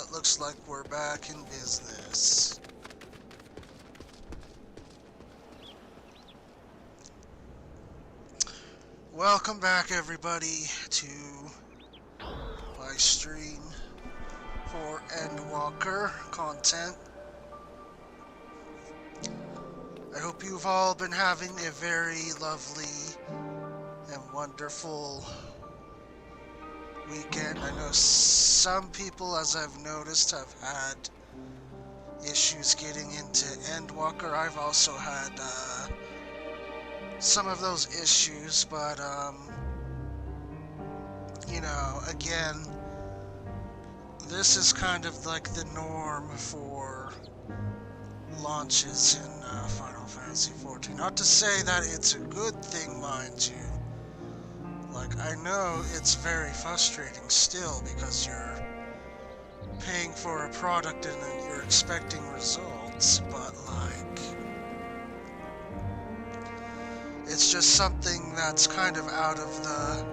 it looks like we're back in business. Welcome back, everybody, to my stream for Endwalker content. I hope you've all been having a very lovely and wonderful weekend. I know some people, as I've noticed, have had issues getting into Endwalker. I've also had some of those issues, but you know, again, this is kind of like the norm for launches in Final Fantasy XIV. Not to say that it's a good thing, mind you. Like, I know it's very frustrating still because you're paying for a product and then you're expecting results, but like, it's just something that's kind of out of the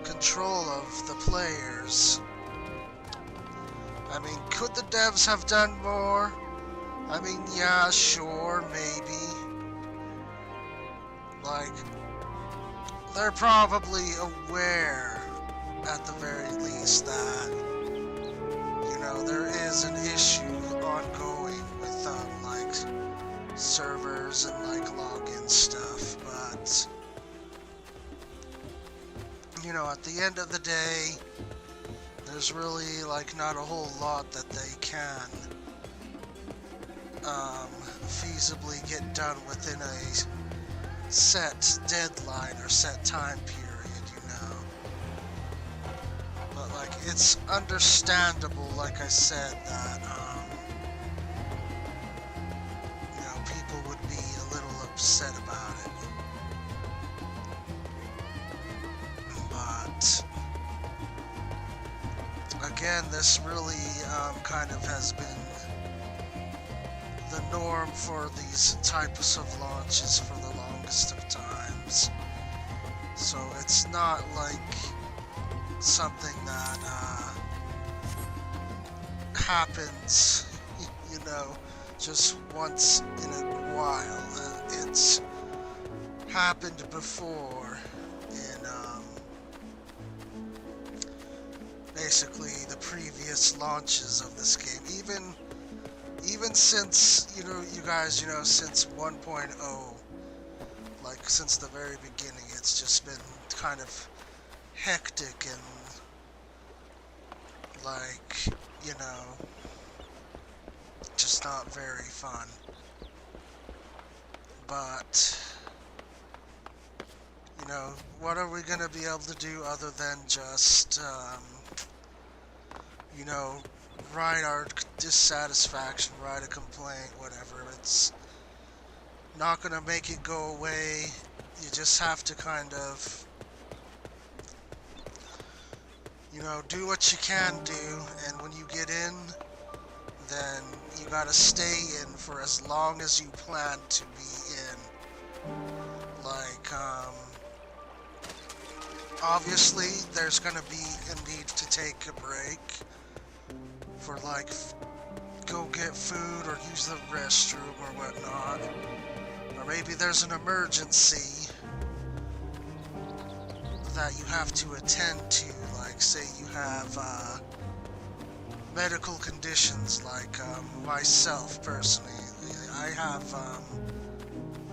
control of the players. I mean, could the devs have done more? I mean, yeah, sure, maybe. Like, they're probably aware, at the very least, that, you know, there is an issue ongoing with, like, servers and, like, login stuff, but, you know, at the end of the day, there's really, like, not a whole lot that they can feasibly get done within a set deadline or set time period, you know. But like, it's understandable, like I said, that you know, people would be a little upset about it. But again, this really kind of has been the norm for these types of launches for the longest of times. So it's not like something that happens, you know, just once in a while. It's happened before in basically the previous launches of this game. Even since, you know, you guys, you know, since 1.0, like, since the very beginning, it's just been kind of hectic and, like, you know, just not very fun. But, you know, what are we gonna be able to do other than just, you know, write our dissatisfaction, write a complaint, whatever. It's not gonna make it go away. You just have to kind of, you know, do what you can do, and when you get in, then you gotta stay in for as long as you plan to be in. Like, obviously, there's gonna be a need to take a break for, like, go get food or use the restroom or whatnot. Or maybe there's an emergency that you have to attend to, like, say you have medical conditions, like myself personally. I have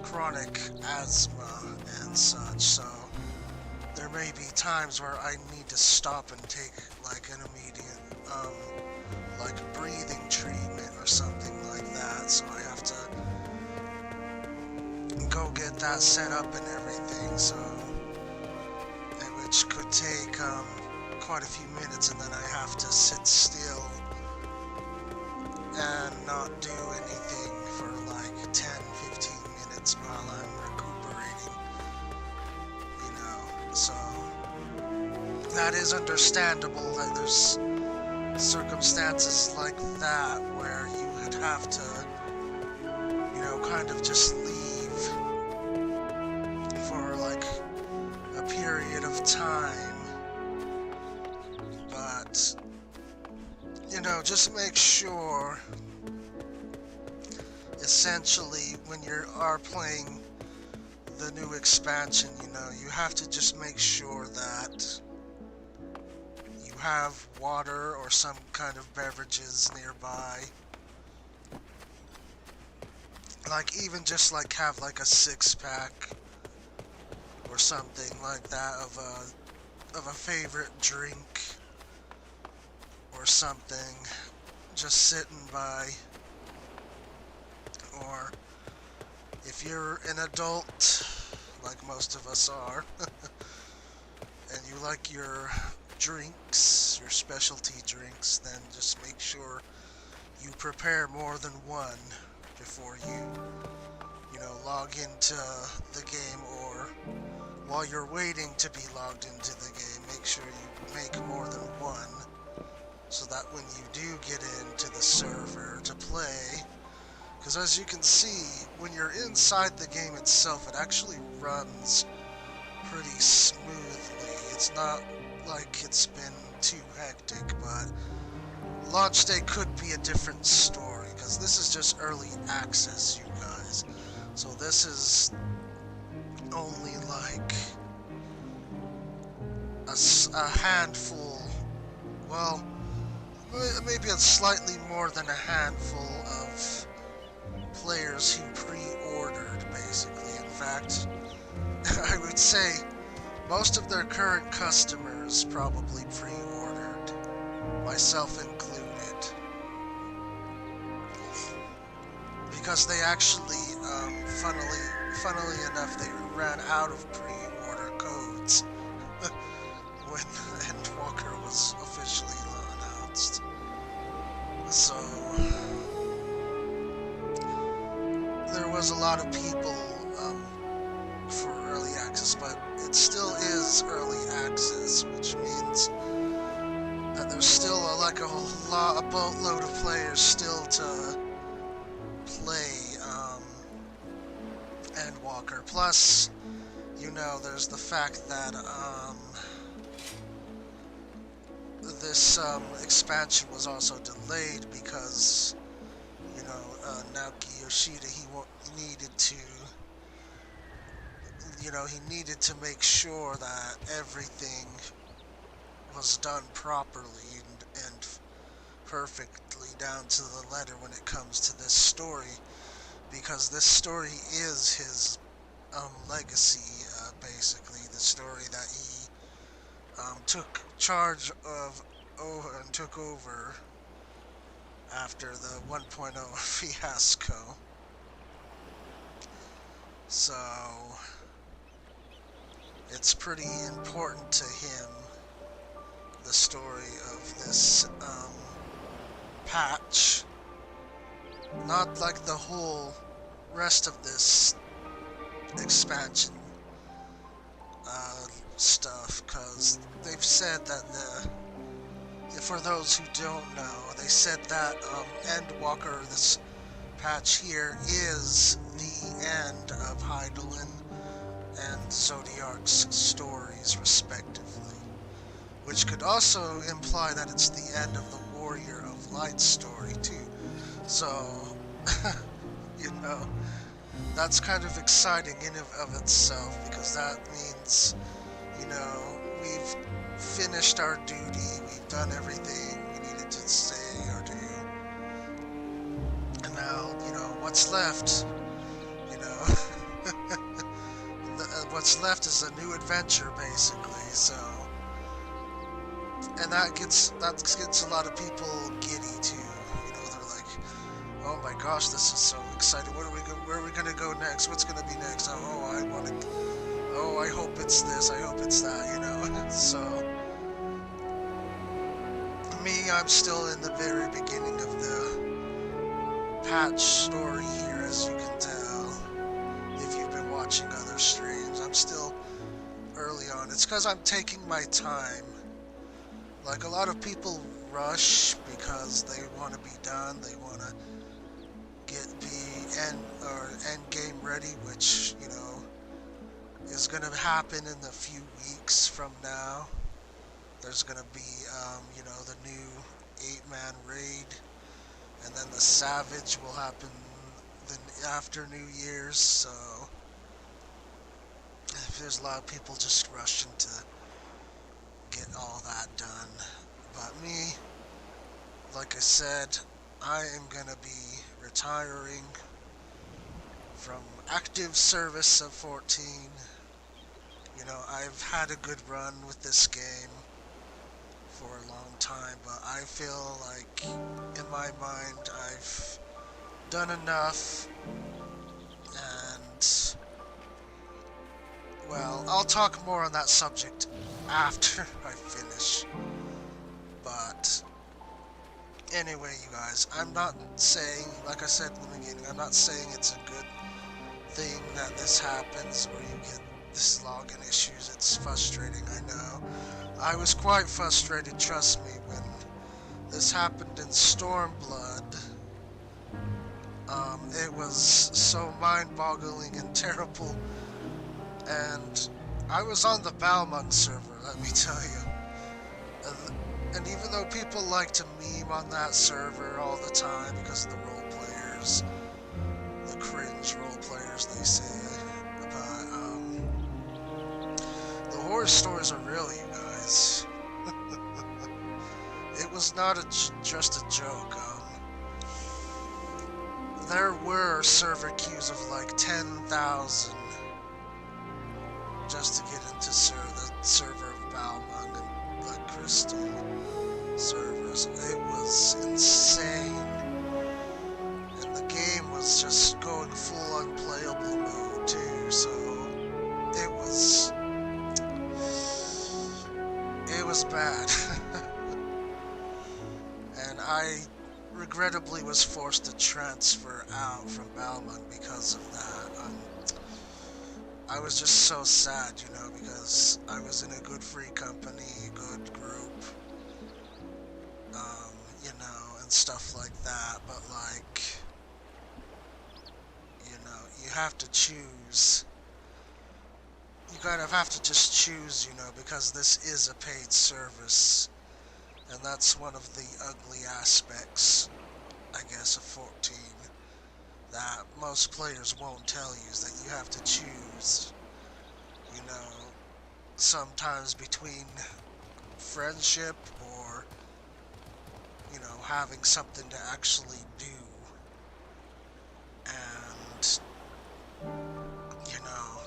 chronic asthma and such, so there may be times where I need to stop and take, like, an immediate like breathing treatment or something like that, so I have to go get that set up and everything, so, and which could take quite a few minutes, and then I have to sit still and not do anything for like 10-15 minutes while I'm recuperating, you know. So that is understandable that there's circumstances like that where you would have to, you know, kind of just leave for like a period of time. But just make sure, essentially, when you are playing the new expansion, you have to just make sure that you have water or some kind of beverages nearby. Like, even just like have like a 6-pack or something like that of a favorite drink or something just sitting by. Or if you're an adult, like most of us are, and you like your drinks, your specialty drinks, then just make sure you prepare more than one before log into the game, or while you're waiting to be logged into the game, make sure you make more than one, so that when you do get into the server to play, because as you can see, when you're inside the game itself, it actually runs pretty smoothly. It's not like it's been too hectic, but launch day could be a different story, because this is just early access, you guys. So this is only like a handful, well, maybe a slightly more than a handful of players who pre-ordered, basically. In fact, I would say most of their current customers probably pre-ordered, myself included, because they actually, funnily enough, they ran out of pre-order codes when Endwalker was officially announced. So there was a lot of people for early access, but it still is early access, which means that there's still a boatload of players still to play Endwalker. Plus, there's the fact that this expansion was also delayed because Naoki Yoshida, he needed to make sure that everything was done properly and perfectly down to the letter when it comes to this story, because this story is his legacy, basically the story that he took charge of and took over after the 1.0 fiasco. So it's pretty important to him, the story of this patch. Not like the whole rest of this expansion stuff, because they've said that for those who don't know, they said that Endwalker, this patch here, is the end of Heidelin and Zodiark's stories, respectively. Which could also imply that it's the end of the Warrior of Light story, too. So, that's kind of exciting in and of itself, because that means, we've finished our duty, we've done everything we needed to say or do. And now, what's left, what's left is a new adventure, basically, so. And that gets a lot of people giddy, too. They're like, oh my gosh, this is so exciting. Where are we gonna go next? What's gonna be next? I hope it's this, I hope it's that, So, me, I'm still in the very beginning of the patch story here, as you can tell, if you've been watching other streams. I'm still early on. It's because I'm taking my time. Like, a lot of people rush because they want to be done, they want to get the end game ready, which, is going to happen in a few weeks from now. There's going to be, the new 8-man raid, and then the Savage will happen after New Year's, so there's a lot of people just rushing to get all that done. But me, like I said, I am gonna be retiring from active service of 14. You know, I've had a good run with this game for a long time, but I feel like in my mind I've done enough, and well, I'll talk more on that subject after I finish. But anyway, you guys, I'm not saying, like I said in the beginning, I'm not saying it's a good thing that this happens or you get this login issues. It's frustrating, I know. I was quite frustrated, trust me, when this happened in Stormblood. It was so mind-boggling and terrible, and I was on the Balmung server, let me tell you. And even though people like to meme on that server all the time because of the role players, the cringe role players they say, but the horror stories are real, you guys. It was not just a joke. There were server queues of like 10,000 just to get into the server of Balmung and the Crystal servers. It was insane. And the game was just going full unplayable mode too, so it was bad. And I regrettably was forced to transfer out from Balmung because of that. I was just so sad, you know, because I was in a good free company, good group, you know, and stuff like that, but like, you know, you have to choose. You kind of have to just choose, you know, because this is a paid service, and that's one of the ugly aspects, I guess, of 14. That most players won't tell you is that you have to choose, you know, sometimes between friendship or, you know, having something to actually do. And, you know,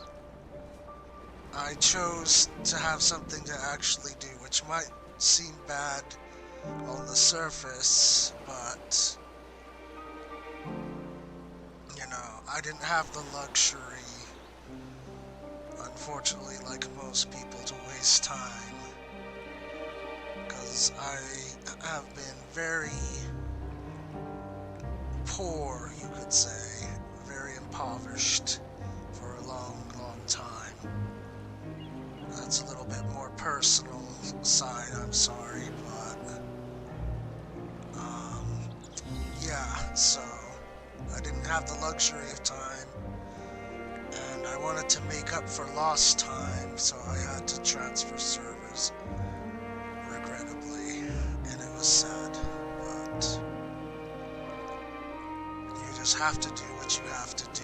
I chose to have something to actually do, which might seem bad on the surface, but you know, I didn't have the luxury, unfortunately, like most people, to waste time, because I have been very poor, you could say, very impoverished for a long, long time. That's a little bit more personal side, I'm sorry, but yeah, so I didn't have the luxury of time, and I wanted to make up for lost time, so I had to transfer servers, regrettably, and it was sad, but you just have to do what you have to do.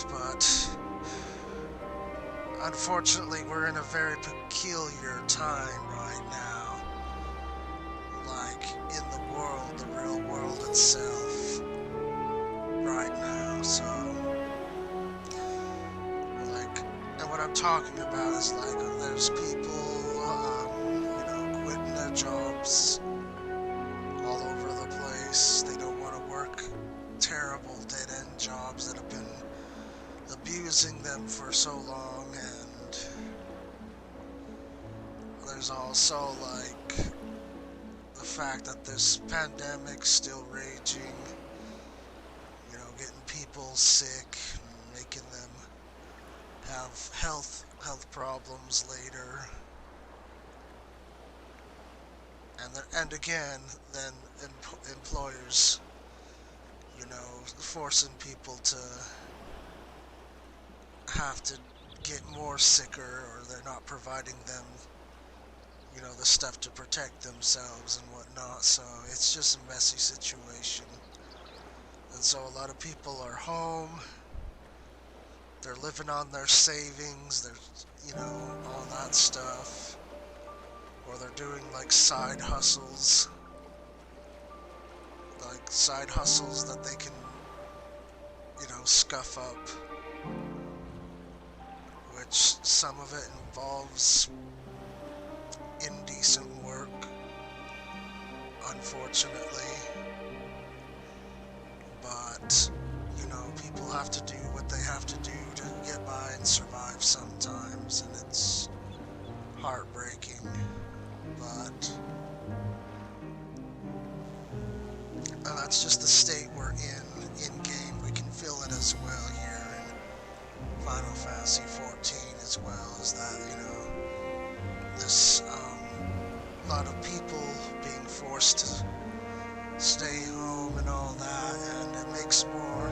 But unfortunately, we're in a very peculiar time right now, like in the world, the real world itself, right now, so, like, and what I'm talking about is, like, there's people, you know, quitting their jobs all over the place. They don't want to work terrible dead-end jobs that have been abusing them for so long, and there's also, like, the fact that this pandemic's still raging, you know, getting people sick, and making them have health problems later, and again, then employers, you know, forcing people to have to get more sicker, or they're not providing them, the stuff to protect themselves and whatnot. So it's just a messy situation. And so a lot of people are home. They're living on their savings. All that stuff. Or they're doing like side hustles. Like side hustles that they can, scuff up. Which some of it involves indecent work, unfortunately. But, people have to do what they have to do to get by and survive sometimes, and it's heartbreaking. But that's just the state we're in-game. We can feel it as well here in Final Fantasy XIV as well, as that, this, a lot of people being forced to stay home and all that, and it makes more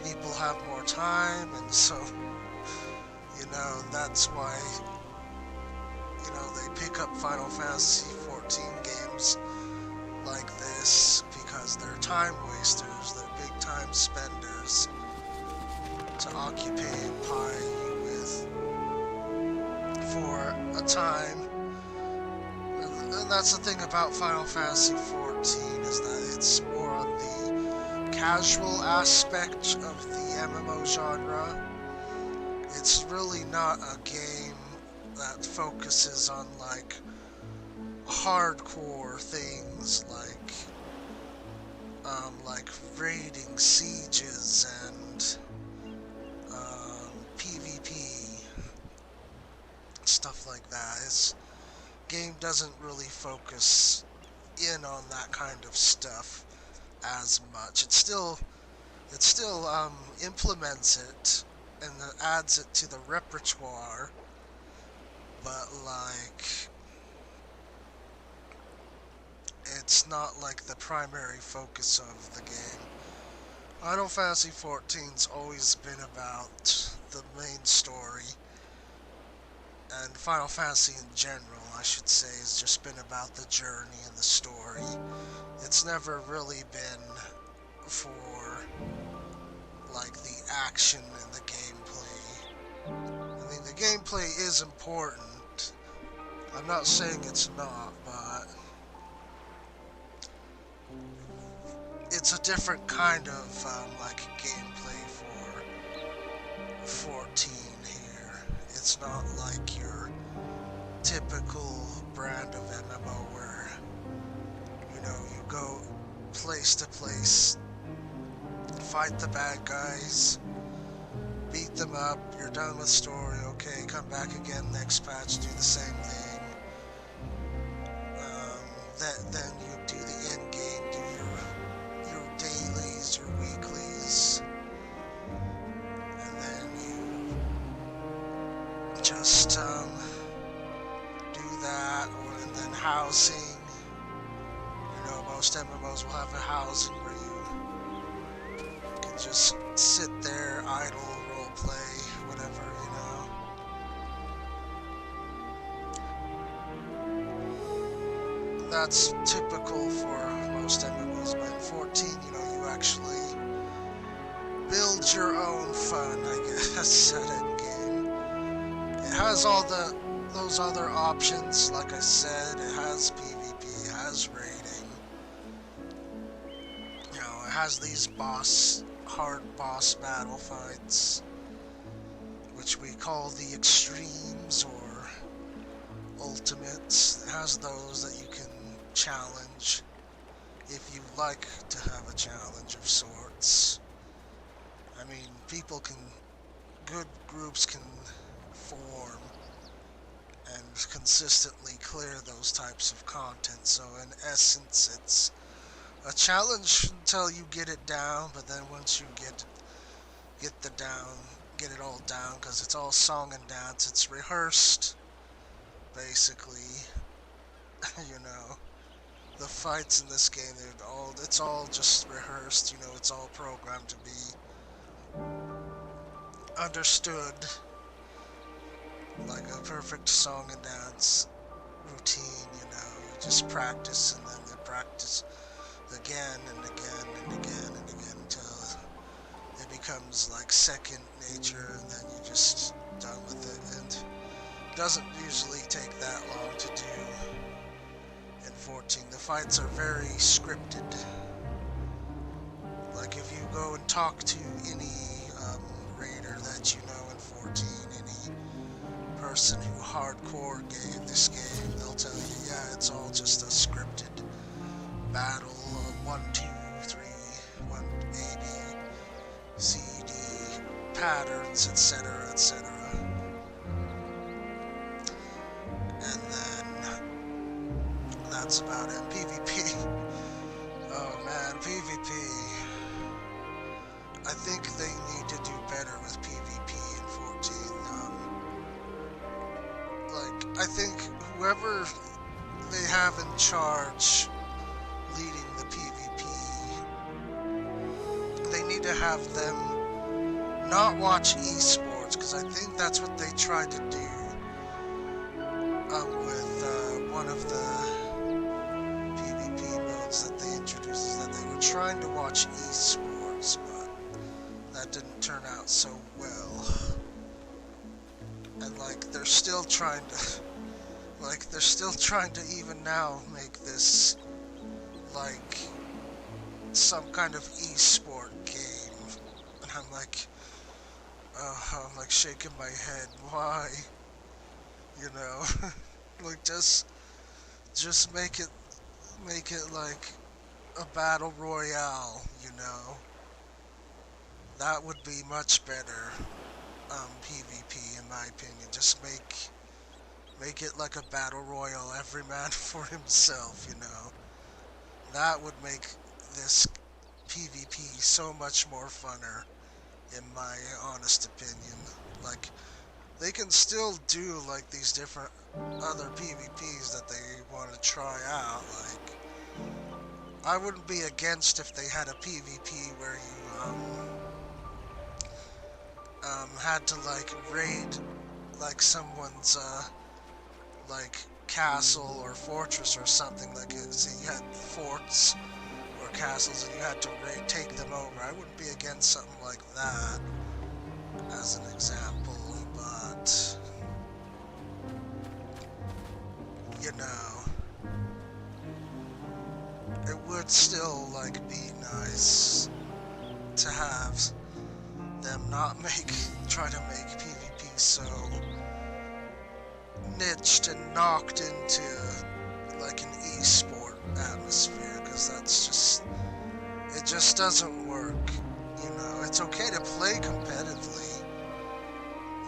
people have more time, and so, that's why, they pick up Final Fantasy XIV games like this, because they're time wasters, they're big time spenders to occupy you with for a time. And that's the thing about Final Fantasy XIV, is that it's more on the casual aspect of the MMO genre. It's really not a game that focuses on like hardcore things like raiding, sieges, and PvP, stuff like that. This game doesn't really focus in on that kind of stuff as much. It still implements it and adds it to the repertoire, but it's not like the primary focus of the game. Final Fantasy XIV's always been about the main story, and Final Fantasy in general, I should say, has just been about the journey and the story. It's never really been for like the action and the gameplay. I mean, the gameplay is important. I'm not saying it's not, but it's a different kind of gameplay for 14 here. It's not like your typical brand of MMO where you go place to place, fight the bad guys, beat them up, you're done with story, okay, come back again next patch, do the same thing. Then you do the end game, do your dailies, your weeklies, and then you just do that, and then housing. Most MMOs will have a housing where you can just sit there, idle, roleplay, whatever, That's typical for most MMOs, but in 14, you actually build your own fun, I guess, at endgame. It has all those other options, like I said. It has PvP, it has raiding. It has these hard boss battle fights, which we call the extremes or ultimates. It has those that you can challenge if you like to have a challenge of sorts. I mean, good groups can form and consistently clear those types of content. So in essence, it's a challenge until you get it down, but then once you get it all down, because it's all song and dance, it's rehearsed, basically. The fights in this game, it's all just rehearsed, it's all programmed to be understood like a perfect song and dance routine, you know. You just practice and then you practice again and again and again and again until it becomes like second nature, and then you're just done with it. And it doesn't usually take that long to do in 14. The fights are very scripted. Like if you go and talk to any raider that you know in 14, any person who hardcore game this game, they'll tell you, yeah, it's all just a scripted battle, 1, 2, 3, 1, A, B, C, D, patterns, etc., etc. And then that's about it. PvP. Oh man, PvP. I think they need to do better with PvP in 14. Like, I think whoever they have in charge leading the PvP, they need to have them not watch esports, because I think that's what they tried to do with one of the PvP modes that they introduced, is that they were trying to watch esports, but that didn't turn out so well. And like they're still trying to even now make this like some kind of esport game, and I'm like shaking my head. Why? You know, like just make it like a battle royale. You know, that would be much better. PvP, in my opinion. Just make it like a battle royale, every man for himself, you know. That would make this PvP so much more funner, in my honest opinion. Like, they can still do like these different other PvPs that they want to try out. Like, I wouldn't be against if they had a PvP where you had to like raid like someone's like castle or fortress or something, like so you had forts or castles and you had to take them over. I wouldn't be against something like that as an example, but you know, it would still like be nice to have them not try to make PvP so niched and knocked into like an esport atmosphere, because it just doesn't work. You know, it's okay to play competitively.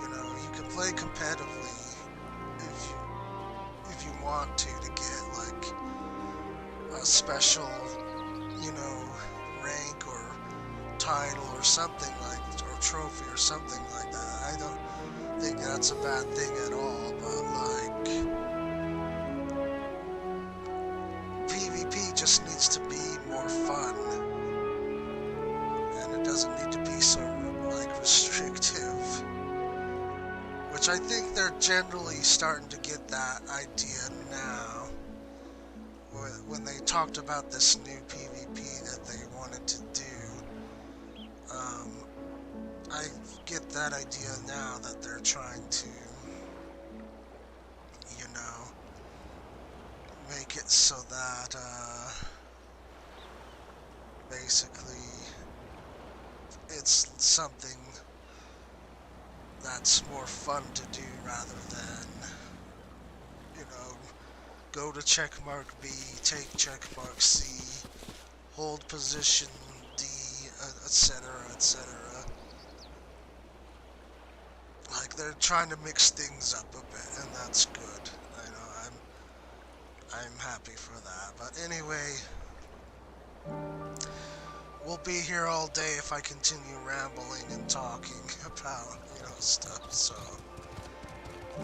You know, you can play competitively if you want to get like a special, you know, rank or title or something like, or trophy or something like that. I don't think that's a bad thing at all, but like PvP just needs to be more fun, and it doesn't need to be so like restrictive, which I think they're generally starting to get that idea now. When they talked about this new PvP that they wanted to do, I get that idea now that they're trying to, you know, make it so that, basically, it's something that's more fun to do rather than, you know, go to checkmark B, take checkmark C, hold position D, etc., etc. Like, they're trying to mix things up a bit, and that's good. I know, I'm happy for that. But anyway, we'll be here all day if I continue rambling and talking about, you know, stuff. So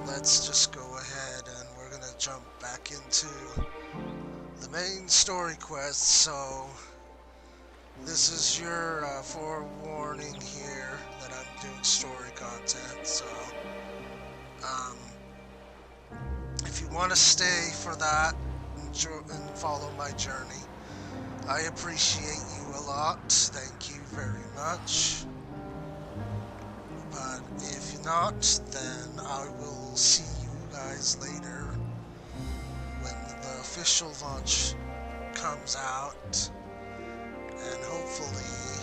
let's just go ahead and we're gonna jump back into the main story quest. So this is your forewarning here that I'm doing story content. So if you want to stay for that and follow my journey, I appreciate you a lot. Thank you very much. But if not, then I will see you guys later when the official launch comes out, and hopefully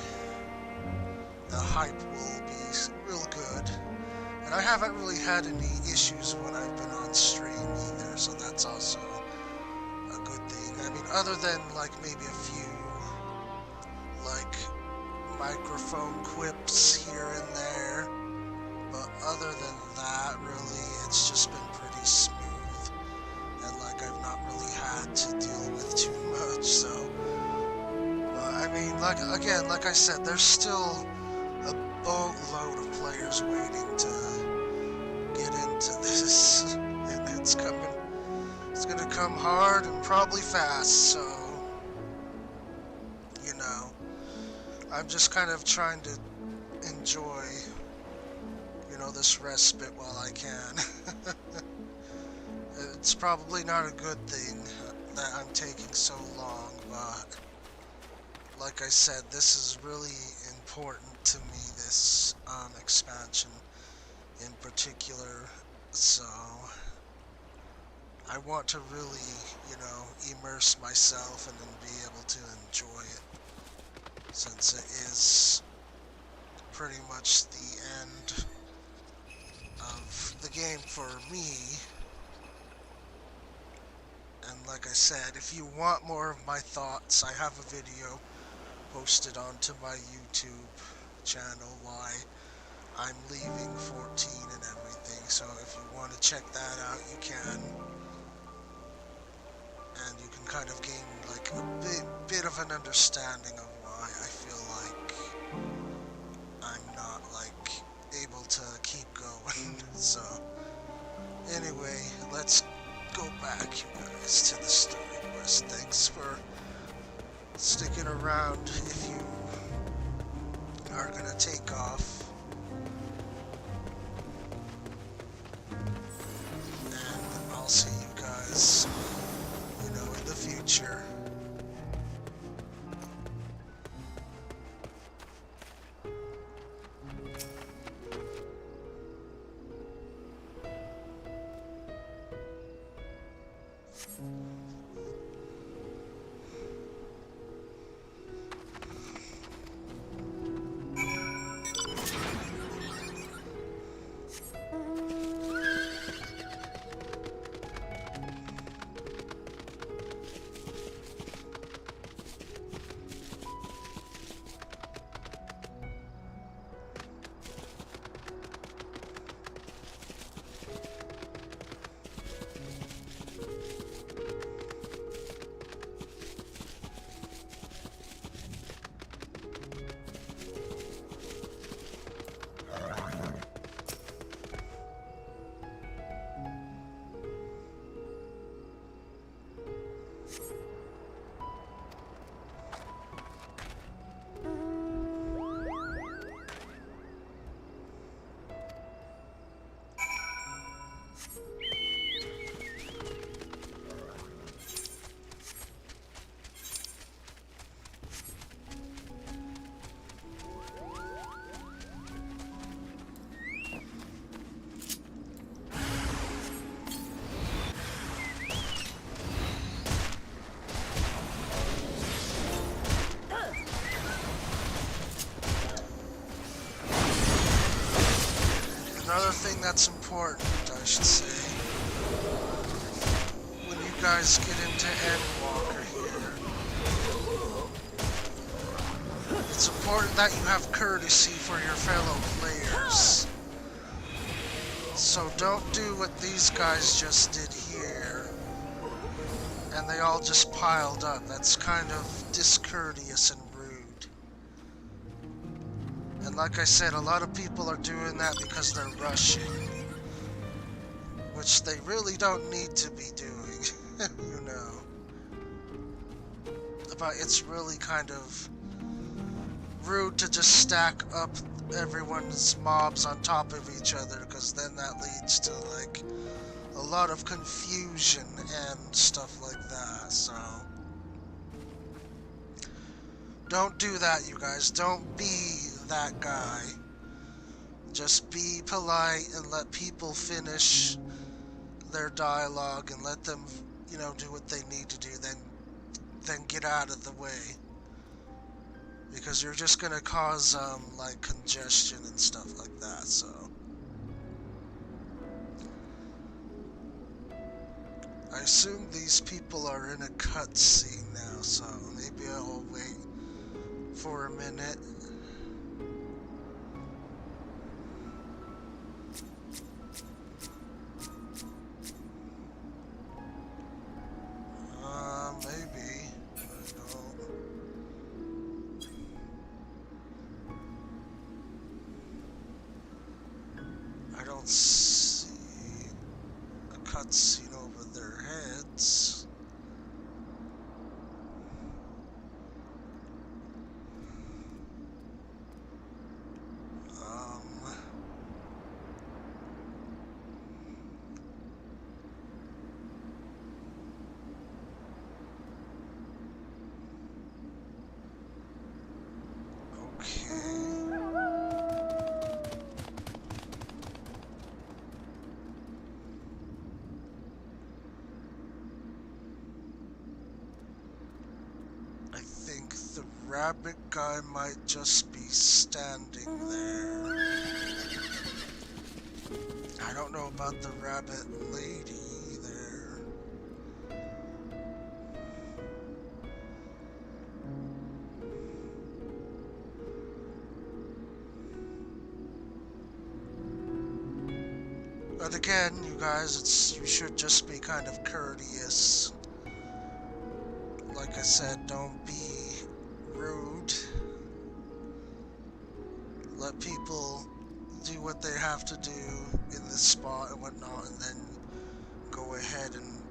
the hype will be real good. And I haven't really had any issues when I've been on stream either, so that's also a good thing. I mean, other than like maybe a few like microphone quips here and there, but other than that, really, it's just been pretty smooth, and like I've not really had to deal with too much. So, I mean, like again, like I said, there's still a boatload of players waiting to get into this, and it's coming. It's gonna come hard and probably fast. So, you know, I'm just kind of trying to enjoy, you know, this respite while I can. It's probably not a good thing that I'm taking so long, but like I said, this is really important to me, this expansion in particular, so I want to really, you know, immerse myself and then be able to enjoy it, since it is pretty much the end of the game for me. And like I said, if you want more of my thoughts, I have a video posted onto my YouTube channel why I'm leaving 14 and everything, so if you want to check that out, you can, and you can kind of gain like a bit of an understanding of why I feel like I'm not like able to keep going. So anyway, let's go back, you guys, to the story quest. Thanks for sticking around if you are gonna take off. And I'll see you guys, you know, in the future. Another thing that's important, I should say, when you guys get into Endwalker here, it's important that you have courtesy for your fellow players. So don't do what these guys just did here, and they all just piled up. That's kind of discourteous and rude. And like I said, a lot of people are doing that because they're rushing, which they really don't need to be doing, you know. But it's really kind of rude to just stack up everyone's mobs on top of each other, because then that leads to like a lot of confusion and stuff like that, so don't do that, you guys. Don't be that guy. Just be polite and let people finish their dialogue and let them, you know, do what they need to do, then get out of the way. Because you're just gonna cause, like, congestion and stuff like that, so. I assume these people are in a cutscene now, so maybe I'll wait for a minute. Maybe. I don't see a cutscene over their heads. The rabbit guy might just be standing there. I don't know about the rabbit lady there. But again, you guys, you should just be kind of courteous. Like I said, don't be rude. Let people do what they have to do in this spot and whatnot, and then go ahead and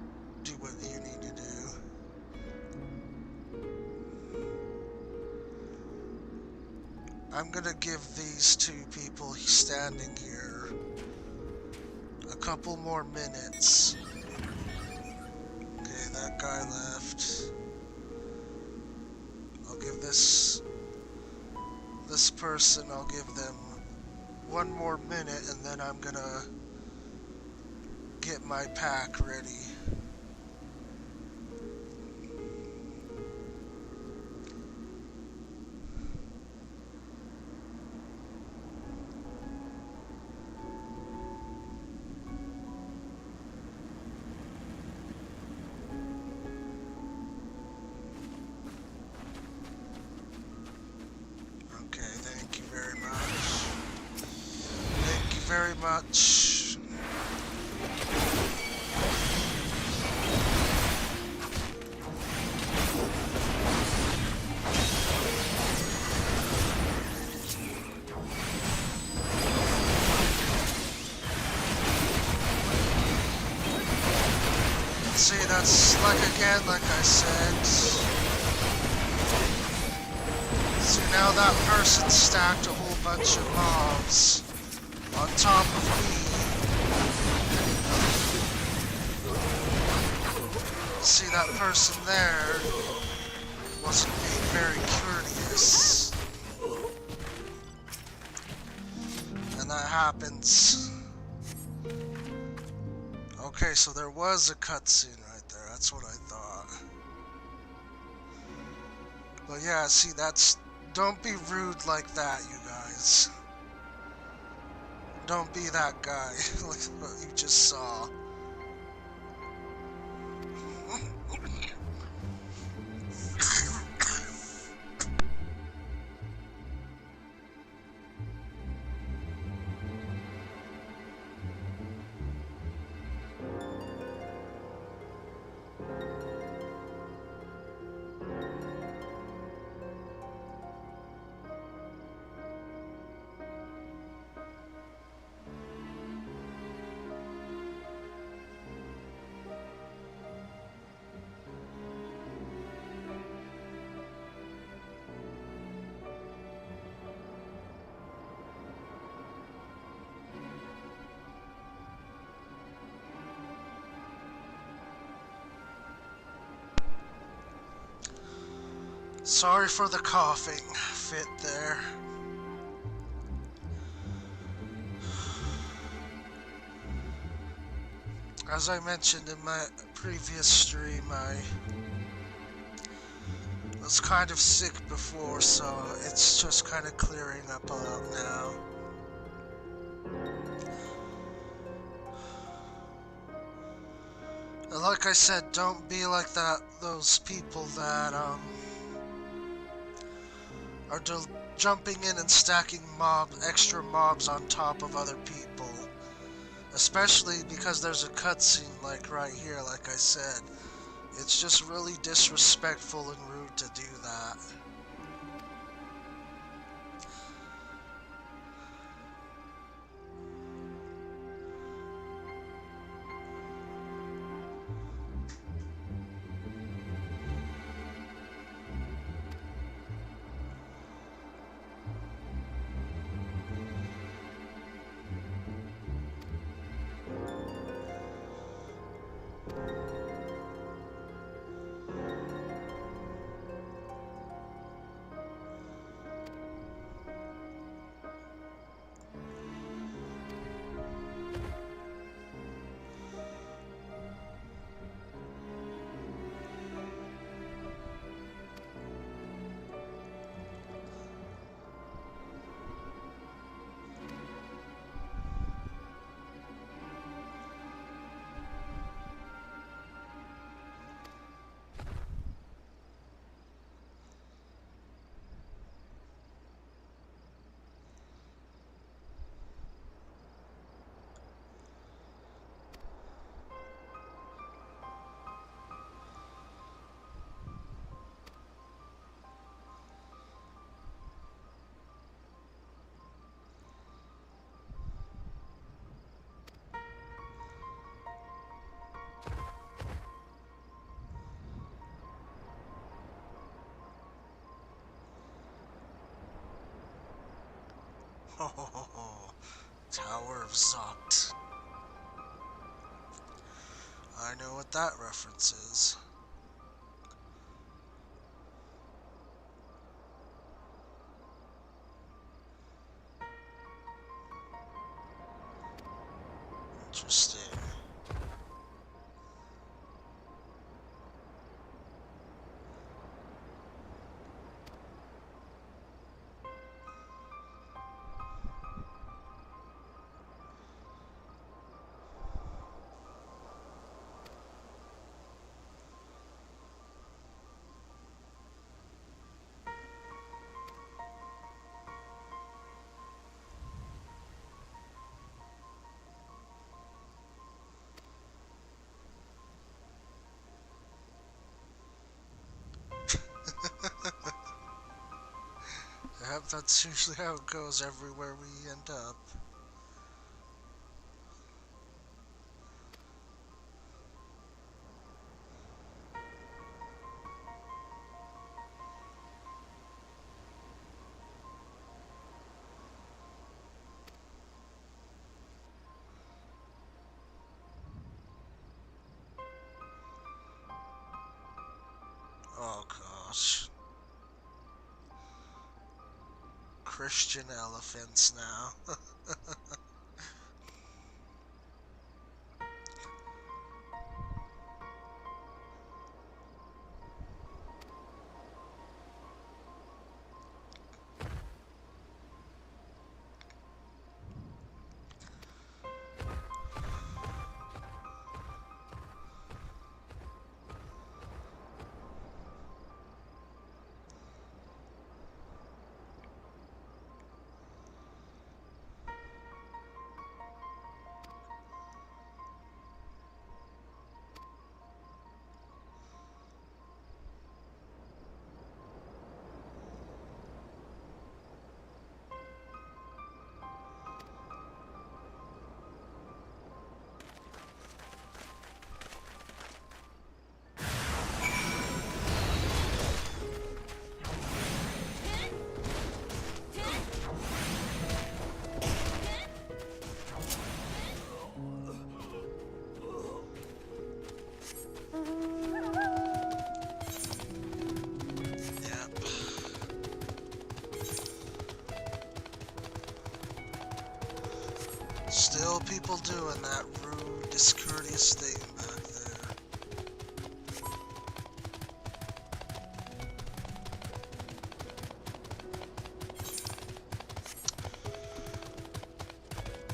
do what you need to do. I'm gonna give these two people standing here a couple more minutes. Okay, that guy left. I'll give this person, I'll give them one more minute, and then I'm gonna get my pack ready. Very much. See, that's like again, like I said. See, now that person stacked a whole bunch of mobs on top of me. See, that person there wasn't being very courteous. And that happens. Okay, so there was a cutscene right there. That's what I thought. But yeah, see, don't be rude like that, you guys. Don't be that guy, like what you just saw. Sorry for the coughing fit there. As I mentioned in my previous stream, I was kind of sick before, so it's just kind of clearing up a lot now. And like I said, don't be like those people that are jumping in and stacking extra mobs on top of other people. Especially because there's a cutscene like right here, like I said. It's just really disrespectful and rude to do that. Oh, Tower of Zokt. I know what that reference is. Interesting. Yep, that's usually how it goes everywhere we end up. Oh gosh. Christian elephants now. Still people doing that rude, discourteous thing back there.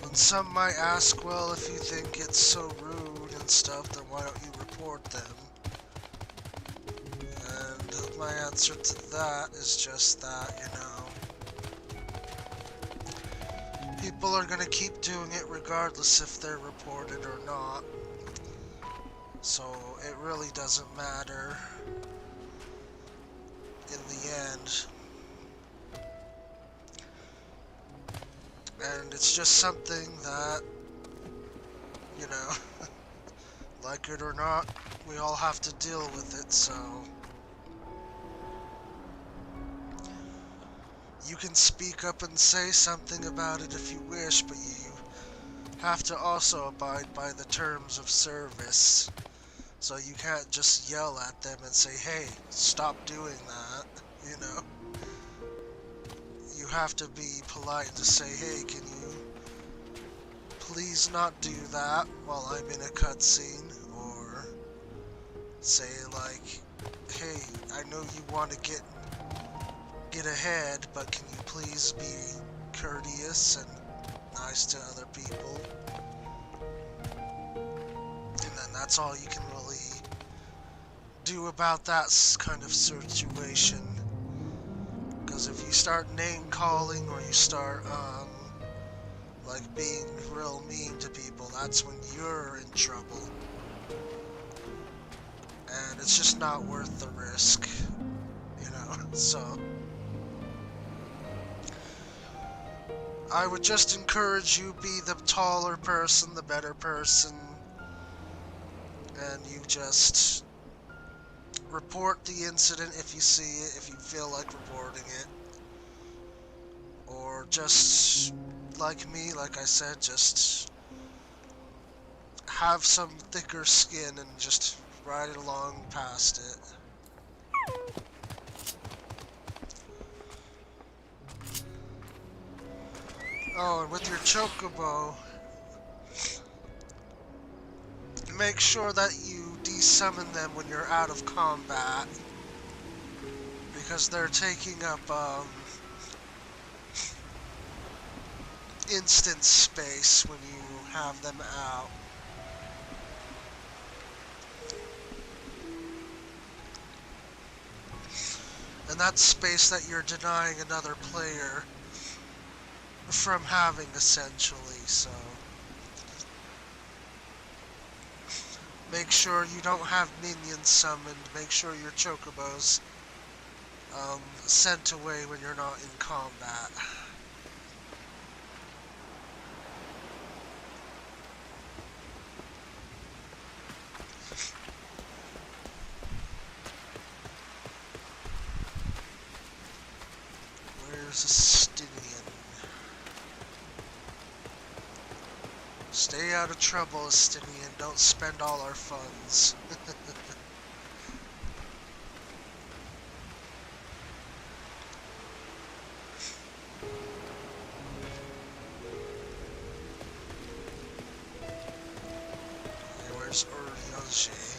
And some might ask, well, if you think it's so rude and stuff, then why don't you report them? And my answer to that is just that, you know, people are gonna keep doing it regardless if they're reported or not. So it really doesn't matter in the end. And it's just something that, you know, like it or not, we all have to deal with it, so you can speak up and say something about it if you wish, but you have to also abide by the terms of service. So you can't just yell at them and say, hey, stop doing that, you know. You have to be polite and just say, hey, can you please not do that while I'm in a cutscene? Or say like, hey, I know you want to get ahead, but can you please be courteous and nice to other people? And then that's all you can really do about that kind of situation. Because if you start name calling or you start like being real mean to people, that's when you're in trouble. And it's just not worth the risk, you know. So I would just encourage you, be the taller person, the better person, and you just report the incident if you see it, if you feel like reporting it. Or just, like me, like I said, just have some thicker skin and just ride it along past it. Oh, and with your chocobo, make sure that you desummon them when you're out of combat, because they're taking up instance space when you have them out. And that's space that you're denying another player from having, essentially, so make sure you don't have minions summoned, make sure your chocobo's sent away when you're not in combat. Where's Estinian? Stay out of trouble, Estinian. Don't spend all our funds. Where's Uryoji?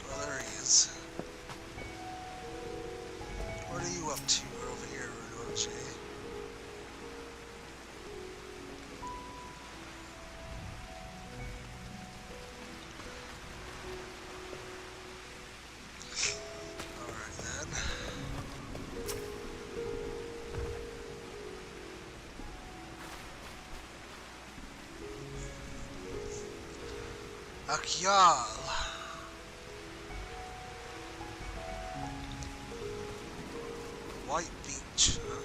Oh, there he is. What are you up to over here, Uryoji? Akyal. White Beach, huh?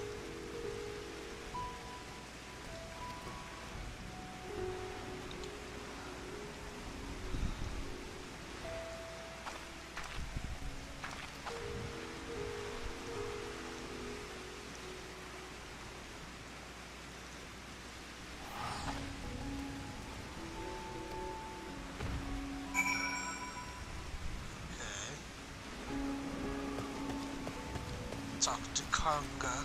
to Kanga.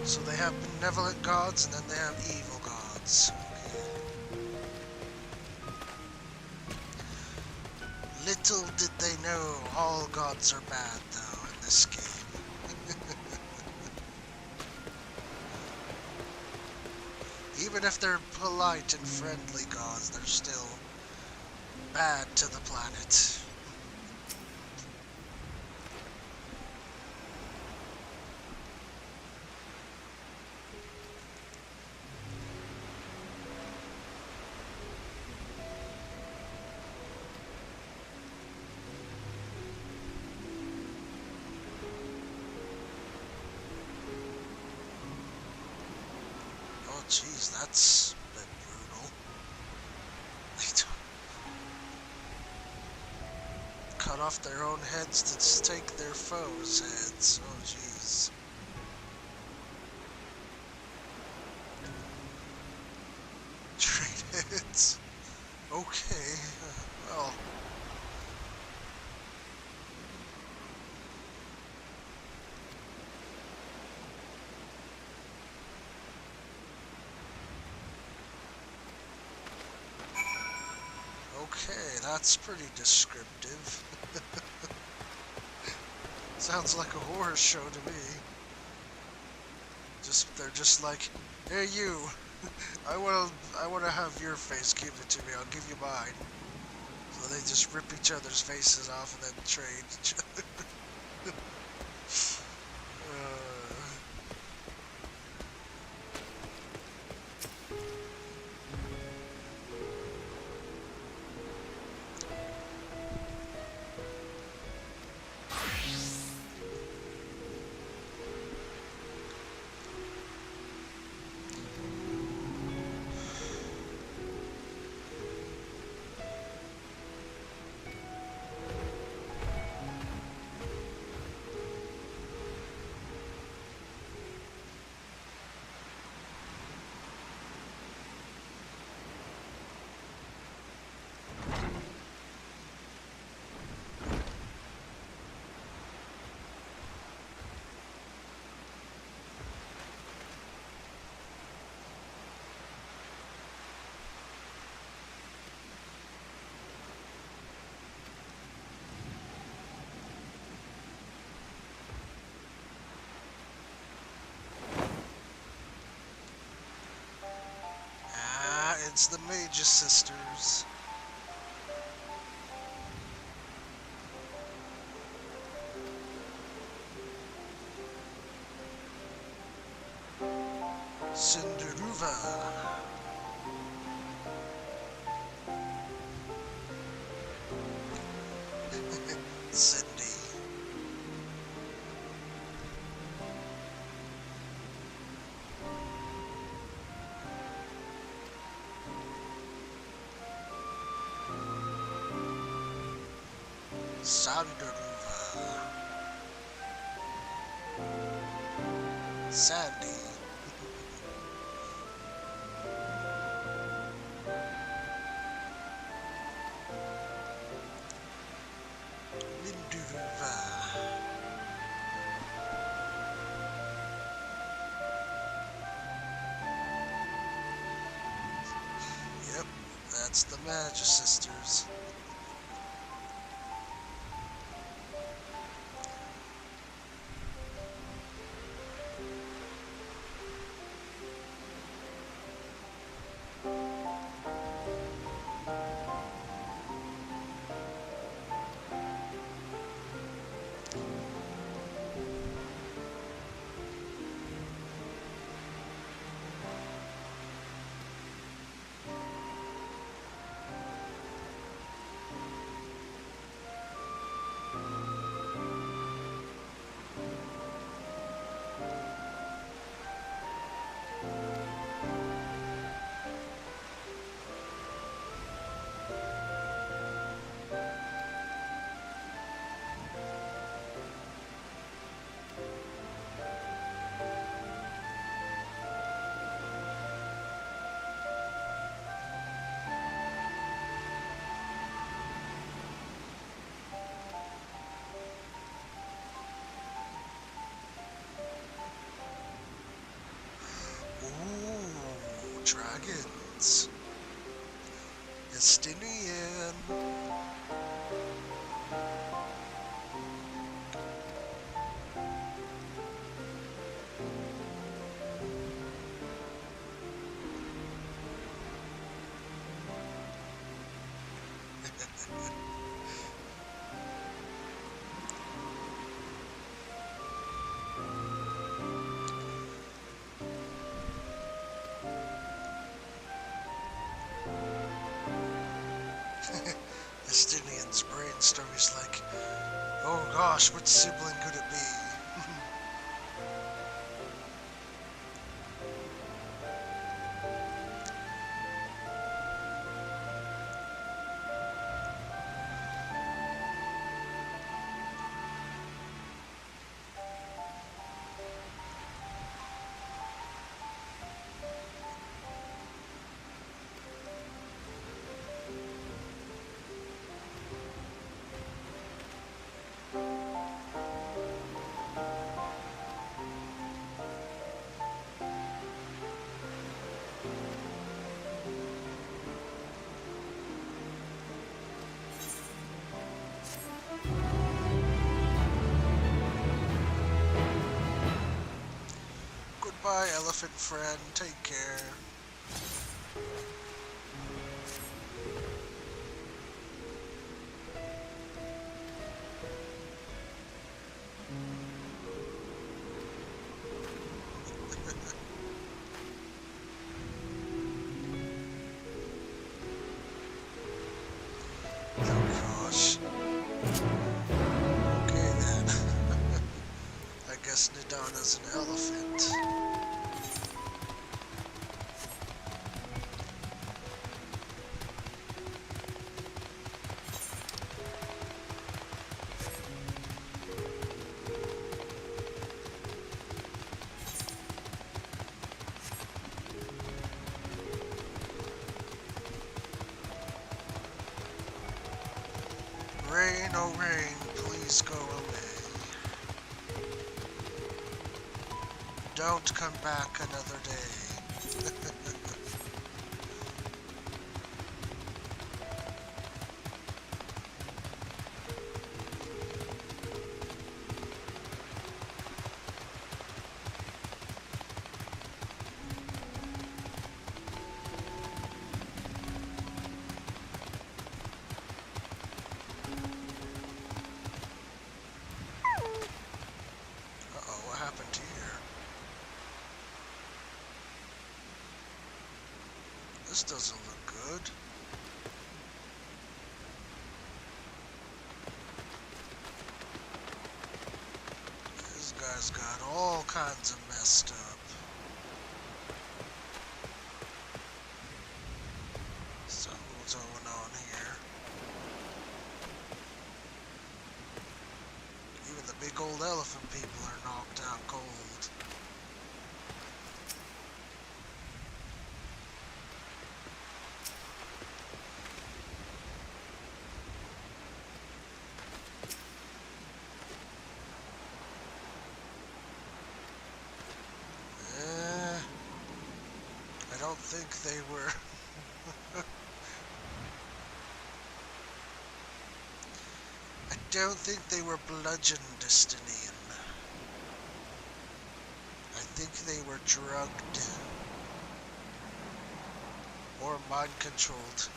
So they have benevolent gods, and then they have evil gods. Okay. Little did they know, all gods are bad, though, in this game. Even if they're polite and friendly gods, they're still bad to the planet. Jeez, that's a bit brutal. They cut off their own heads to stake their foes' heads. Oh, jeez. Trade heads. Okay, well. Okay, that's pretty descriptive. Sounds like a horror show to me. They're just like, hey you, I wanna have your face, give it to me, I'll give you mine. So they just rip each other's faces off and then trade each other. It's the Magus Sisters. Cinderuva. Cindy. Sanderuva. Sandy. Minduruva. Yep, that's the Magus Sisters. begins. Estinian. Estinian's brainstorms like, oh gosh, what sibling could it be? Goodbye, elephant friend. Take care. Oh gosh. Okay then. I guess Nidana's an elephant. Rain, oh rain, please go away. Don't come back another day. Uh-oh, what happened here? This doesn't look good. This guy's got all kinds of messed up. So what's going on here? Even the big old elephant people are knocked out cold. I don't think they were. I don't think they were bludgeoned, Estinian. I think they were drugged. Or mind controlled.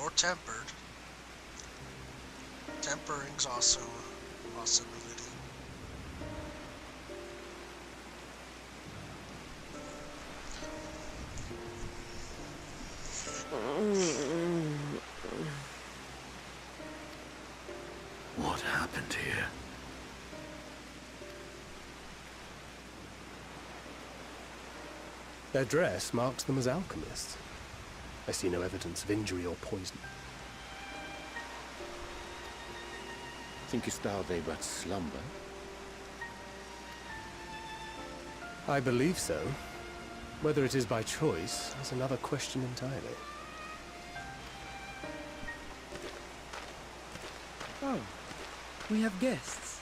Or tempered. Tempering's also a possibility. What happened here? Their dress marks them as alchemists. I see no evidence of injury or poison. Thinkest thou they but slumber? I believe so. Whether it is by choice is another question entirely. Oh, we have guests.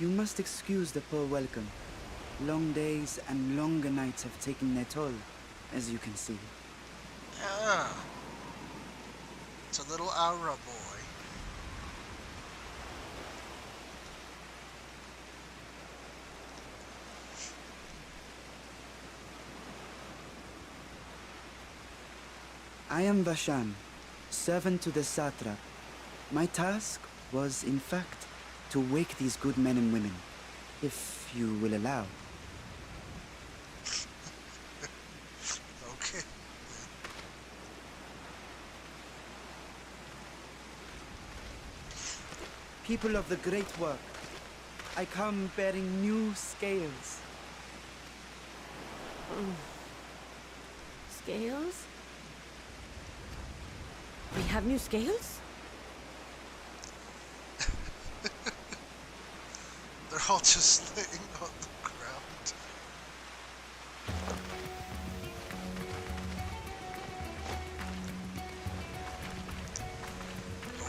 You must excuse the poor welcome. Long days and longer nights have taken their toll, as you can see. Yeah. It's a little Aura boy. I am Vashan, servant to the satrap. My task was, in fact, to wake these good men and women, if you will allow. Okay. People of the great work, I come bearing new scales. Scales? We have new scales? They're all just laying on the ground.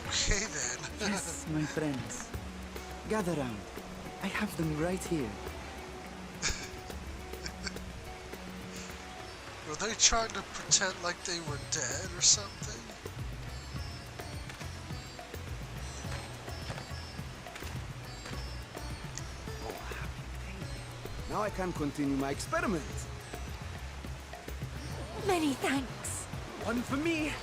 Okay then. Yes, my friends. Gather round. I have them right here. Were they trying to pretend like they were dead or something? Now I can continue my experiment. Many thanks. One for me.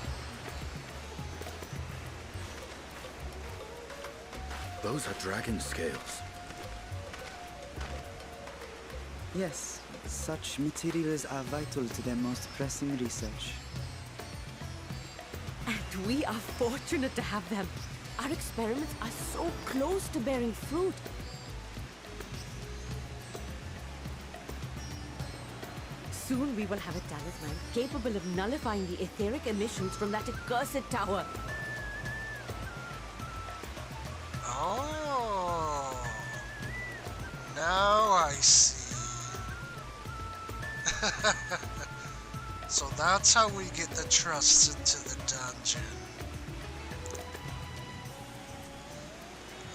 Those are dragon scales. Yes, such materials are vital to their most pressing research. And we are fortunate to have them. Our experiments are so close to bearing fruit. Soon we will have a talisman capable of nullifying the etheric emissions from that accursed tower. Oh, now I see. So that's how we get the trusts into the dungeon.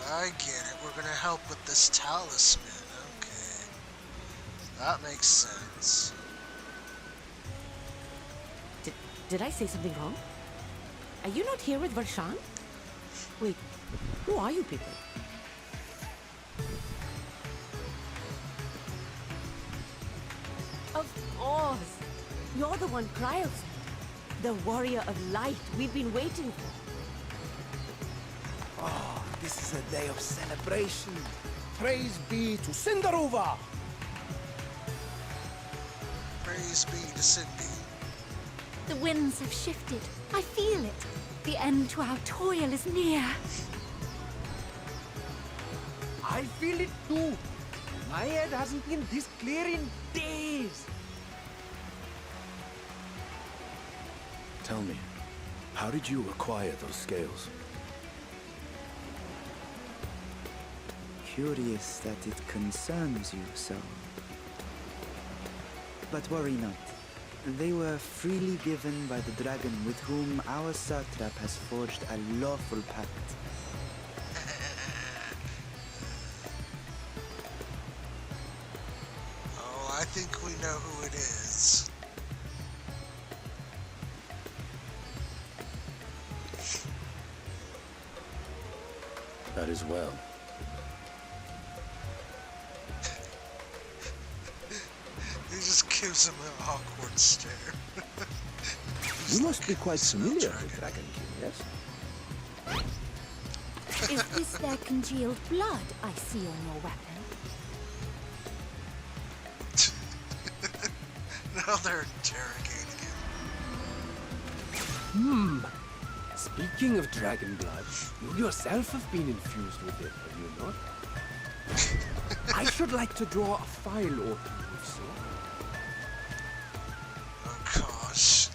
I get it. We're gonna help with this talisman. Okay, that makes sense. Did I say something wrong? Are you not here with Varshan? Wait, who are you people? Of course! You're the one Cryo sent. The warrior of light we've been waiting for. Oh, this is a day of celebration. Praise be to Cinderova. Praise be to Cindy. The winds have shifted. I feel it. The end to our toil is near. I feel it too. My head hasn't been this clear in days. Tell me, how did you acquire those scales? Curious that it concerns you so. But worry not. They were freely given by the dragon with whom our satrap has forged a lawful pact. Oh, I think we know who it is. That is well. He just gives him an awkward stare. You must be quite "Snow familiar dragon." with Dragon King, yes? Is this their congealed blood I see on your weapon? Now they're interrogating him. Speaking of dragon blood, you yourself have been infused with it, have you not? I should like to draw a file open, if so. Oh gosh.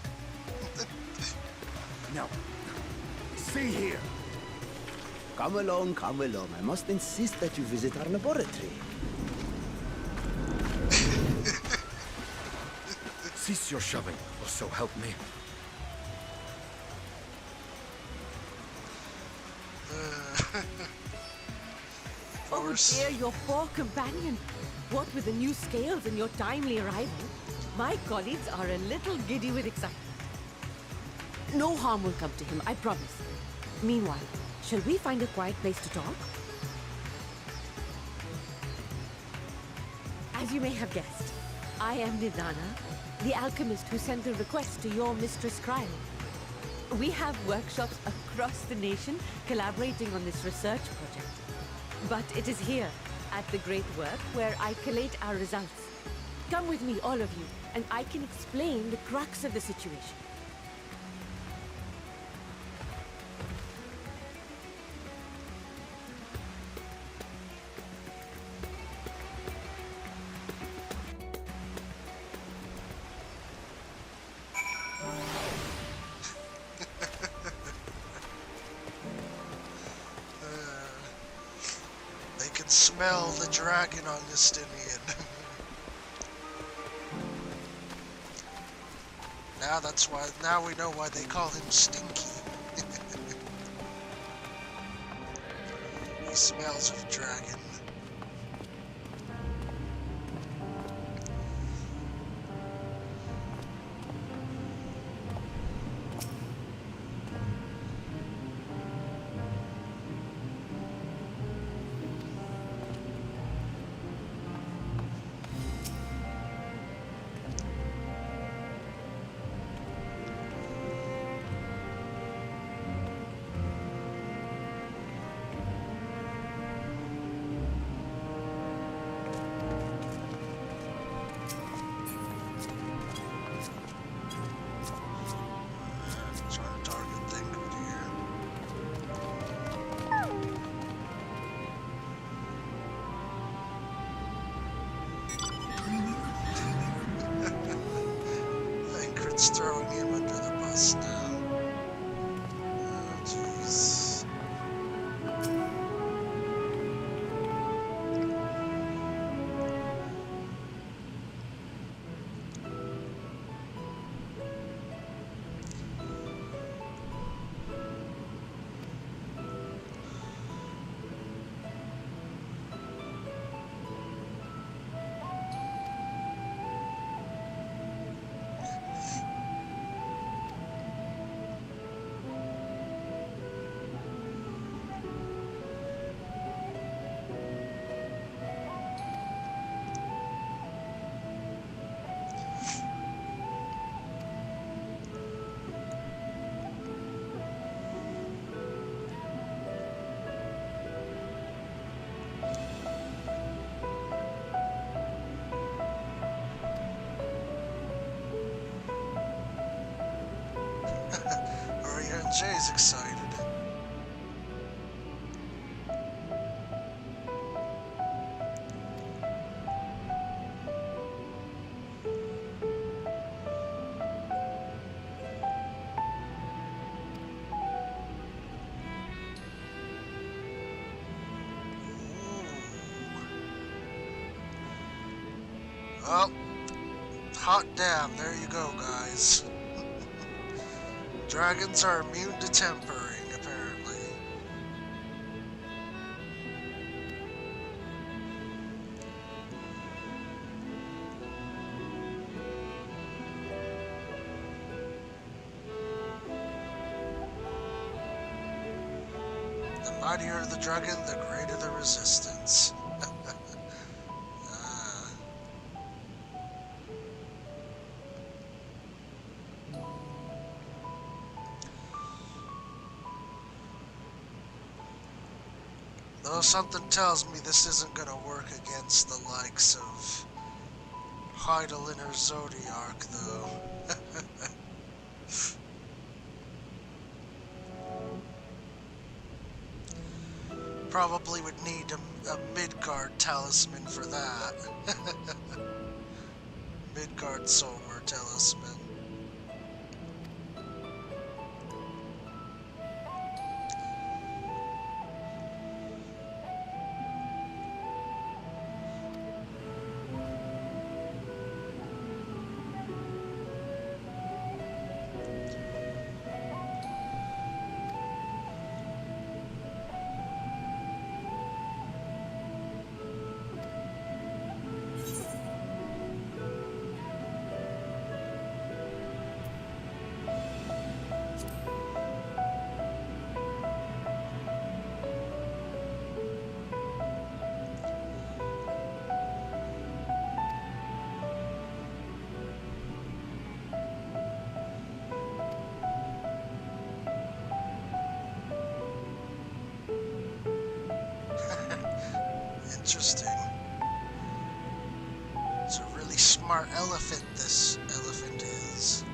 Now, see here. Come along, come along. I must insist that you visit our laboratory. Cease your shoving, or so help me. For course. dear, your poor companion. What with the new scales and your timely arrival, my colleagues are a little giddy with excitement. No harm will come to him, I promise. Meanwhile, shall we find a quiet place to talk? As you may have guessed, I am Nidana, the alchemist who sent the request to your mistress Cryo. We have workshops across the nation collaborating on this research project. But it is here, at the Great Work, where I collate our results. Come with me, all of you, and I can explain the crux of the situation. They can smell the dragon on Justinian. Now we know why they call him Stinky. He smells of dragon. Trying to target Thingwood here. Thingwood's throwing him under the bus now. Oh, jeez. Arya and Jay's excited. Well, hot damn, there you go, guys. Dragons are immune to tempering, apparently. The mightier the dragon, the greater the resistance. Though something tells me this isn't gonna work against the likes of Heidel in her Zodiac, though. Probably would need a Midgard talisman for that. Midgard Solar talisman. interesting. It's a really smart elephant, this elephant is.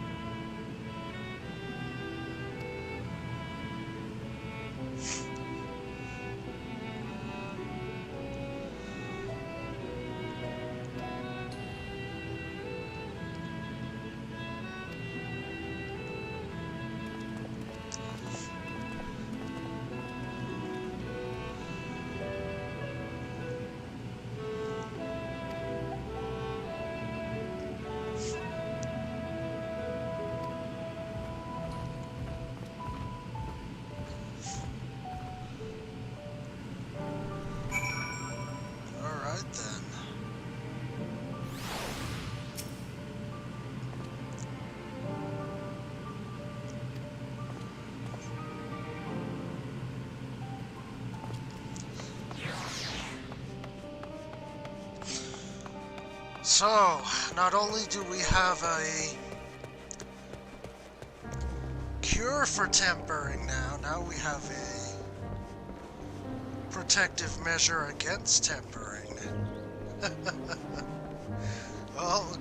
Alright then. So, not only do we have a cure for tempering now we have a protective measure against tempering. Well,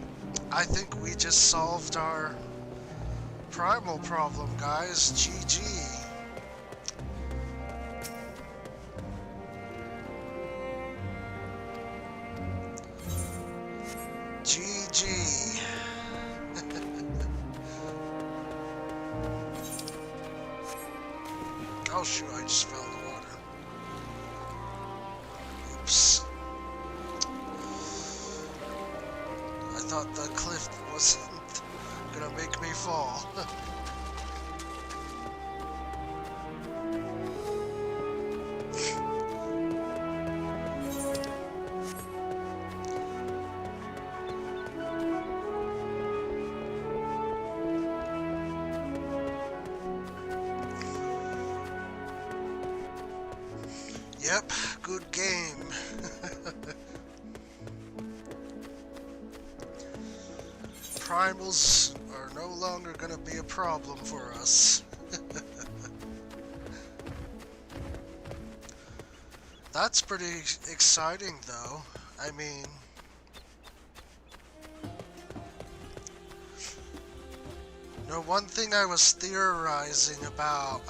I think we just solved our primal problem, guys. GG. GG. Oh shoot, I just fell in the water. Oops. I thought the cliff wasn't gonna make me fall. Yep, good game. Primals are no longer gonna be a problem for us. That's pretty exciting though. I mean, one thing I was theorizing about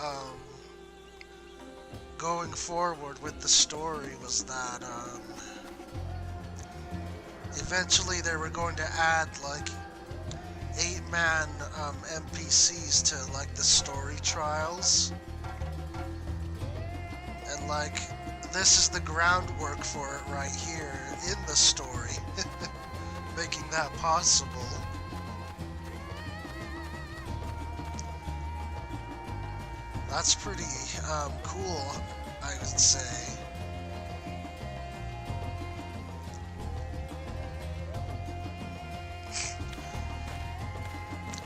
going forward with the story was that eventually they were going to add like 8-man NPCs to like the story trials, and like this is the groundwork for it right here in the story, making that possible. That's pretty cool, I would say.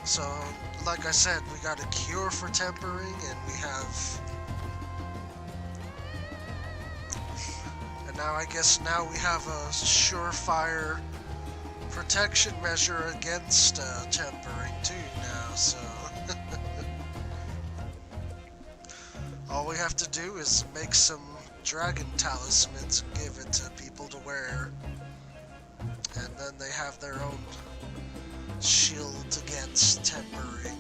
So, like I said, we got a cure for tempering, and we have... And now I guess now we have a surefire protection measure against tempering too now, so... All we have to do is make some dragon talismans and give it to people to wear. And then they have their own shield against tempering.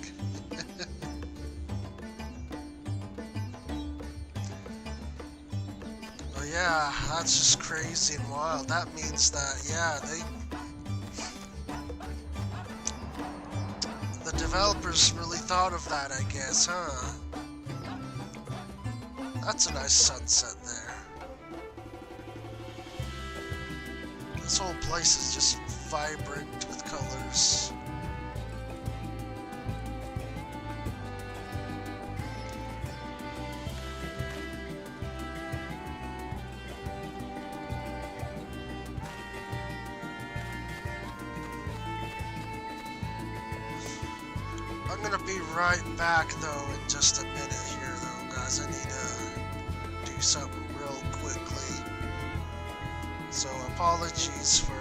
But yeah, that's just crazy and wild. That means that, yeah, the developers really thought of that, I guess, huh? That's a nice sunset there. This whole place is just vibrant with colors. I'm gonna be right back though in just a minute here though, guys. I need to do something real quickly. So apologies for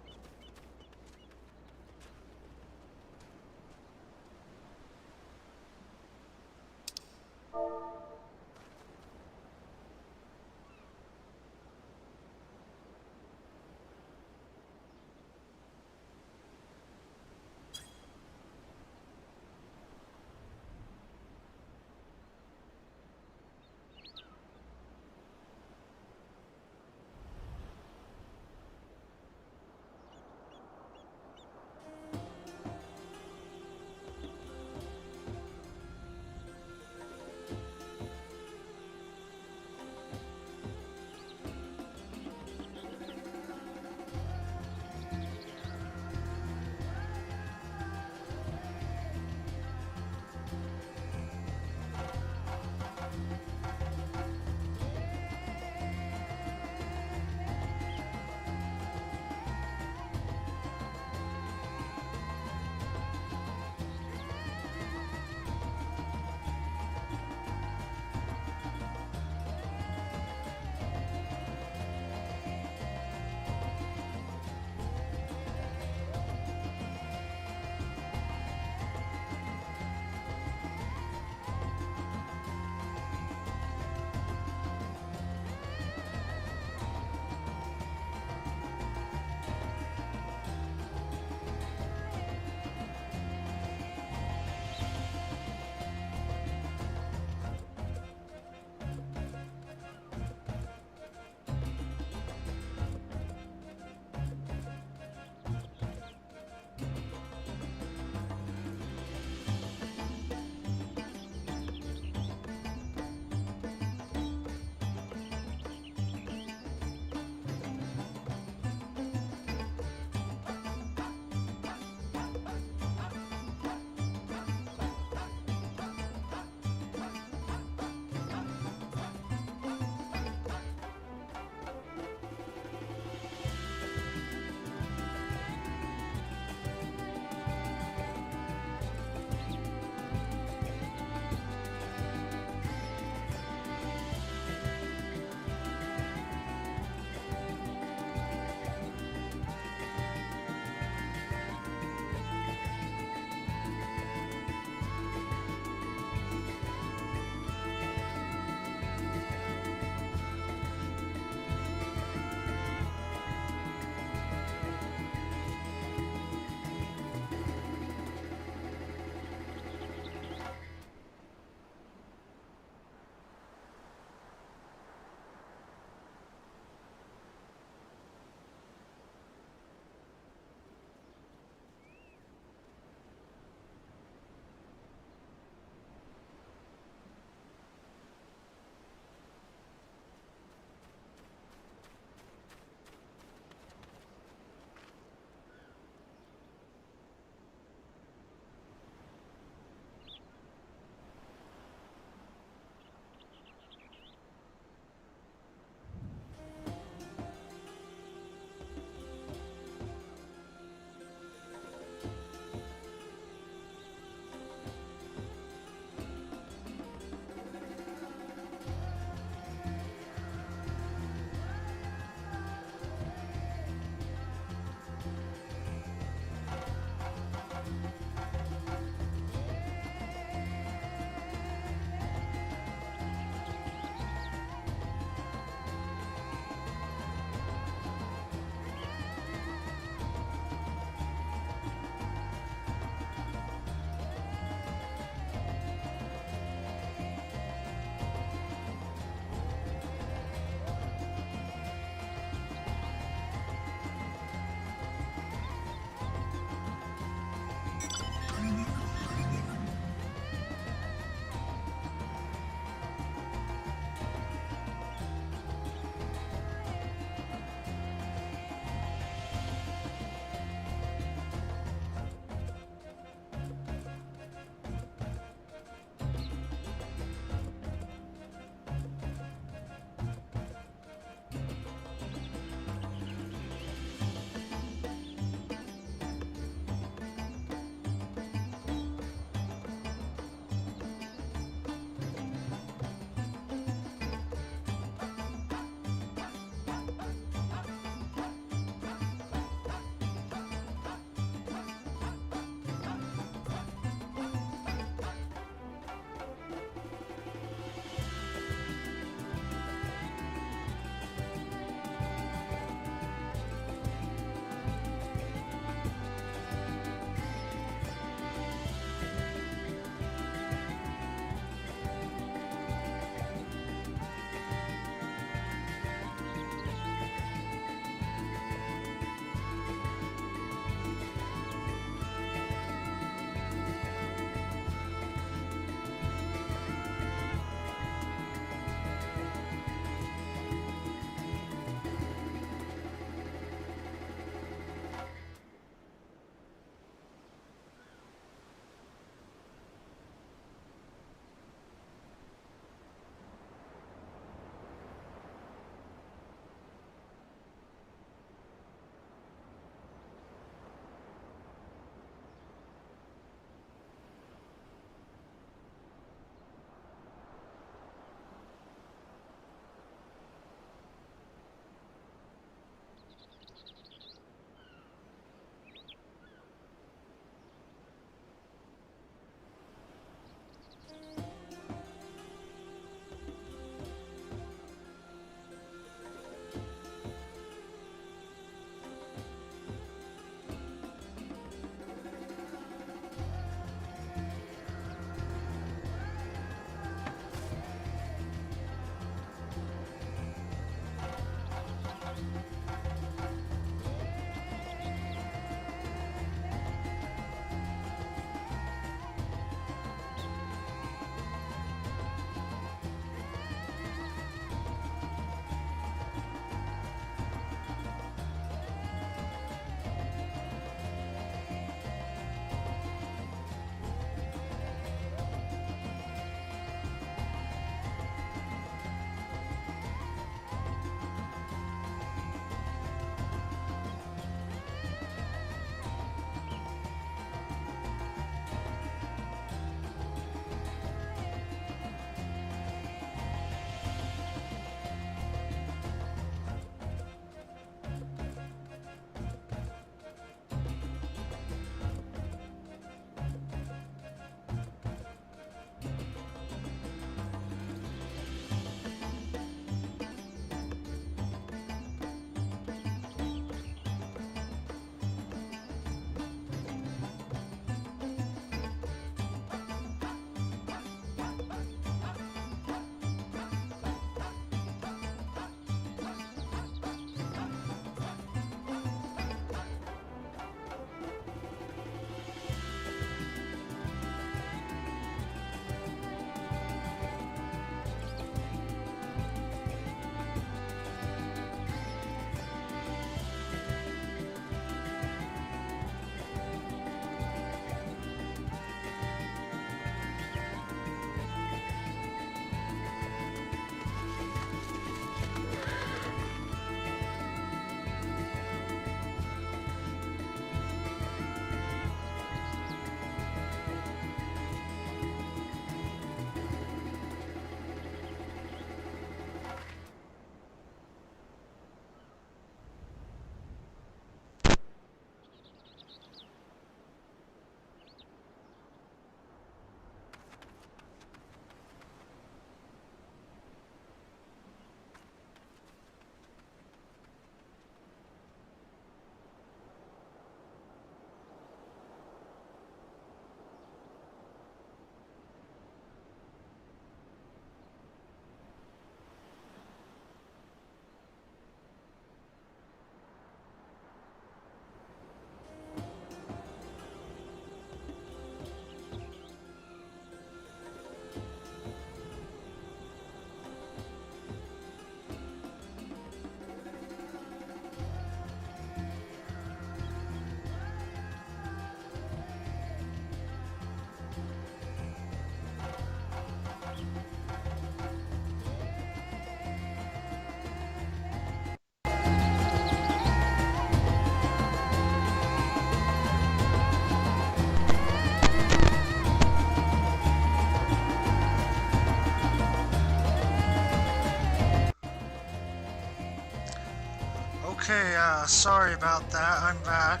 Okay, sorry about that. I'm back.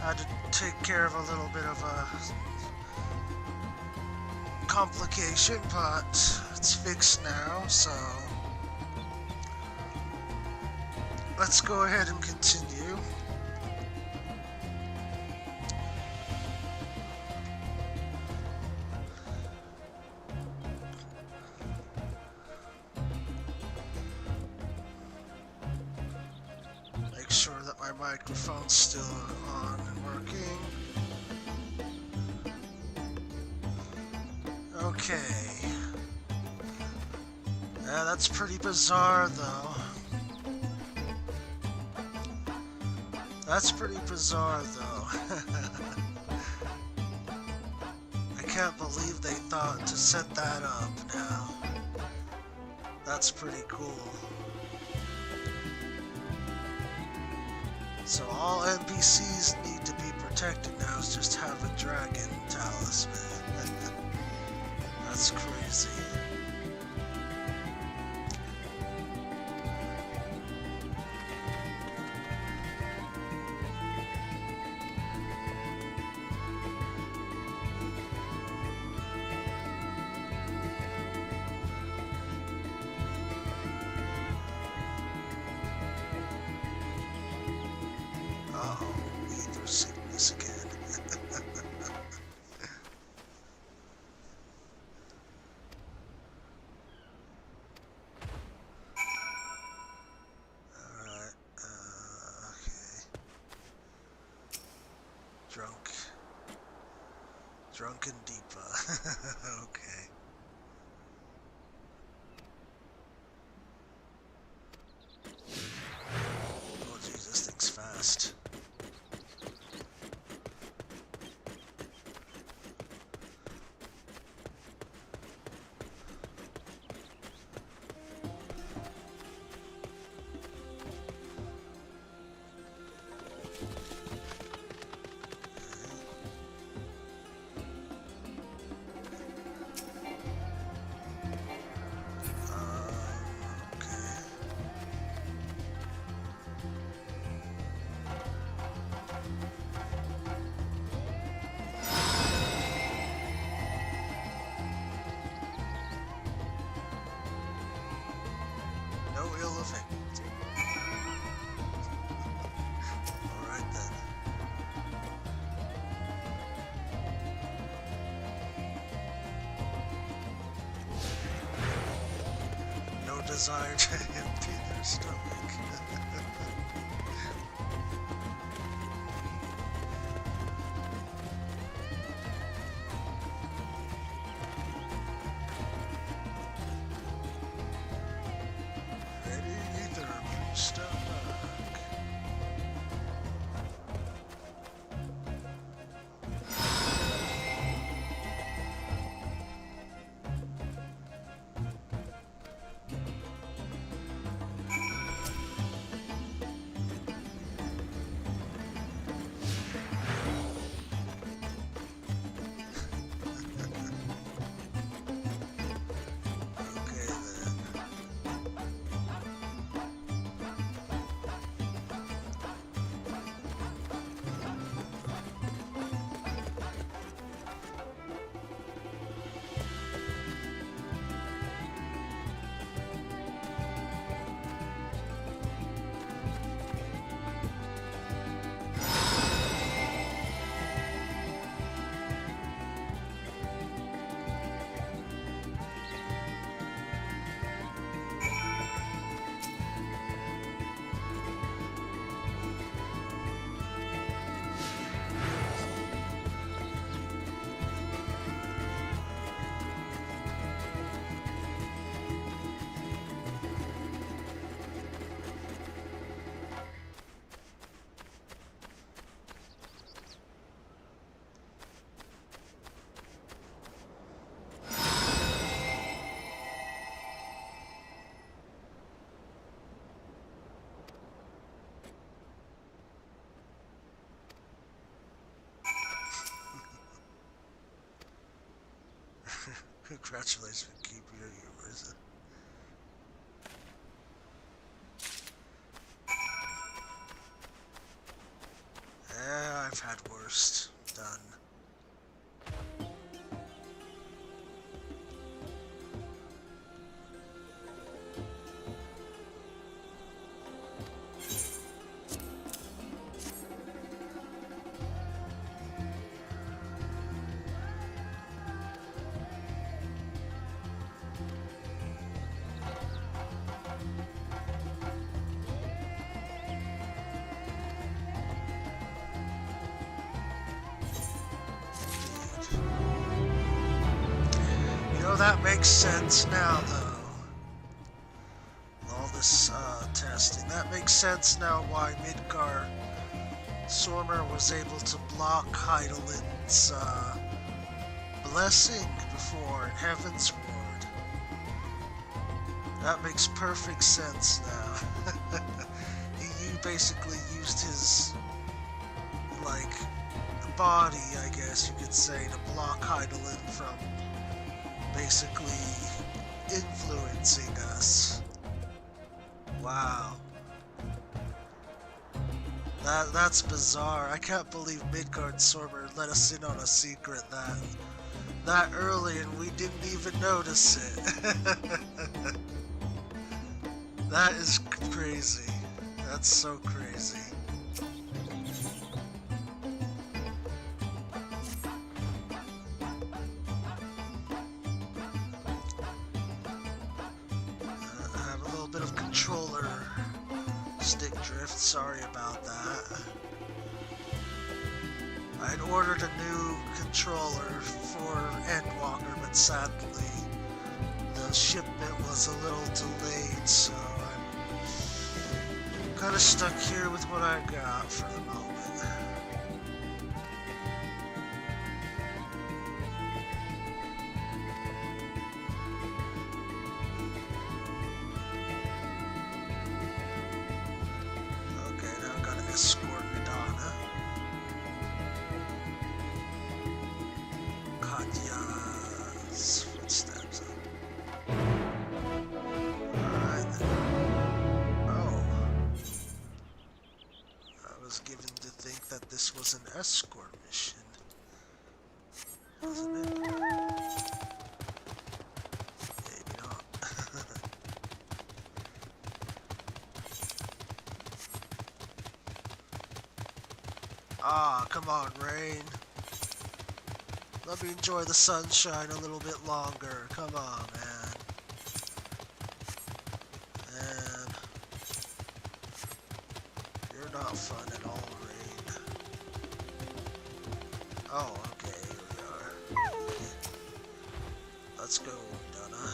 Had to take care of a little bit of a complication, but it's fixed now, so let's go ahead and continue. Make sure that my microphone's still on and working. Okay. Yeah, that's pretty bizarre, though. That's pretty bizarre, though. I can't believe they thought to set that up now. That's pretty cool. So all NPCs need to be protected now is just have a dragon talisman. That's crazy. Uh-oh, ether sickness again. Alright, okay. Drunken Deepa. Okay. Oh geez, this thing's fast. Okay. No ill effect. Alright then. No desire to empty their stomach. Ready either stomach. Okay then. Congratulations for keeping your humor. that makes sense now, though. All this testing. That makes sense now why Midgar Sormer was able to block Heidelin's blessing before in Heaven's Ward. That makes perfect sense now. He basically used his, like, body, I guess you could say, to block Heidelin from basically influencing us. Wow. That's bizarre. I can't believe Midgard Sormer let us in on a secret that early and we didn't even notice it. That is crazy. That's so crazy. I have a little bit of controller stick drift, sorry about that. I had ordered a new controller for Endwalker, but sadly the shipment was a little delayed, so I'm kind of stuck here with what I got for the moment. Okay, now I gotta escort Madonna. Katya's footsteps. Alright then. Oh. I was given to think that this was an escort mission. Wasn't it? Maybe not. Ah, come on, Rain. Let me enjoy the sunshine a little bit longer. Come on, man. Man. You're not fun at all, Rain. Oh, okay, here we are. Let's go, Donna.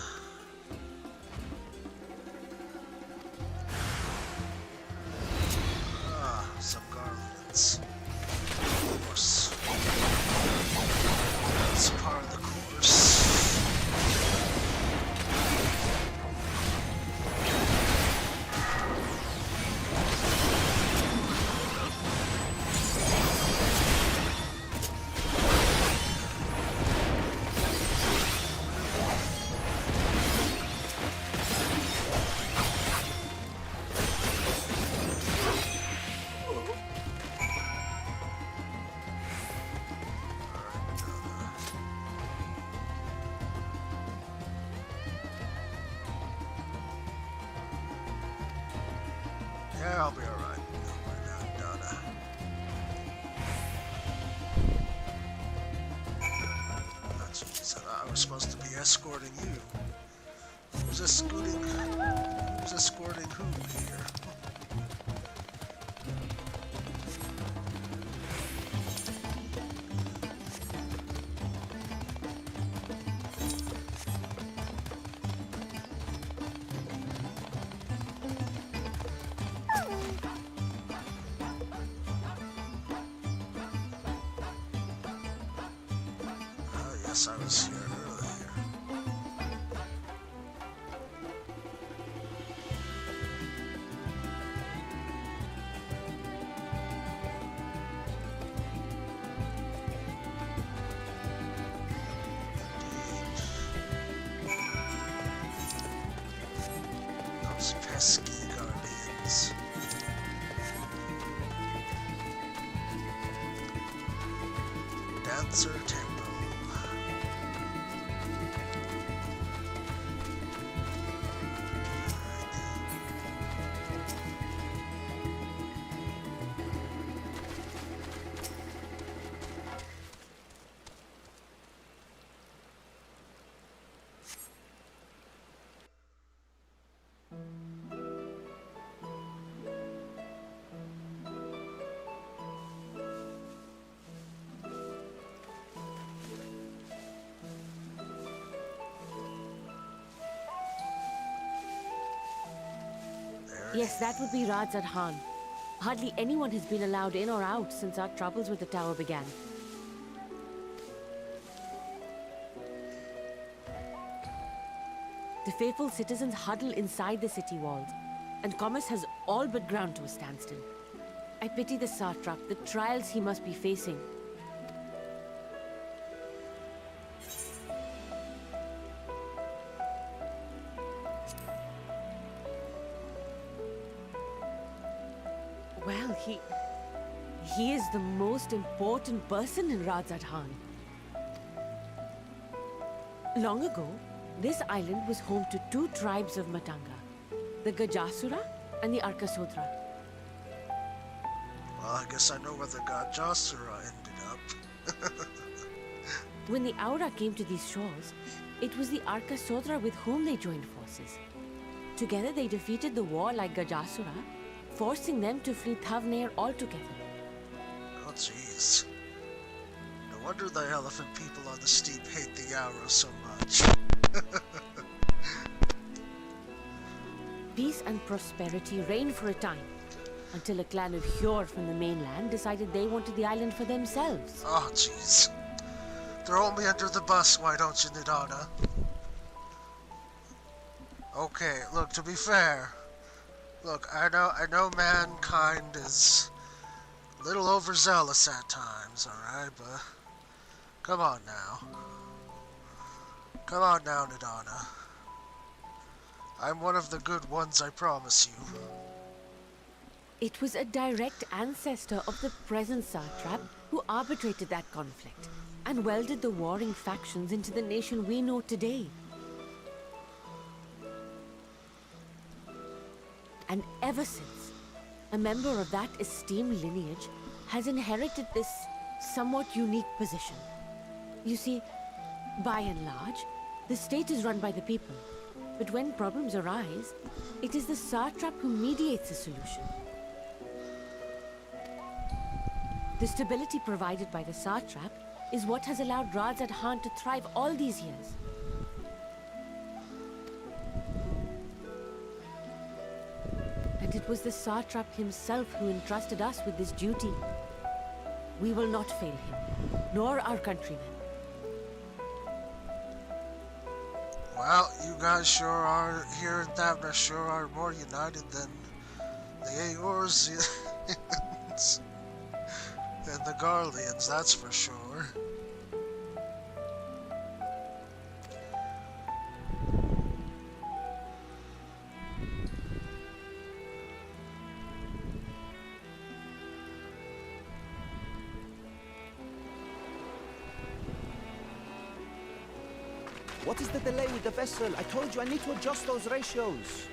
Ah, some garlands. Of course. That's part of the course. Yeah, I'll be alright. Don't worry about Donna. Oh, jeez, I thought I was supposed to be escorting you. Who's escorting who here? Oh, yes, I was here earlier. Those pesky guardians. Dancer Temple. Yes, that would be Radzad Khan. Hardly anyone has been allowed in or out since our troubles with the tower began. The faithful citizens huddle inside the city walls, and commerce has all but ground to a standstill. I pity the satrap, the trials he must be facing. Well, he is the most important person in Radzad Khan. Long ago, this island was home to two tribes of Matanga, the Gajasura and the Arkasodra. Well, I guess I know where the god Jasura ended up. When the Aura came to these shores, it was the Arkasodra with whom they joined forces. Together they defeated the warlike Gajasura, forcing them to flee Thavnir altogether. Oh, jeez. No wonder the elephant people on the steep hate the Aura so much. Peace and prosperity reigned for a time, until a clan of Hjor from the mainland decided they wanted the island for themselves. Oh, jeez. Throw me under the bus, why don't you, Nidana? Okay, look, to be fair, look, I know mankind is a little overzealous at times, alright, but come on now. Come on now, Nidana. I'm one of the good ones, I promise you. It was a direct ancestor of the present satrap who arbitrated that conflict and welded the warring factions into the nation we know today. And ever since, a member of that esteemed lineage has inherited this somewhat unique position. You see, by and large, the state is run by the people. But when problems arise, it is the satrap who mediates a solution. The stability provided by the satrap is what has allowed Radzad Khan to thrive all these years. And it was the satrap himself who entrusted us with this duty. We will not fail him, nor our countrymen. Well, you guys sure are, here in Thavnir, sure are more united than the Aors and the Garleans, that's for sure. What is the delay with the vessel? I told you I need to adjust those ratios.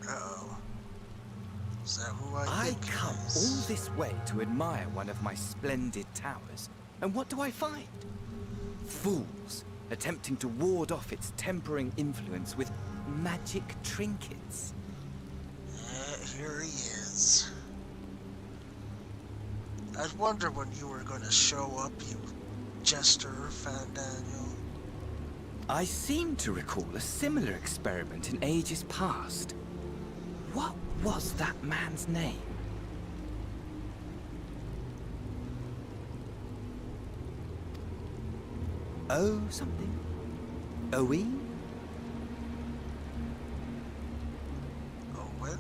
Uh-oh. Is that who I I think it come is? all this way to admire one of my splendid towers, and what do I find? Fools attempting to ward off its tempering influence with magic trinkets. Here he is. I wonder when you were gonna show up, you jester, Fandaniel. I seem to recall a similar experiment in ages past. What was that man's name? Oh, something? Owen? Owen?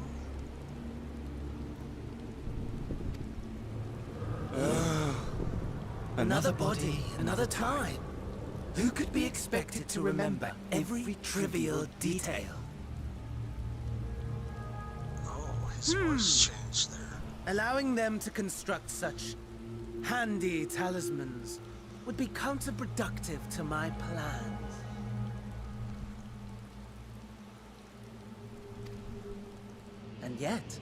Another body, another time. Who could be expected to remember every trivial detail? Oh, his voice changed there. Allowing them to construct such handy talismans would be counterproductive to my plans. And yet,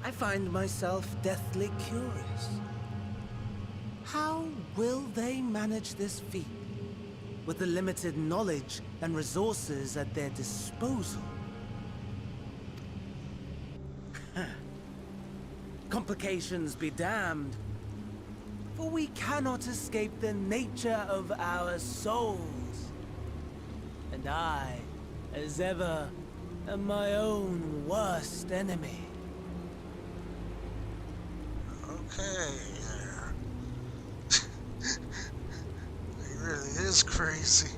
I find myself deathly curious. How will they manage this feat with the limited knowledge and resources at their disposal? Complications be damned. For we cannot escape the nature of our souls. And I, as ever, am my own worst enemy. Okay, yeah. He really is crazy.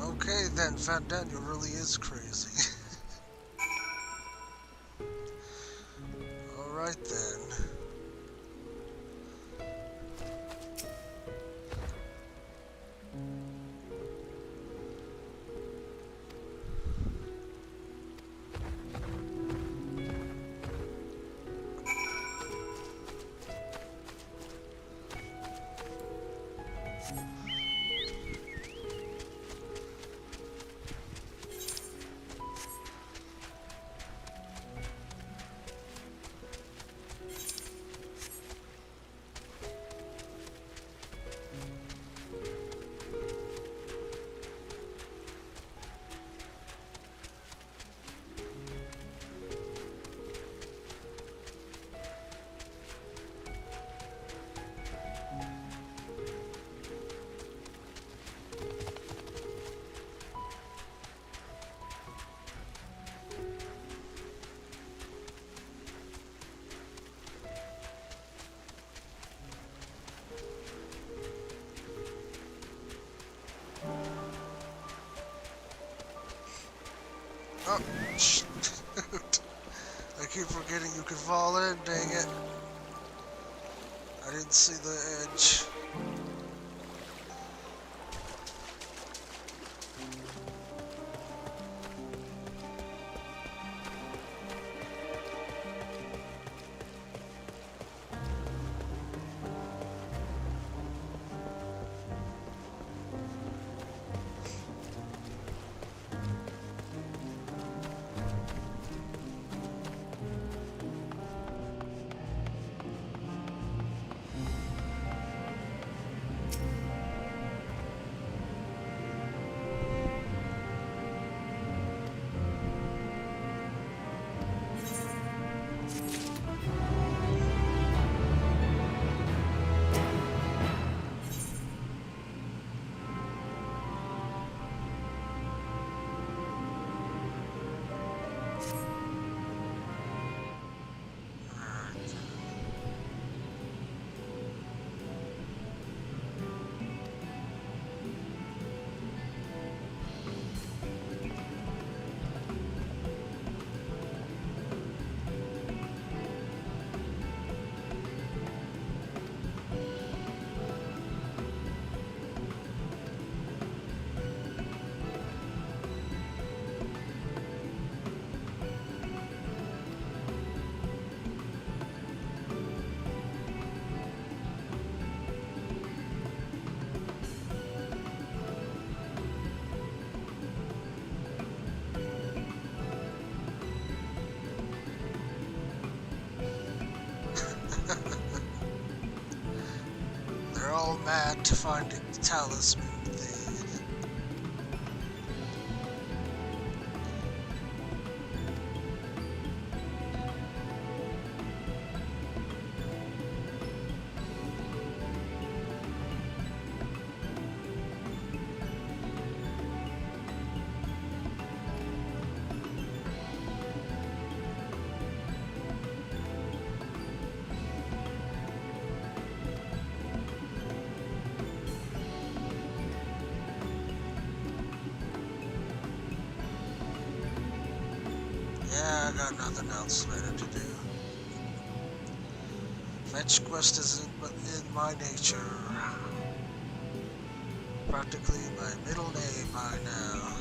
Okay, then Van Daniel really is crazy. Alright then. Oh, shoot. I keep forgetting you can fall in, dang it. I didn't see the edge. They're all mad to find the talisman thing. Yeah, I got nothing else later to do. Fetch quest isn't in my nature. Practically my middle name by now.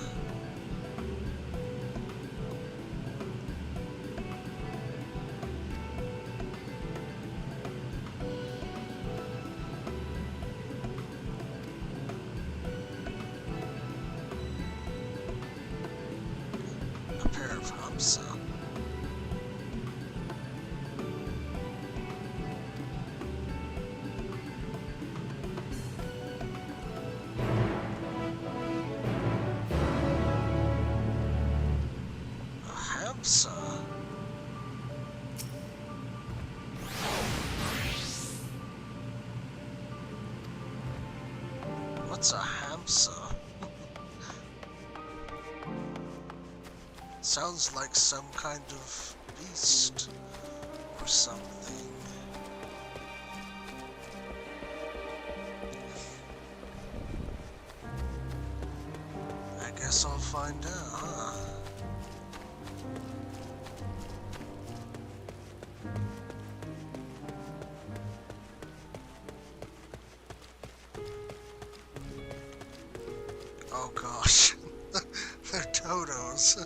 A pair of humps, so. It's a hamster. Sounds like some kind of beast or something. I guess I'll find out, huh? Oh gosh, they're dodos.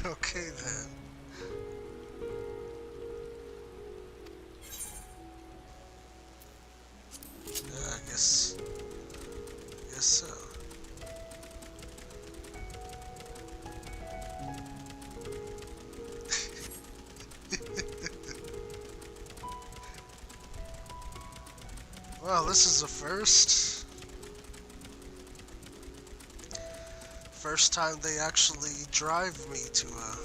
Okay then. Yeah, I guess so. Well, this is a first. First time they actually drive me to a...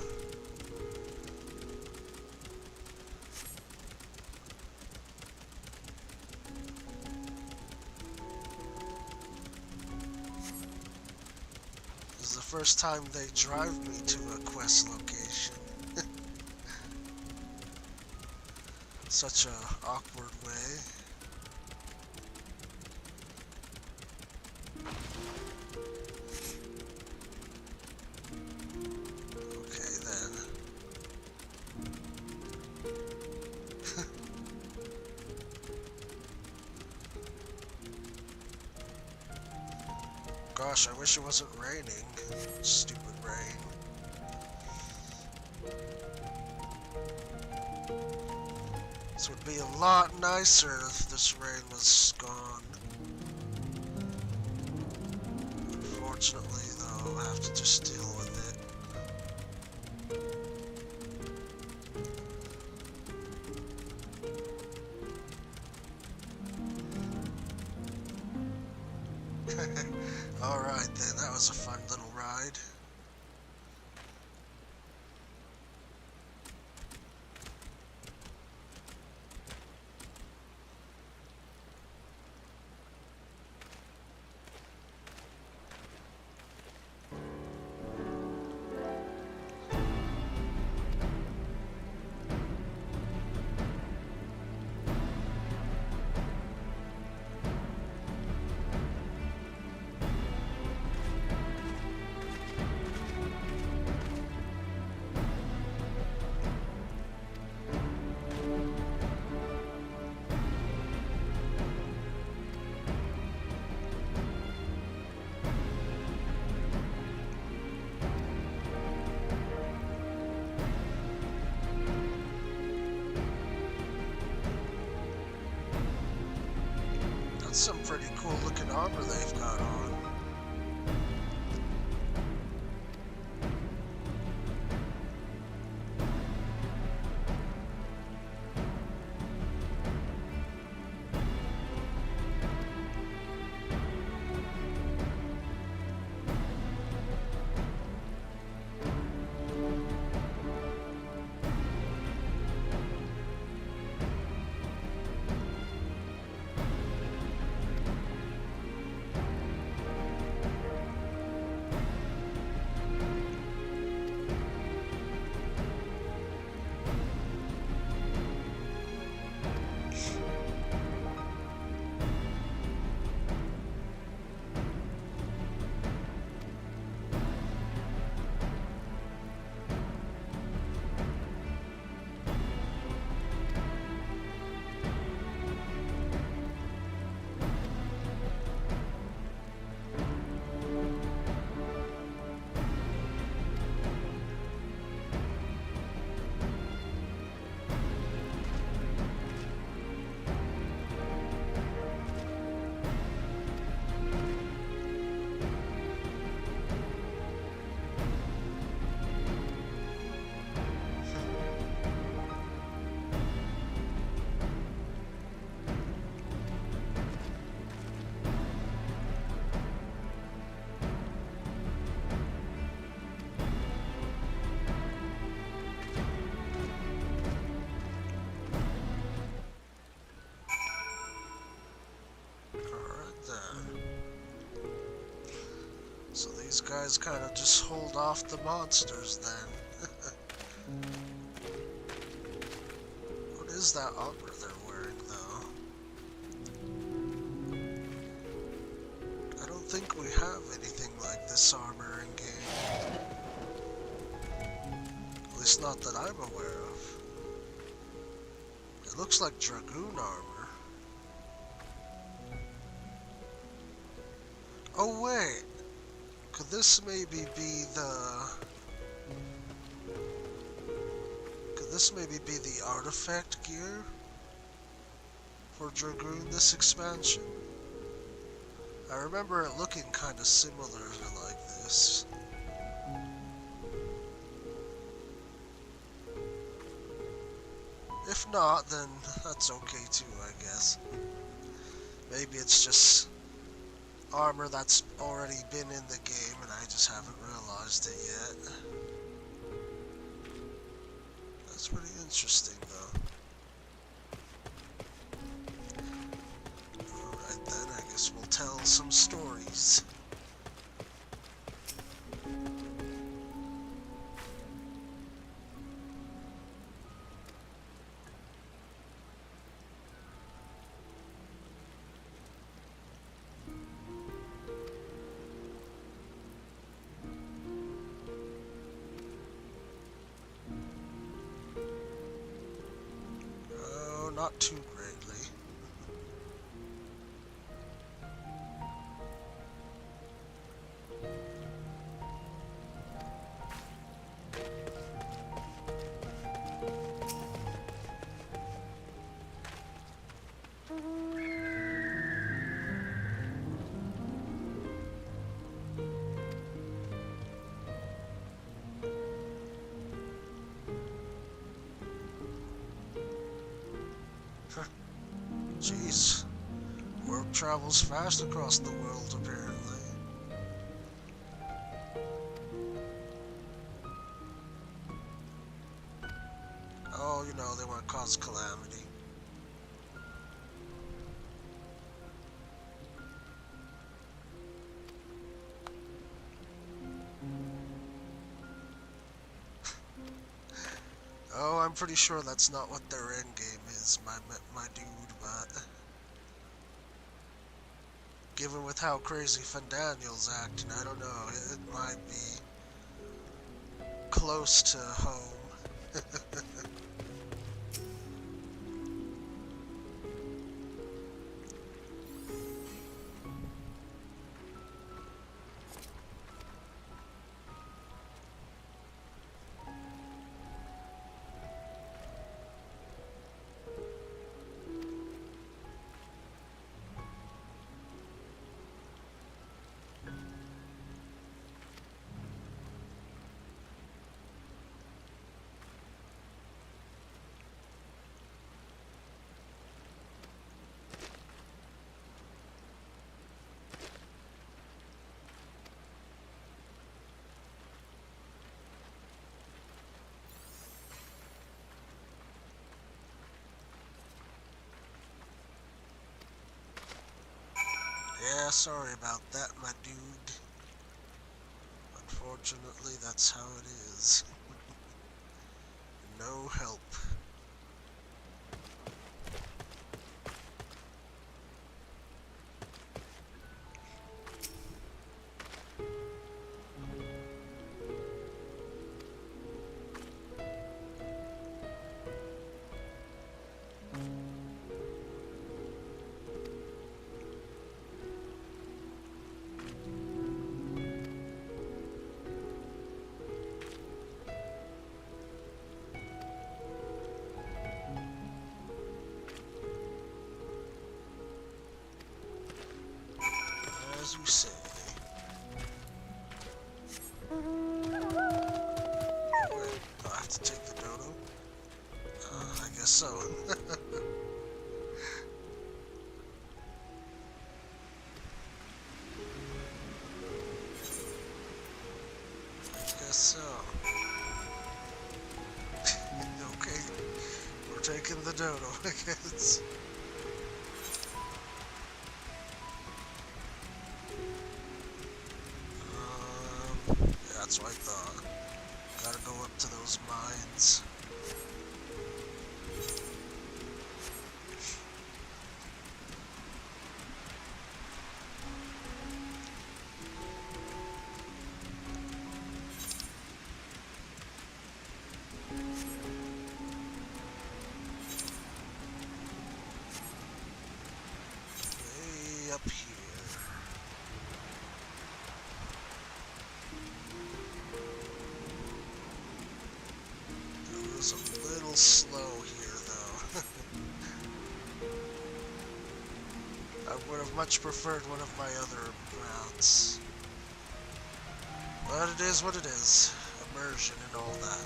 This is the first time they drive me to a quest location. Such a awkward way. Okay then. Gosh, I wish it wasn't raining. Stupid rain. This would be a lot nicer if this rain was gone. Unfortunately, though, I have to just deal with it. Alright then, that was a fun little ride. That's some pretty cool looking armor they've got on. these guys kind of just hold off the monsters then. What is that armor they're wearing though? I don't think we have anything like this armor in game. At least not that I'm aware of. It looks like Dragoon armor. Oh wait! Could this maybe be the... Could this maybe be the artifact gear for Dragoon this expansion? I remember it looking kinda similar to like this. If not, then that's okay too, I guess. Maybe it's just armor that's already been in the game and I just haven't realized it yet. That's pretty interesting though. Alright then, I guess we'll tell some stories. Not too greatly. Jeez. Warp travels fast across the world, apparently. Oh, you know, they want to cause calamity. Oh, I'm pretty sure that's not what their end game is, my dude, but given with how crazy Fandaniel's acting, I don't know, it might be close to home. Yeah, sorry about that, my dude. Unfortunately, that's how it is. No help. As you say. Wait, do I have to take the dodo? I guess so. I guess so. Okay, we're taking the dodo, I guess. Yeah, that's what I thought. Gotta go up to those mines. Way up here. It was a little slow here, though. I would have much preferred one of my other routes. But it is what it is. Immersion and all that.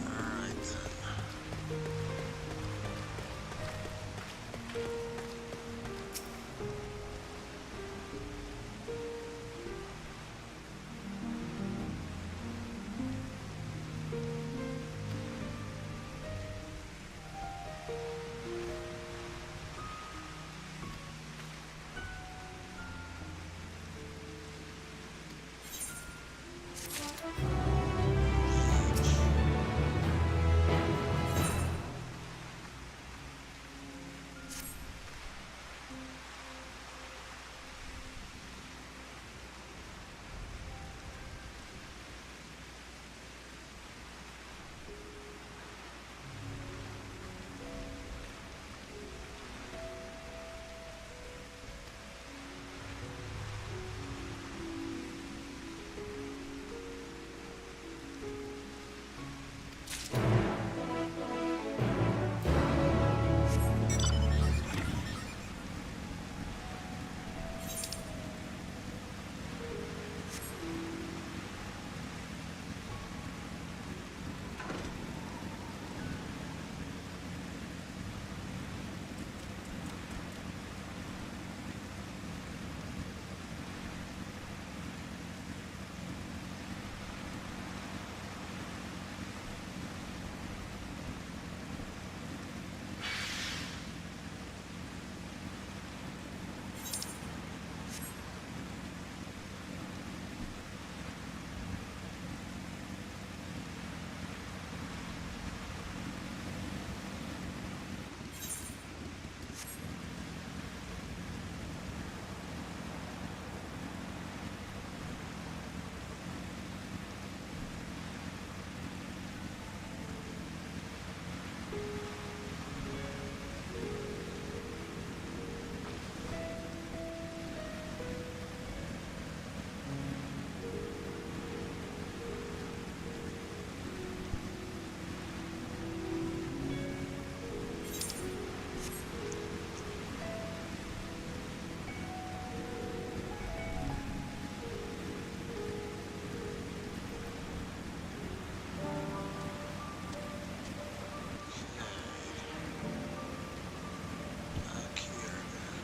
Alright then. Back here again.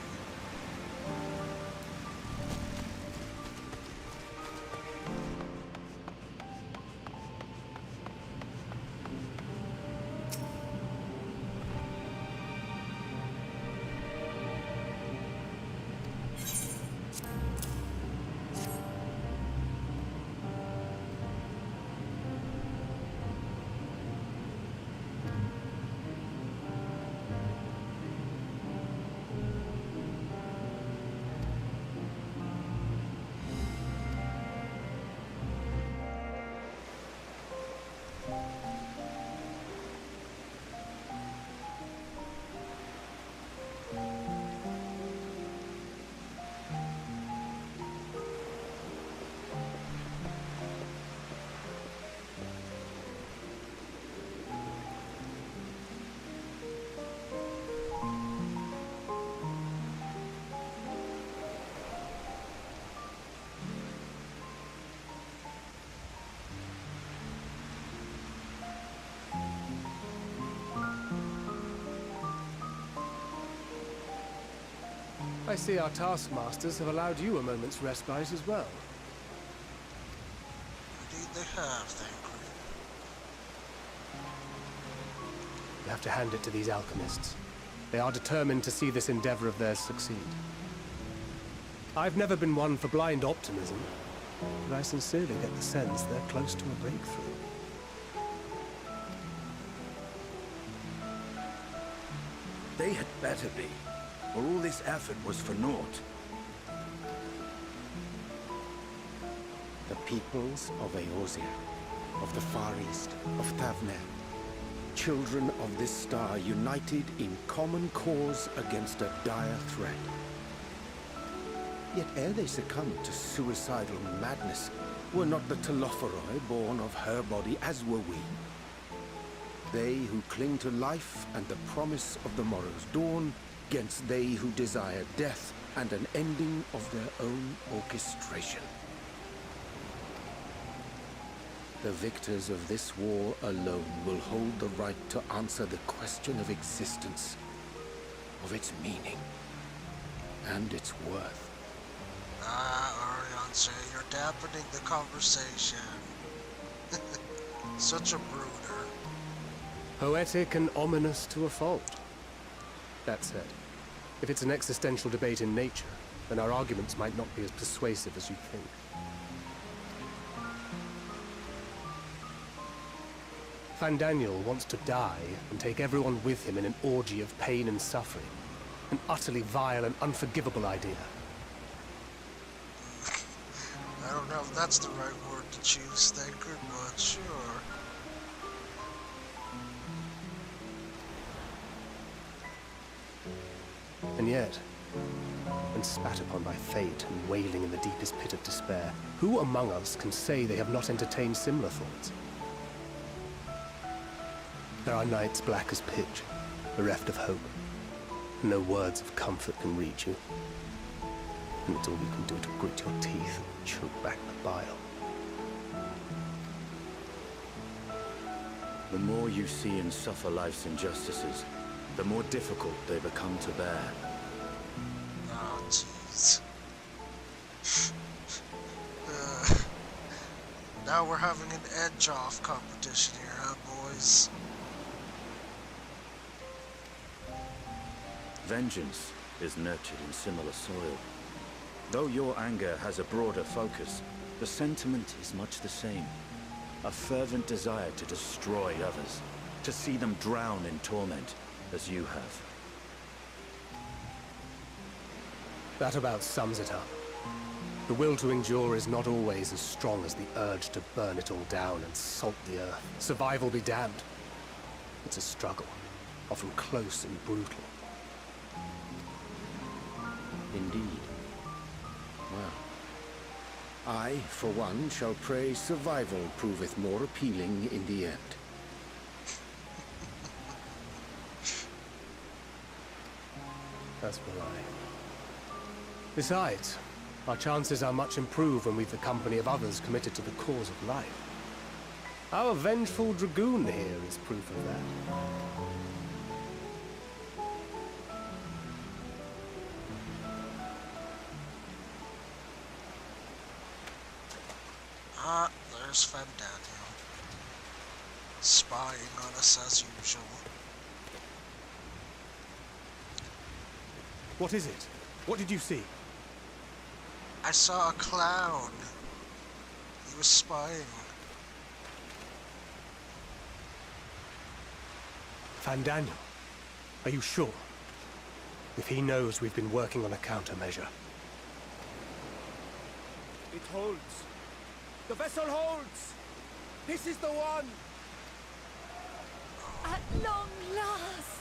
I see our taskmasters have allowed you a moment's respite as well. Indeed they have, thank you. have to hand it to these alchemists. They are determined to see this endeavor of theirs succeed. I've never been one for blind optimism, but I sincerely get the sense they're close to a breakthrough. They had better be, or all this effort was for naught. The peoples of Eorzea, of the Far East, of Thavnir, children of this star united in common cause against a dire threat. Yet ere they succumbed to suicidal madness, were not the Telophoroi born of her body as were we? They who cling to life and the promise of the morrow's dawn, against they who desire death and an ending of their own orchestration. The victors of this war alone will hold the right to answer the question of existence, of its meaning, and its worth. Arianse, you're dampening the conversation. Such a brooder. Poetic and ominous to a fault. That said, if it's an existential debate in nature, then our arguments might not be as persuasive as you think. Fandaniel wants to die and take everyone with him in an orgy of pain and suffering. An utterly vile and unforgivable idea. I don't know if that's the right word to choose, Thinker, but sure. And yet, when spat upon by fate and wailing in the deepest pit of despair, who among us can say they have not entertained similar thoughts? There are nights black as pitch, bereft of hope. No words of comfort can reach you. And it's all you can do to grit your teeth and choke back the bile. The more you see and suffer life's injustices, the more difficult they become to bear. Oh, jeez. Now we're having an edge-off competition here, huh, boys? Vengeance is nurtured in similar soil. Though your anger has a broader focus, the sentiment is much the same. A fervent desire to destroy others, to see them drown in torment, as you have. That about sums it up. The will to endure is not always as strong as the urge to burn it all down and salt the earth. Survival be damned. It's a struggle, often close and brutal. Indeed. Well, I, for one, shall pray survival proveth more appealing in the end. As will I. Besides, our chances are much improved when we've the company of others committed to the cause of life. Our vengeful dragoon here is proof of that. Ah, there's Fandaniel. Spying on us as usual. What is it? What did you see? I saw a clown. He was spying. Fandaniel, are you sure? If he knows we've been working on a countermeasure. It holds. The vessel holds! This is the one! At long last!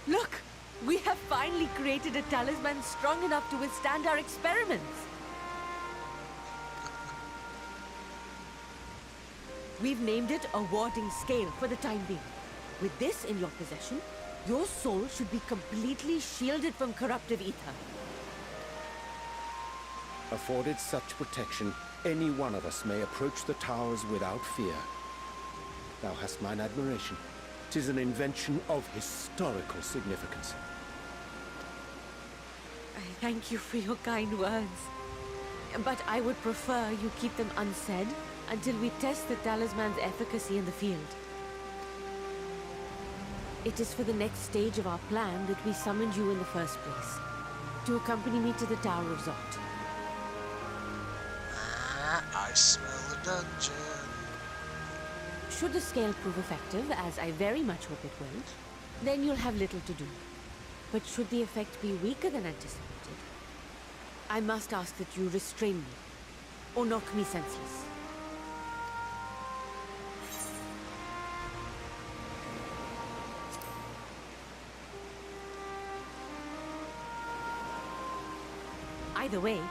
Look! We have finally created a talisman strong enough to withstand our experiments! We've named it a warding scale for the time being. With this in your possession, your soul should be completely shielded from corruptive ether. Afforded such protection, any one of us may approach the towers without fear. Thou hast mine admiration. 'Tis an invention of historical significance. I thank you for your kind words. But I would prefer you keep them unsaid until we test the talisman's efficacy in the field. It is for the next stage of our plan that we summoned you in the first place, to accompany me to the Tower of Zot. I smell a dungeon. Should the scale prove effective, as I very much hope it will, then you'll have little to do. But should the effect be weaker than anticipated, I must ask that you restrain me, or knock me senseless. Either way,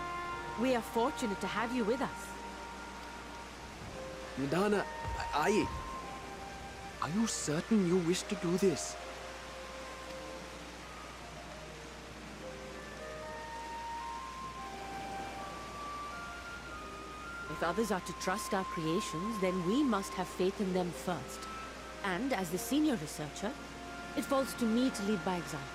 we are fortunate to have you with us. Nidana, are you certain you wish to do this? If others are to trust our creations, then we must have faith in them first. And as the senior researcher, it falls to me to lead by example.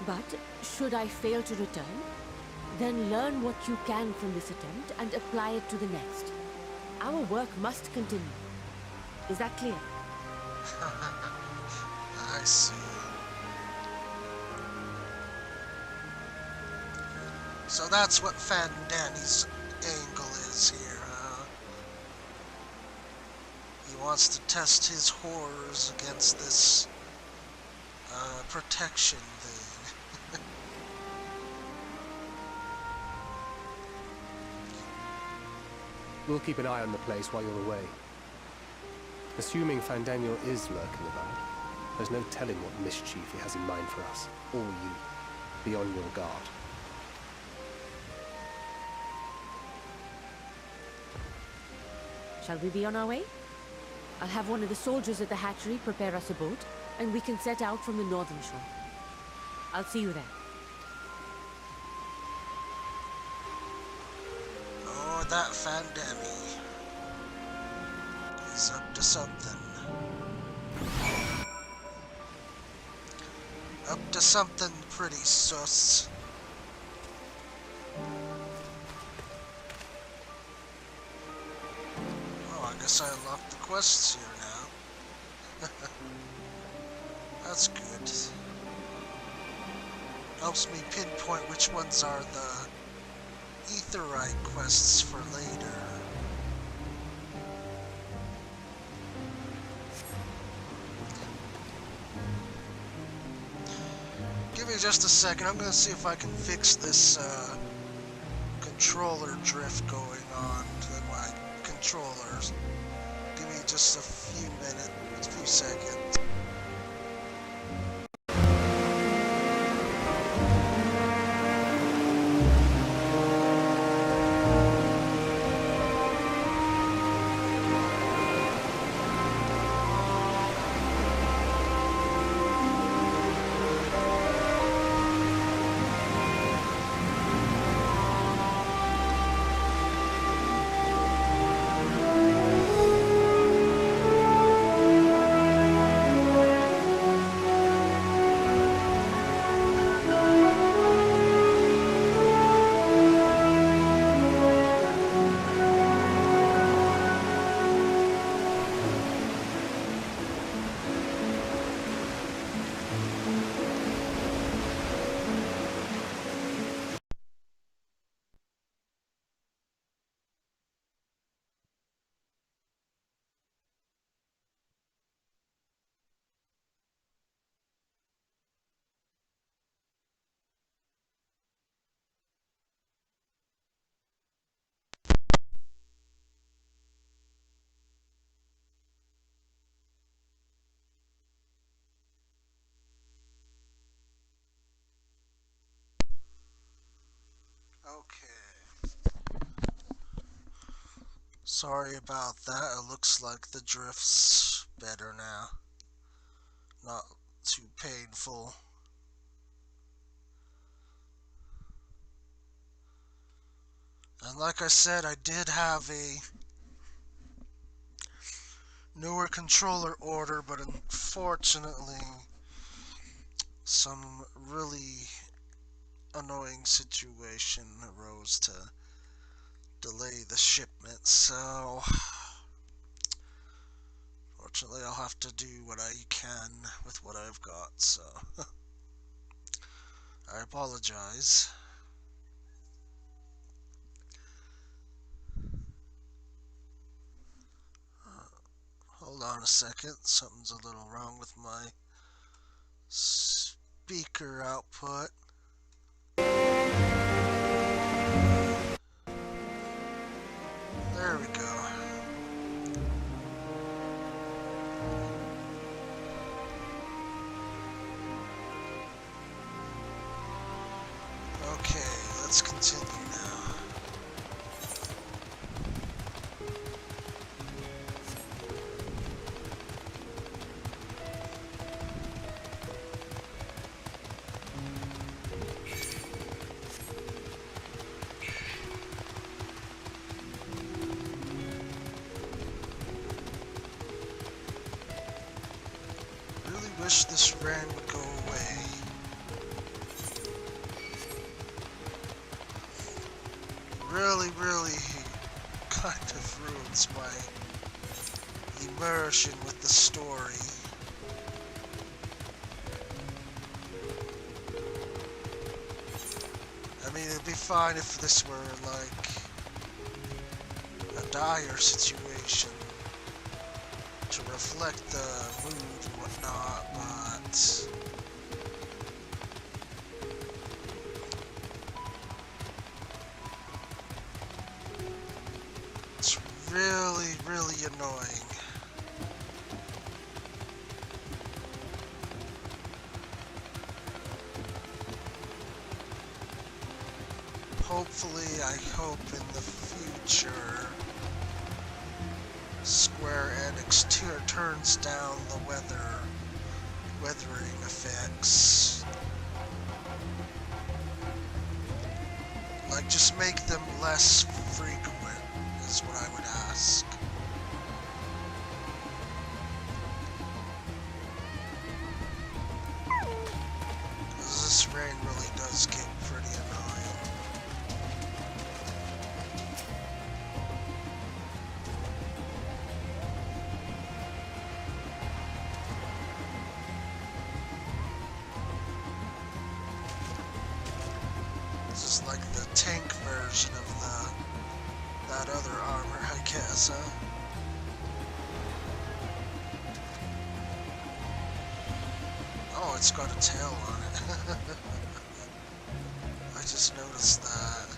But should I fail to return, then learn what you can from this attempt and apply it to the next. Our work must continue. Is that clear? I see. So that's what Fandani's angle is here, huh? He wants to test his horrors against this protection thing. We'll keep an eye on the place while you're away. Assuming Fandaniel is lurking about, there's no telling what mischief he has in mind for us, or you. Be on your guard. Shall we be on our way? I'll have one of the soldiers at the hatchery prepare us a boat, and we can set out from the northern shore. I'll see you there. Oh, that Fandemi is up to something. Up to something pretty sus. Oh, I guess I unlocked the quests here now. That's good. Helps me pinpoint which ones are the Aetheryte quests for later. Give me just a second. I'm gonna see if I can fix this controller drift going on in my controllers. Give me just a few minutes, a few seconds. Okay. Sorry about that. It looks like the drift's better now. Not too painful. And like I said, I did have a newer controller order, but unfortunately, some really annoying situation arose to delay the shipment, so fortunately I'll have to do what I can with what I've got, so I apologize. Hold on a second, something's a little wrong with my speaker output. There we go. Okay, let's continue now. Really wish this rain would go away. Really kind of ruins my immersion with the story. I mean, it'd be fine if this were like a dire situation to reflect the mood and whatnot, but it's really annoying. Hopefully, I hope in the future Square Enix turns down the weathering effects. Like, just make them less frequent is what I would ask. Because this rain really does get pretty annoying. This is like the tank version of that other armor, I guess, huh? Oh, it's got a tail on it. I just noticed that.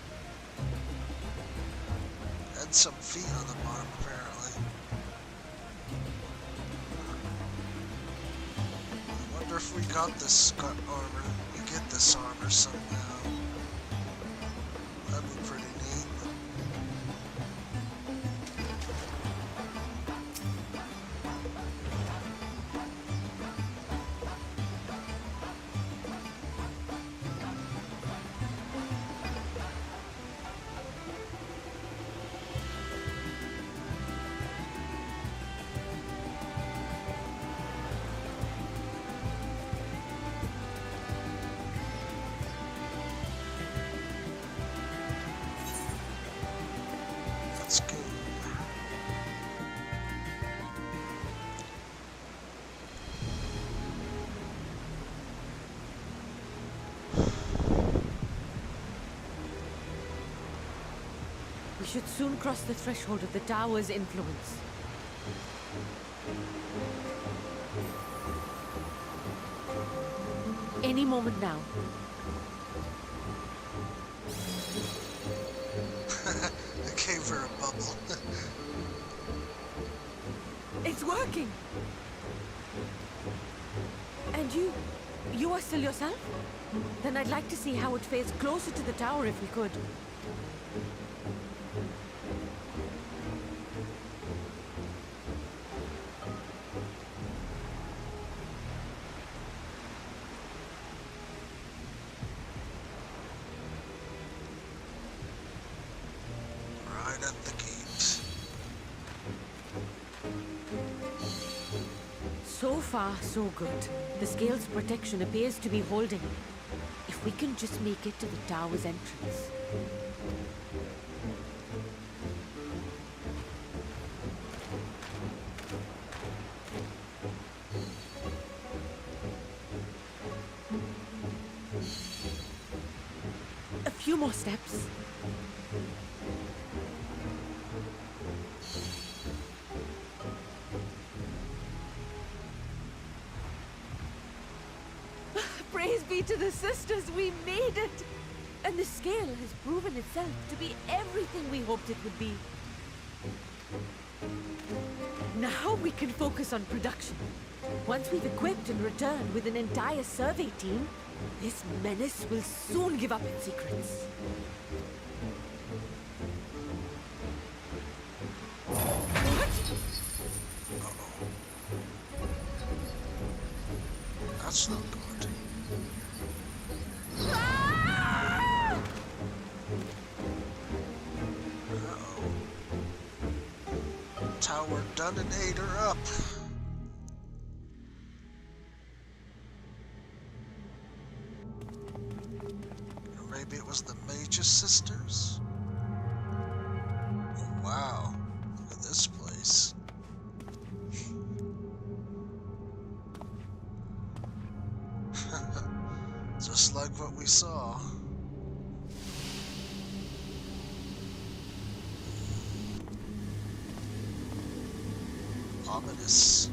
And some feet on the bottom, apparently. I wonder if we got this armor. We get this armor somehow. That'd be pretty neat. Let's go. We should soon cross the threshold of the tower's influence. Any moment now. I gave her a bubble. It's working! And you are still yourself? Then I'd like to see how it fares closer to the tower if we could. Right at the gate. So far, so good. The scale's protection appears to be holding. If we can just make it to the tower's entrance. A few more steps. Praise be to the sisters, we made it! And the scale has proven itself to be everything we hoped it would be. Now we can focus on production. Once we've equipped and returned with an entire survey team, this menace will soon give up its secrets. That's not good. Uh-oh. Tower detonator up. Or maybe it was the Mage's sisters? Oh, wow. Look at this place. Just like what we saw. Ominous.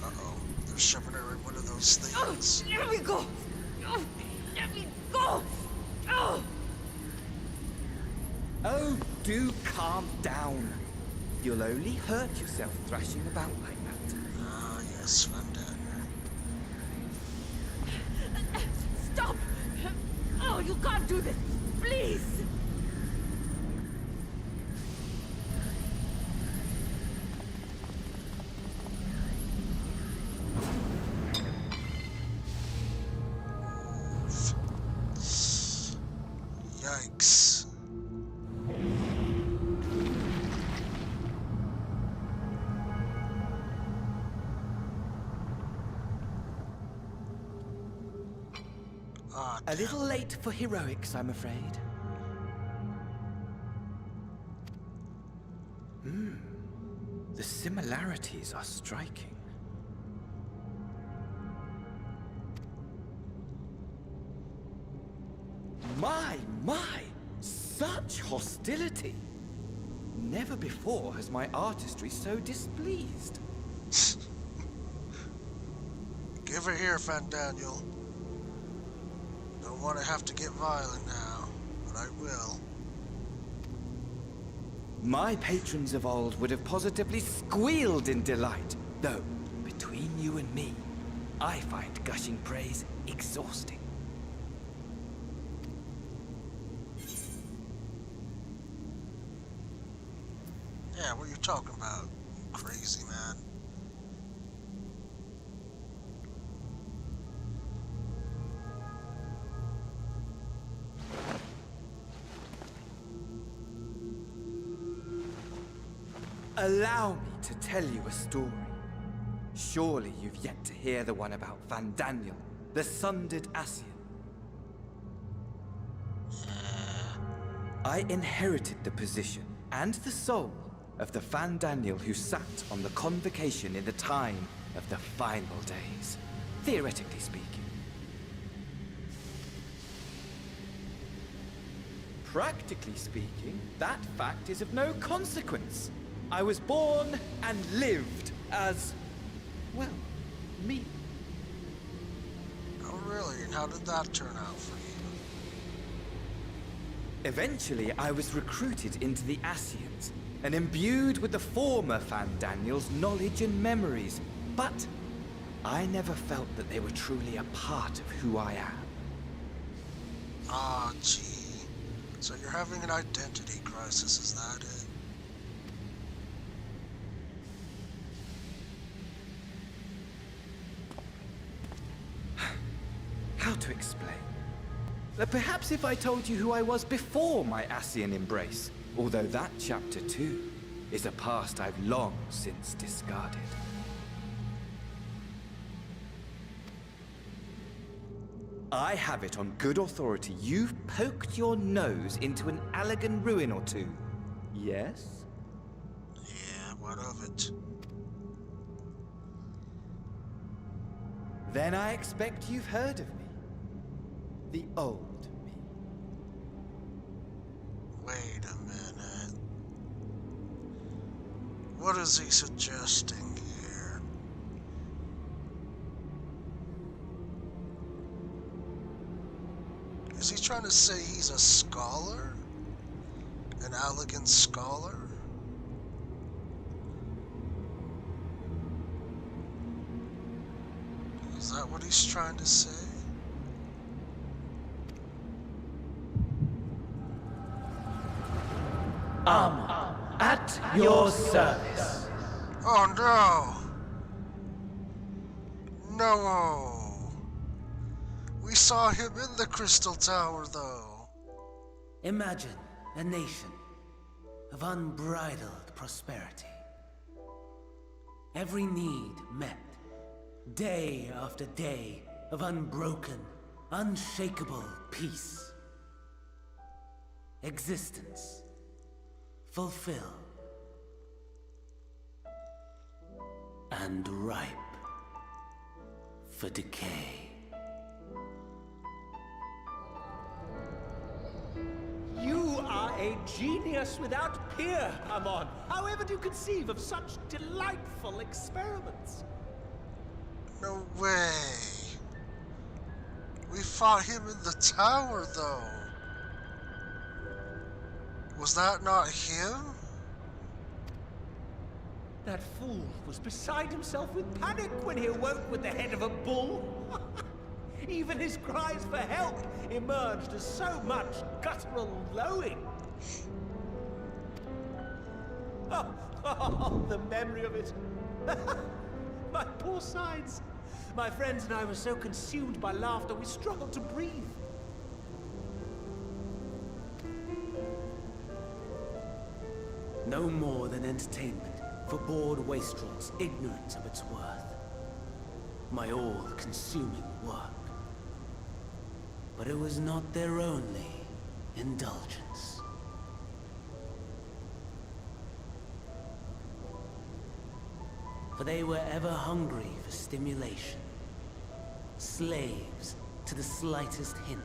Uh-oh. They're shoving her in one of those things. Oh, let me go! Oh, let me go! Oh! Oh, do calm down. You'll only hurt yourself thrashing about like that. Ah, yes, Vandana. Stop! Oh, you can't do this! Please! Yikes. Ah, A damn. little late for heroics, I'm afraid. The similarities are striking. My! Such hostility! Never before has my artistry so displeased. Give her here, Fandaniel. Don't want to have to get violent now, but I will. My patrons of old would have positively squealed in delight, though, between you and me, I find gushing praise exhausting. Yeah, what are you talking about, crazy man? Allow me to tell you a story. Surely you've yet to hear the one about Vandaniel, the sundered Ascian. I inherited the position and the soul of the Vandaniel who sat on the convocation in the time of the final days, theoretically speaking. Practically speaking, that fact is of no consequence. I was born and lived as, well, me. Oh, really? And how did that turn out for you? Eventually, I was recruited into the Ascians and imbued with the former Fandaniel's knowledge and memories, but I never felt that they were truly a part of who I am. Ah, gee. So you're having an identity crisis, is that it? How to explain? Perhaps if I told you who I was before my Ascian embrace, although that chapter too is a past I've long since discarded. I have it on good authority you've poked your nose into an Allegan ruin or two. Yes? Yeah, what of it? Then I expect you've heard of me. The old me. Wait a minute. What is he suggesting here? Is he trying to say he's a scholar? An Allegan scholar? Is that what he's trying to say? At your service. Oh no! No! We saw him in the Crystal Tower, though. Imagine a nation of unbridled prosperity. Every need met. Day after day of unbroken, unshakable peace. Existence fulfilled and ripe for decay. You are a genius without peer, Amon. How ever do you conceive of such delightful experiments? No way. We fought him in the tower, though. Was that not him? That fool was beside himself with panic when he awoke with the head of a bull. Even his cries for help emerged as so much guttural lowing. Oh, the memory of it. My poor sides. My friends and I were so consumed by laughter we struggled to breathe. No more than entertainment for bored wastrels ignorant of its worth. My all-consuming work. But it was not their only indulgence. For they were ever hungry for stimulation. Slaves to the slightest hint,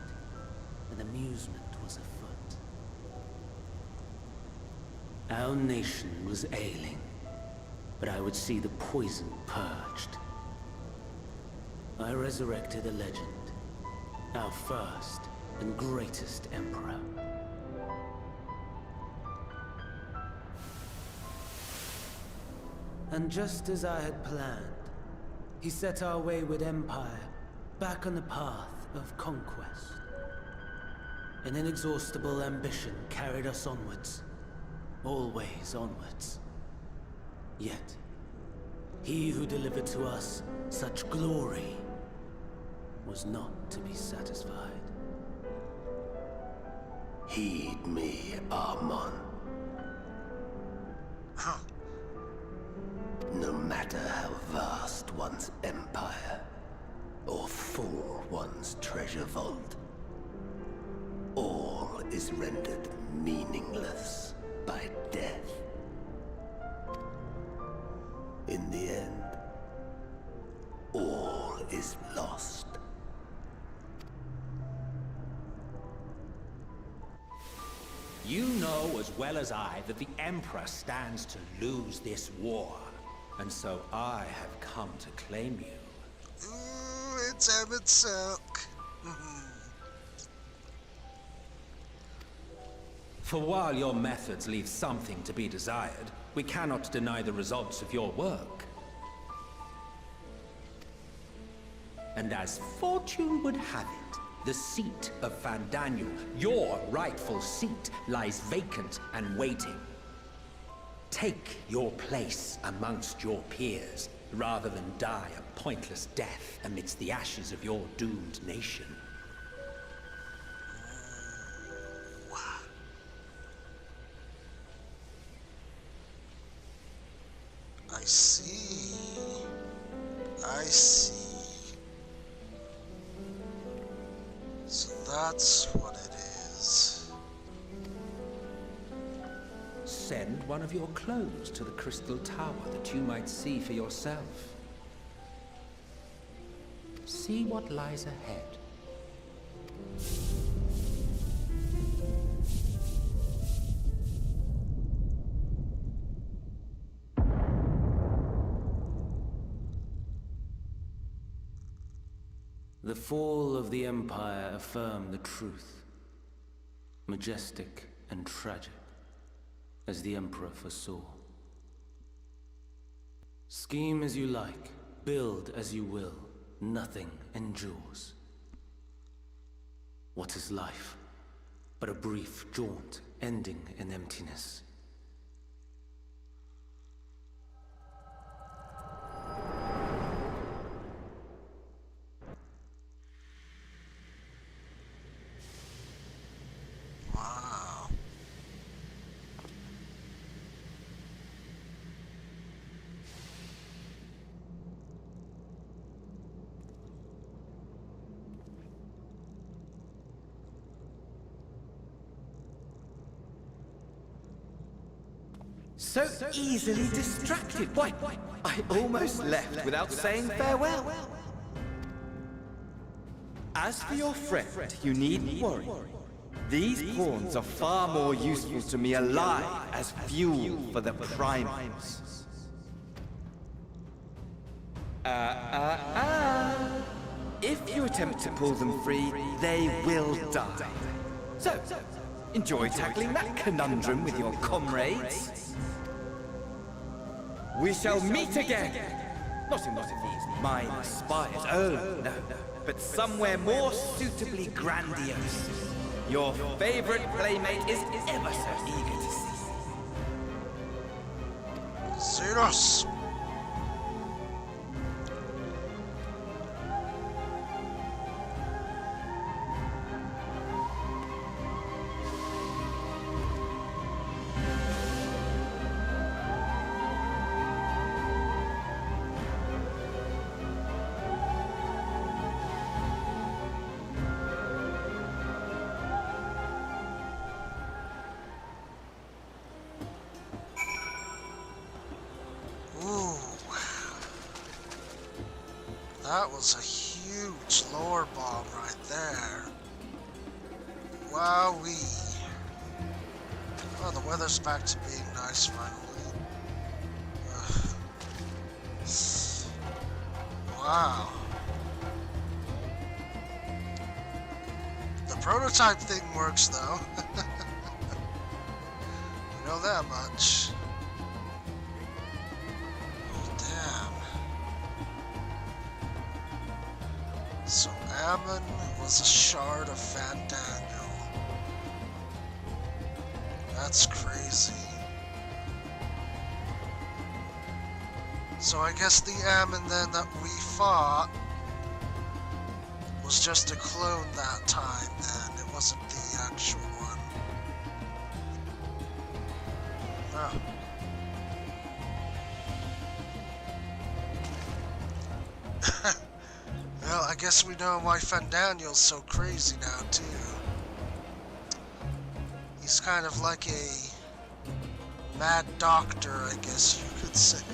and amusement was afoot. Our nation was ailing, but I would see the poison purged. I resurrected a legend, our first and greatest emperor. And just as I had planned, he set our wayward empire back on the path of conquest. An inexhaustible ambition carried us onwards, always onwards. Yet, he who delivered to us such glory was not to be satisfied. Heed me, Amon. Huh. No matter how vast one's empire, or full one's treasure vault, all is rendered meaningless by death. In the end, all is lost. You know as well as I that the Emperor stands to lose this war. And so I have come to claim you. Ooh, it's Emmett Silk. For while your methods leave something to be desired, we cannot deny the results of your work. And as fortune would have it, the seat of Fandaniel, your rightful seat, lies vacant and waiting. Take your place amongst your peers, rather than die a pointless death amidst the ashes of your doomed nation. see. I see. So that's what it is. Send one of your clones to the Crystal Tower that you might see for yourself. See what lies ahead. The fall of the Empire affirmed the truth. Majestic and tragic, as the Emperor foresaw. Scheme as you like, build as you will, nothing endures. What is life but a brief jaunt ending in emptiness? Wow. So easily distracted. Why, I almost left without saying farewell. As for your friend, you needn't worry. These pawns are far more useful to me alive as fuel for the primals. If you attempt to pull them free, they will die. So, enjoy tackling that conundrum with your comrades. We shall meet again! Not in one of these minor spires, oh no, but somewhere more suitably grandiose. Your favorite playmate is ever so eager to see. Xenos! That was a huge lore bomb right there. Wowee. Oh, the weather's back to being nice finally. Ugh. Wow. The prototype thing works though. You know that much. So Ammon was a shard of Fandaniel. That's crazy. So I guess the Ammon then that we fought was just a clone that time then. It wasn't the actual one. Oh. Well, I guess we know why Fandaniel's so crazy now, too. He's kind of like a mad doctor, I guess you could say.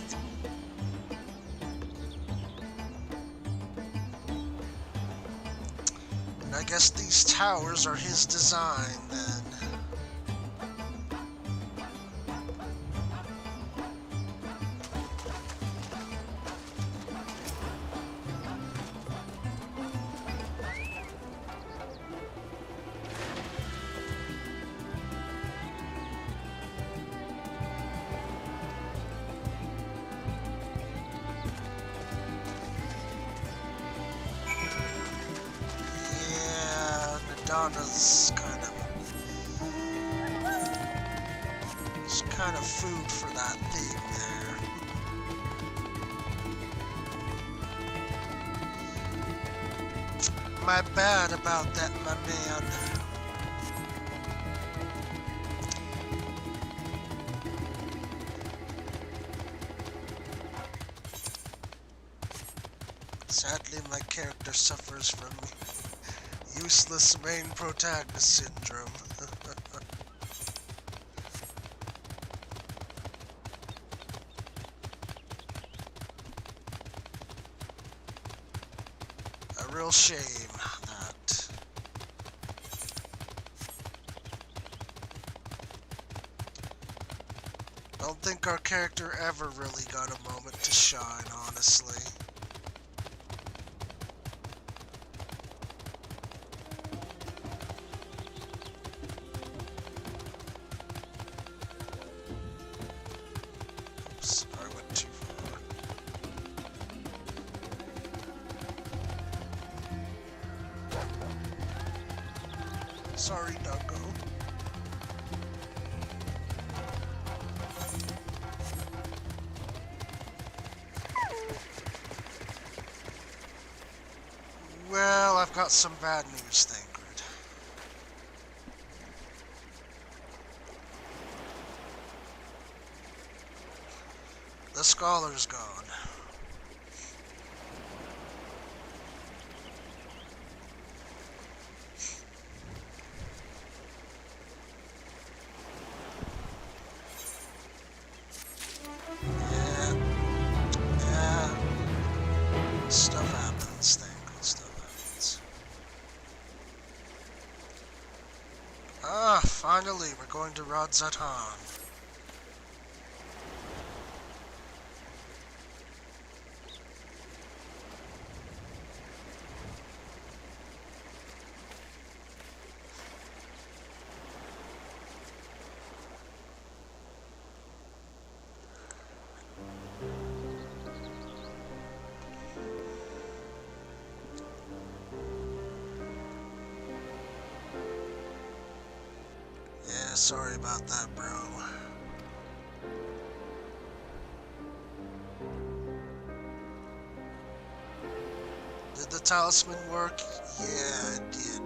And I guess these towers are his design, then. Donna's kind of food for that thing there. My bad about that, my man. Sadly, my character suffers from useless main protagonist syndrome. A real shame, that. Don't think our character ever really got a moment to shine, honestly. Oops, I went too far. Sorry, Duggo. Well, I've got some bad news, Thancred. The scholar's gone. Yeah. Stuff happens, Thancred. Stuff happens. Ah, finally, we're going to Radzatan. Yeah, sorry about that, bro. Did the talisman work? Yeah, it did.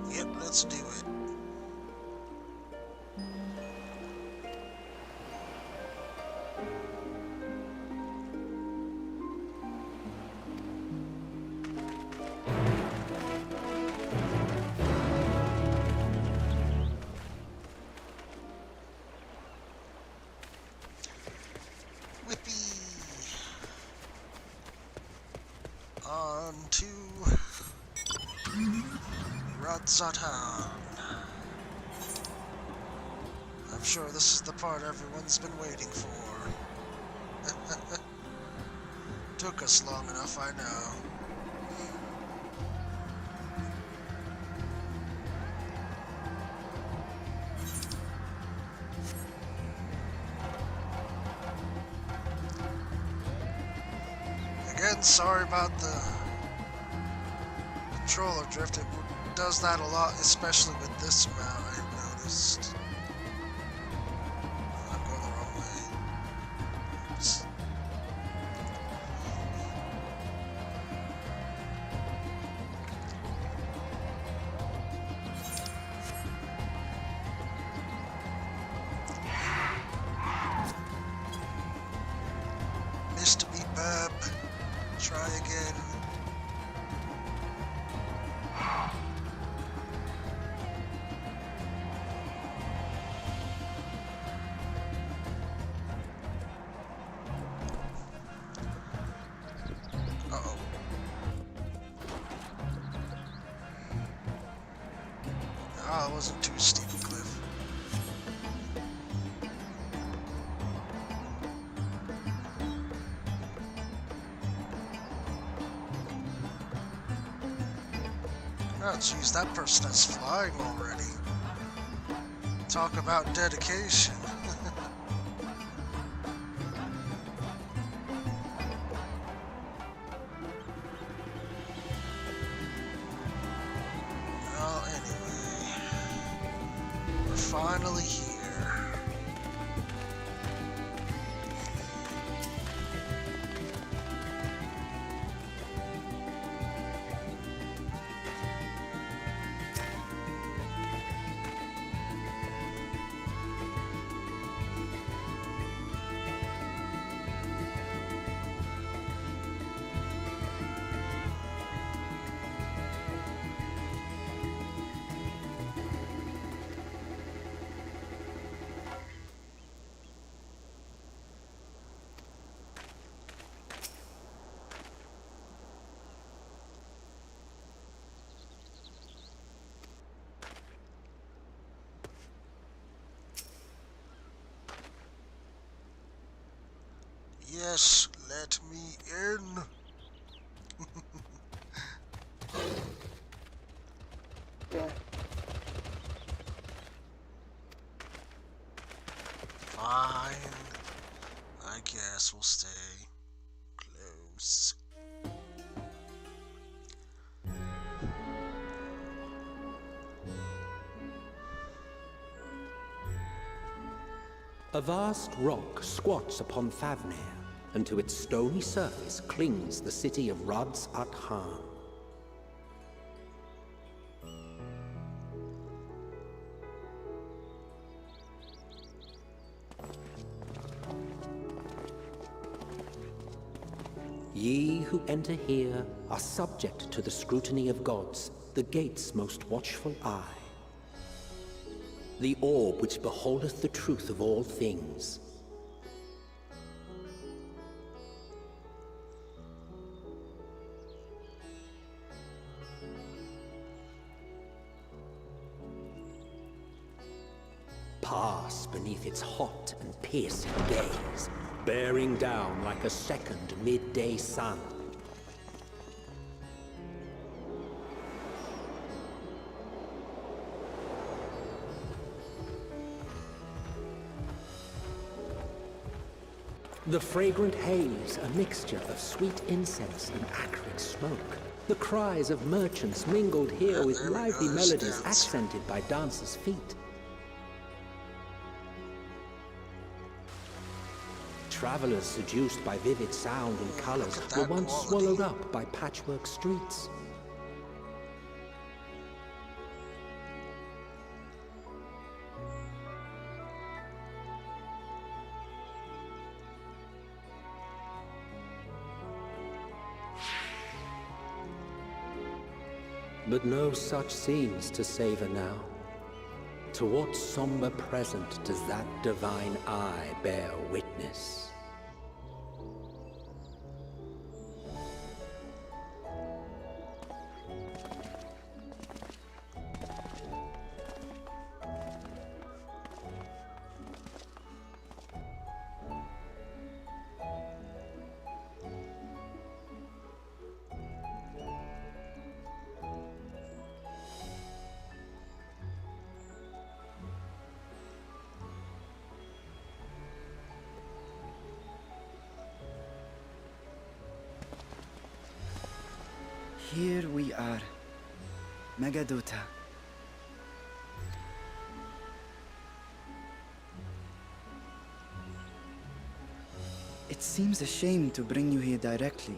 Yep, let's do it. Whippy! On to Radzatan. I'm sure this is the part everyone's been waiting for. Took us long enough, I know. Again, sorry about the controller drift. It does that a lot, especially with this mount, I noticed. I'm going the wrong way. Oops. Oh, it wasn't too steep a cliff. Oh, jeez, that person is flying already. Talk about dedication. Well, anyway, we're finally here. Yes, let me in. Fine. I guess we'll stay close. A vast rock squats upon Thavnir, and to its stony surface clings the city of Rads at Han. Ye who enter here are subject to the scrutiny of gods, the gate's most watchful eye. The orb which beholdeth the truth of all things. Pass beneath its hot and piercing gaze, bearing down like a second midday sun. The fragrant haze, a mixture of sweet incense and acrid smoke. The cries of merchants mingled here with lively melodies accented by dancers' feet. Travelers seduced by vivid sound and colors were once swallowed up by patchwork streets. But no such scenes to savor now. To what somber present does that divine eye bear witness? Here we are, Megadota. It seems a shame to bring you here directly.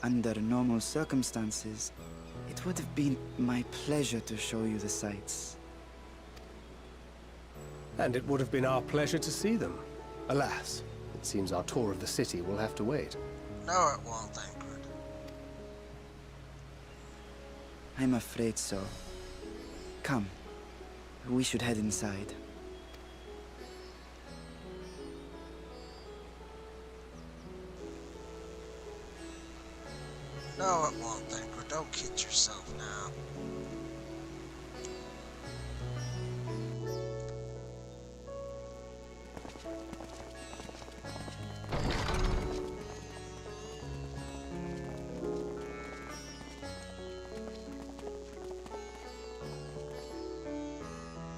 Under normal circumstances, it would have been my pleasure to show you the sights. And it would have been our pleasure to see them. Alas, it seems our tour of the city will have to wait. No, it won't, Thancred. I'm afraid so. Come, we should head inside. No, it won't, Thancred. Don't kid yourself now.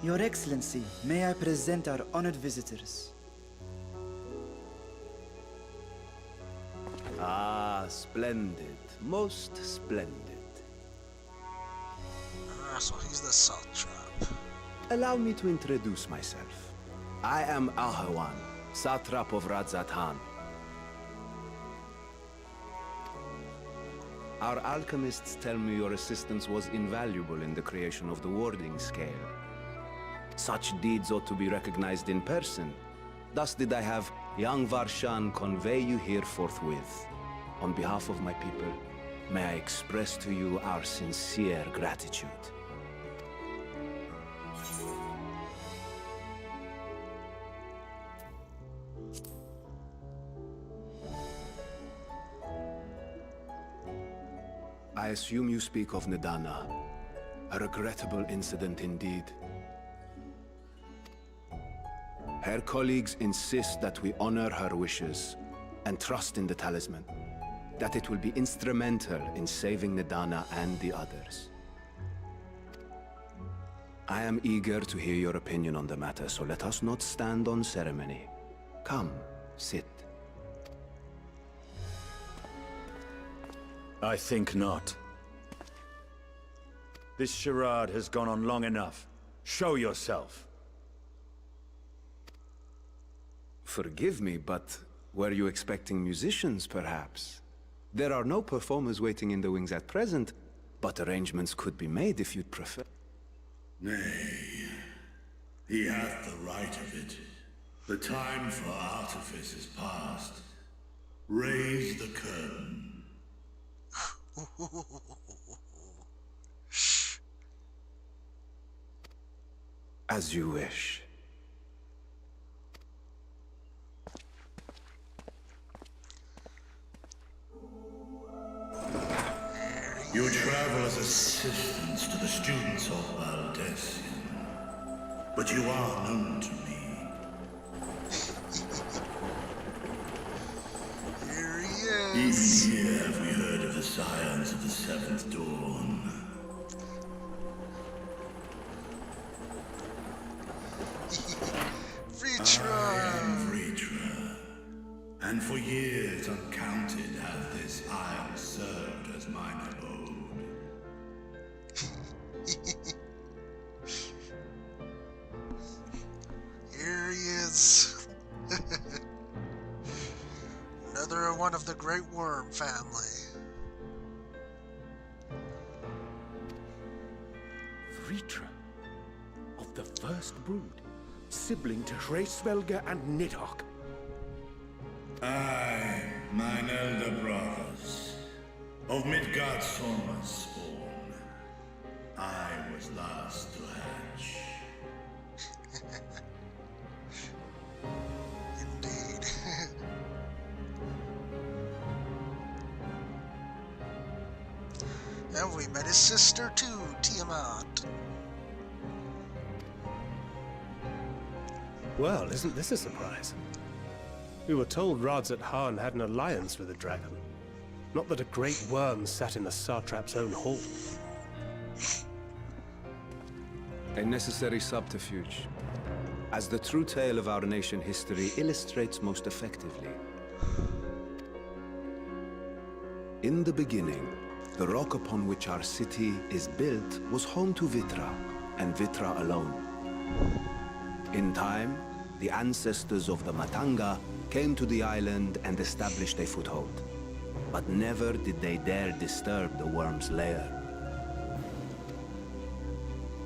Your Excellency, may I present our honored visitors? Ah, splendid. Most splendid. So he's the satrap. Allow me to introduce myself. I am Ahawan, satrap of Radzatan. Our alchemists tell me your assistance was invaluable in the creation of the warding scale. Such deeds ought to be recognized in person. Thus did I have young Varshan convey you here forthwith. On behalf of my people, may I express to you our sincere gratitude. I assume you speak of Nidana. A regrettable incident indeed. Her colleagues insist that we honor her wishes and trust in the talisman, that it will be instrumental in saving Nidana and the others. I am eager to hear your opinion on the matter, so let us not stand on ceremony. Come, sit. I think not. This charade has gone on long enough. Show yourself. Forgive me, but were you expecting musicians, perhaps? There are no performers waiting in the wings at present, but arrangements could be made if you'd prefer. Nay, he hath the right of it. The time for artifice is past. Raise the curtain. As you wish. You travel as assistants to the students of Valdesian, but you are known to me. Here he is. Even here have we heard of the scions of the Seventh Dawn. I am Vritra, and for years uncounted hath this isle served as mine abode. Here he is. Another one of the Great Worm family. Vritra, of the first brood, sibling to Hraesvelga and Nidhogg. Aye, mine elder brothers, of Midgard Sorma's spawn, I was last to hatch. Indeed. And we met his sister too, Tiamat. Well, isn't this a surprise? We were told Radzatan had an alliance with the dragon. Not that a great worm sat in the satrap's own hall. A necessary subterfuge, as the true tale of our nation history illustrates most effectively. In the beginning, the rock upon which our city is built was home to Vitra, and Vitra alone. In time, the ancestors of the Matanga came to the island and established a foothold. But never did they dare disturb the worm's lair.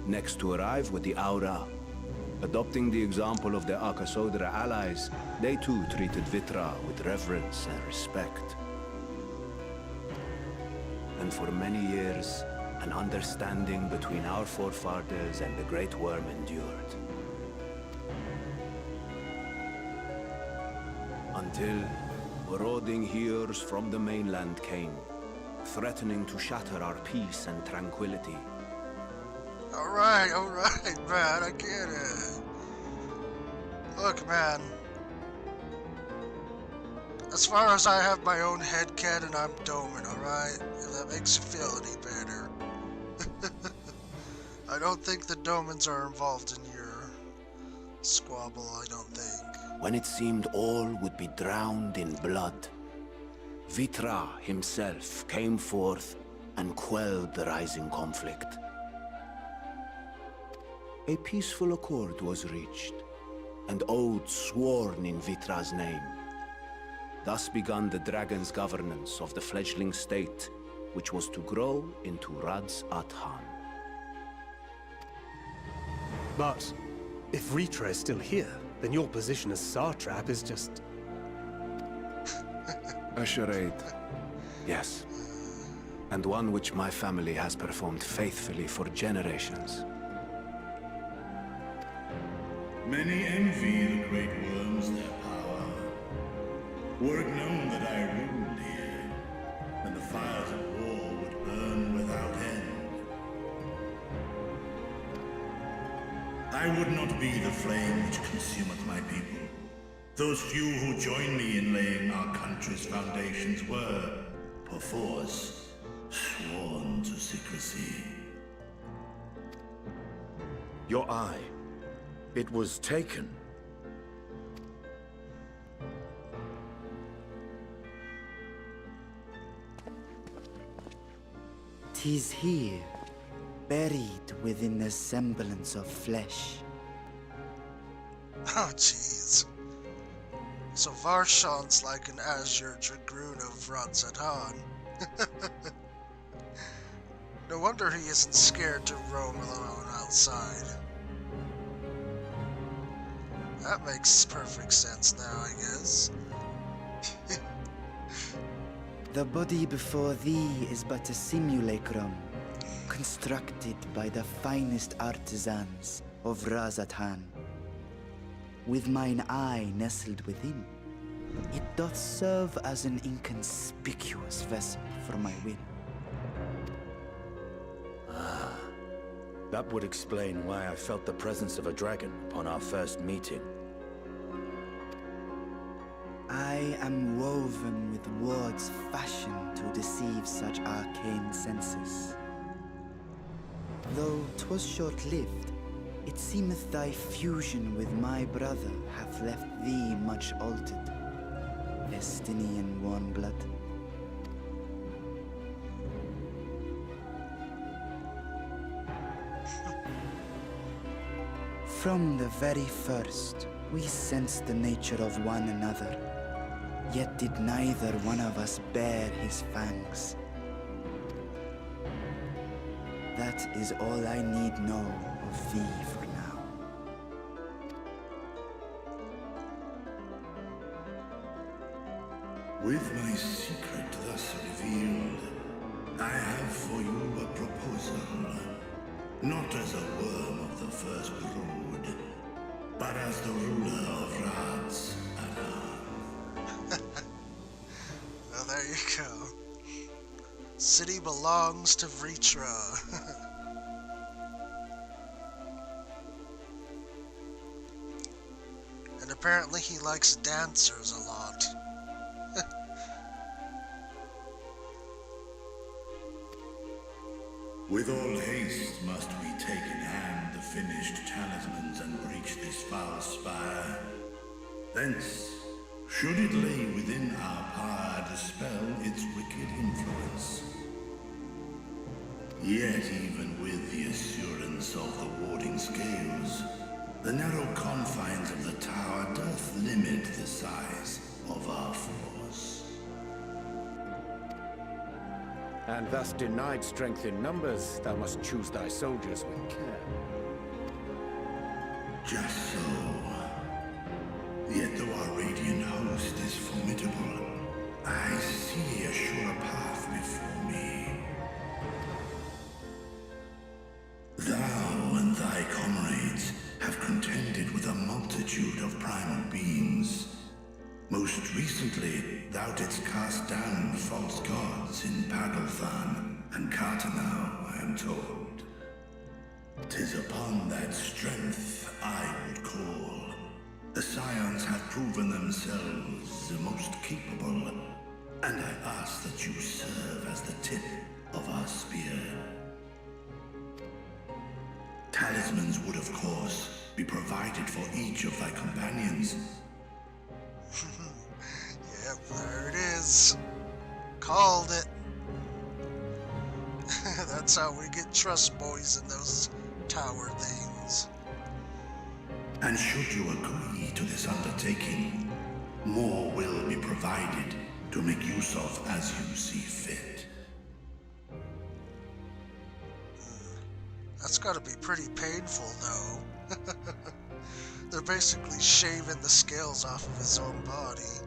Next to arrive were the Aura. Adopting the example of their Akasodra allies, they too treated Vitra with reverence and respect. And for many years, an understanding between our forefathers and the Great Worm endured. Until marauding heroes from the mainland came, threatening to shatter our peace and tranquility. Alright, man, I get it. Look, man. As far as I have my own headcanon, I'm doming, alright? If that makes you feel any better. I don't think the Domans are involved in your squabble, I don't think. When it seemed all would be drowned in blood, Vitra himself came forth and quelled the rising conflict. A peaceful accord was reached, and oaths sworn in Vitra's name. Thus began the dragon's governance of the fledgling state, which was to grow into Radz-at-Han. But if Ritra is still here, then your position as Satrap is just... A charade. Yes. And one which my family has performed faithfully for generations. Many envy the great worms their power. Were it known that I ruled here, and the fires of war would burn without end, I would not be the flame which consumeth my people. Those few who join me in laying our country's foundations were, perforce, sworn to secrecy. Your eye. It was taken. 'Tis here, buried within the semblance of flesh. Oh, jeez. So Varshan's like an Azure Dragoon of Radz-at-Han. No wonder he isn't scared to roam alone outside. That makes perfect sense now, I guess. The body before thee is but a simulacrum, constructed by the finest artisans of Radz-at-Han. With mine eye nestled within, it doth serve as an inconspicuous vessel for my will. That would explain why I felt the presence of a dragon upon our first meeting. I am woven with words fashioned to deceive such arcane senses. Though 'twas short-lived, it seemeth thy fusion with my brother hath left thee much altered, Estinian warm-blood. From the very first, we sensed the nature of one another, yet did neither one of us bare his fangs. That is all I need know of thee for now. With my secret thus revealed, I have for you a proposal. Not as a worm of the first brood, but as the ruler of Radz-at-Han. Oh, there you go. City belongs to Vritra. And apparently he likes dancers a lot. With all haste must we take in hand the finished talismans and breach this foul spire. Thence, should it lay within our power, dispel its wicked influence. Yet even with the assurance of the warding scales, the narrow confines of the tower doth limit the size of our force. And thus denied strength in numbers, thou must choose thy soldiers with care. Just so. Yet though our radiant host is formidable, I see a sure path before me. Thou and thy comrades have contended with a multitude of primal beings. Most recently, thou didst cast down false gods in Pagalthan and Cartanau, I am told. 'Tis upon that strength I would call. The Scions have proven themselves the most capable, and I ask that you serve as the tip of our spear. Talismans would, of course, be provided for each of thy companions. Yep, there it is. Called it. That's how we get trust boys in those tower things. And should you agree to this undertaking, more will be provided to make use of as you see fit. That's gotta be pretty painful, though. They're basically shaving the scales off of his own body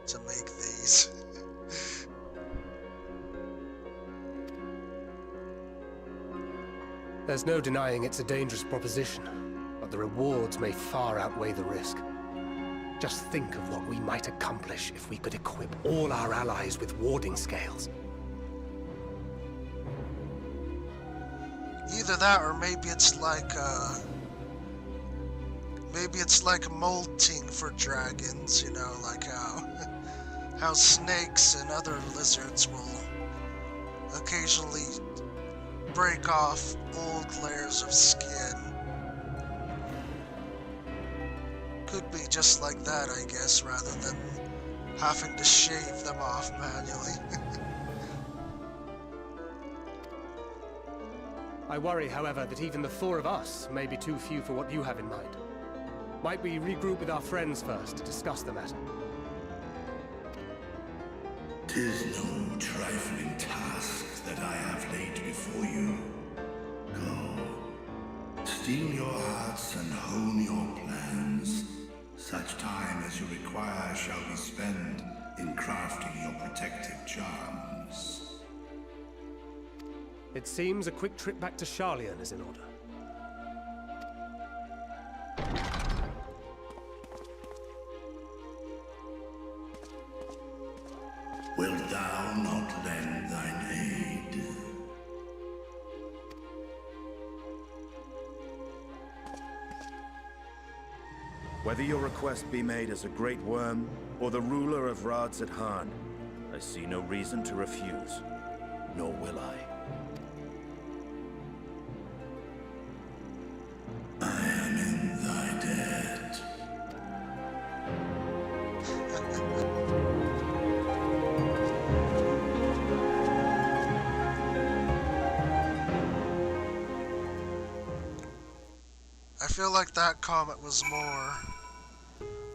to make these. There's no denying it's a dangerous proposition, but the rewards may far outweigh the risk. Just think of what we might accomplish if we could equip all our allies with warding scales. Either that, or maybe it's like molting for dragons, you know, like how snakes and other lizards will occasionally break off old layers of skin. Could be just like that, I guess, rather than having to shave them off manually. I worry, however, that even the four of us may be too few for what you have in mind. Might we regroup with our friends first to discuss the matter? 'Tis no trifling task that I have laid before you. Go, steel your hearts and hone your plans. Such time as you require shall be spent in crafting your protective charms. It seems a quick trip back to Charlian is in order. Wilt thou not lend thine aid? Whether your request be made as a great worm or the ruler of Rads at Han, I see no reason to refuse, nor will I. I am in thy debt. I feel like that comment was more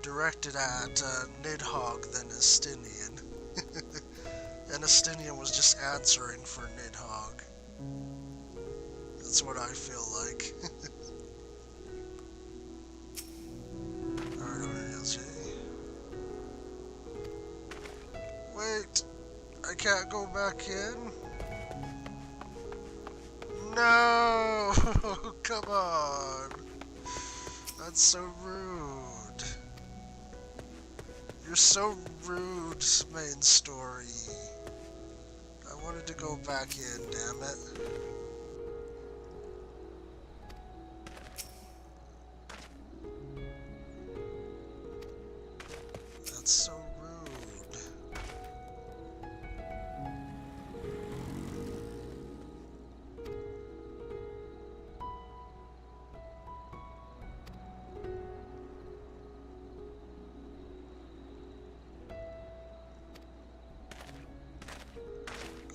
directed at Nidhogg than Estinian. And Estinian was just answering for Nidhogg. That's what I feel like. Alright, what it is, wait, I can't go back in? No! Come on! That's so rude. You're so rude, main story. I wanted to go back in, damn it. That's so rude.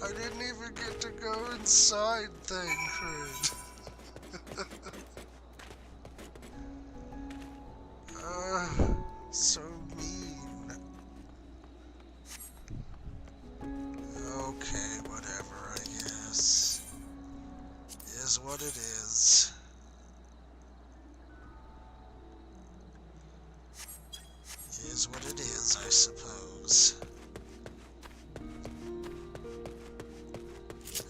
I didn't even get to go inside Thavnir. So mean. Okay, whatever, I guess. Is what it is. Is what it is, I suppose.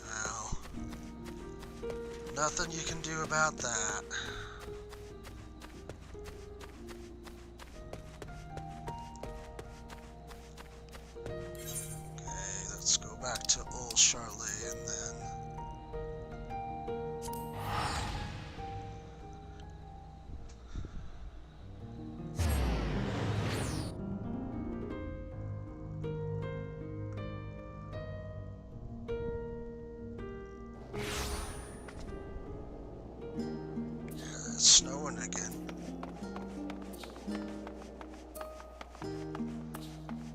Well, nothing you can do about that. Okay, let's go back to old Charlotte and then. It's snowing again.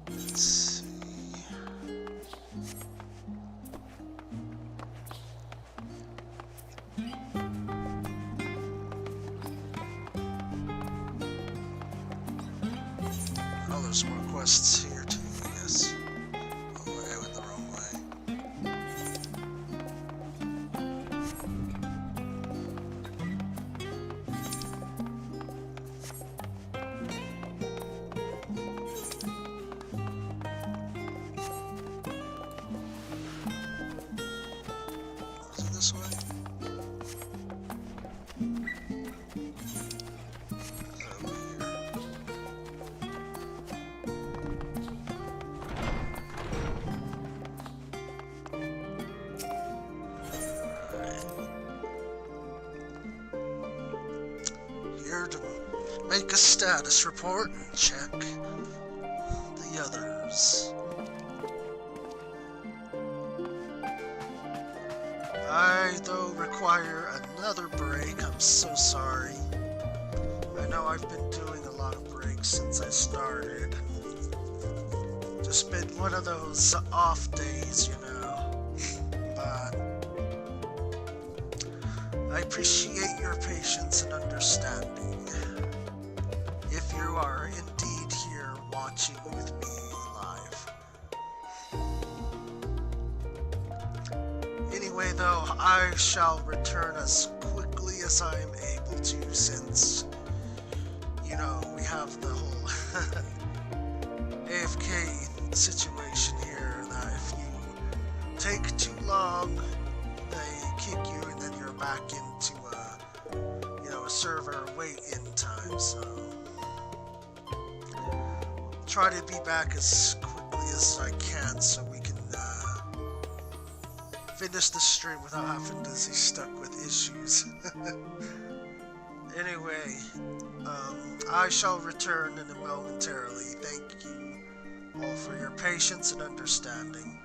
Let's see. Oh, there's more quests here too, I guess. Oh, I went the wrong way. Was it this way? Over here. Here to make a status report and check the others. I, though, require another break. I'm so sorry. I know I've been doing a lot of breaks since I started. Just been one of those off days, you know. But I appreciate your patience and understanding. If you are indeed here watching with me live. Anyway, though, I shall return as quickly as I am able to, since, you know, we have the whole AFK situation here, that if you take too long, they kick you and then you're back into a server wait-in time, so try to be back as quickly as I can so we can finish the stream without having to be stuck with issues. Anyway, I shall return in a momentarily. Thank you all for your patience and understanding.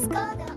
Escada.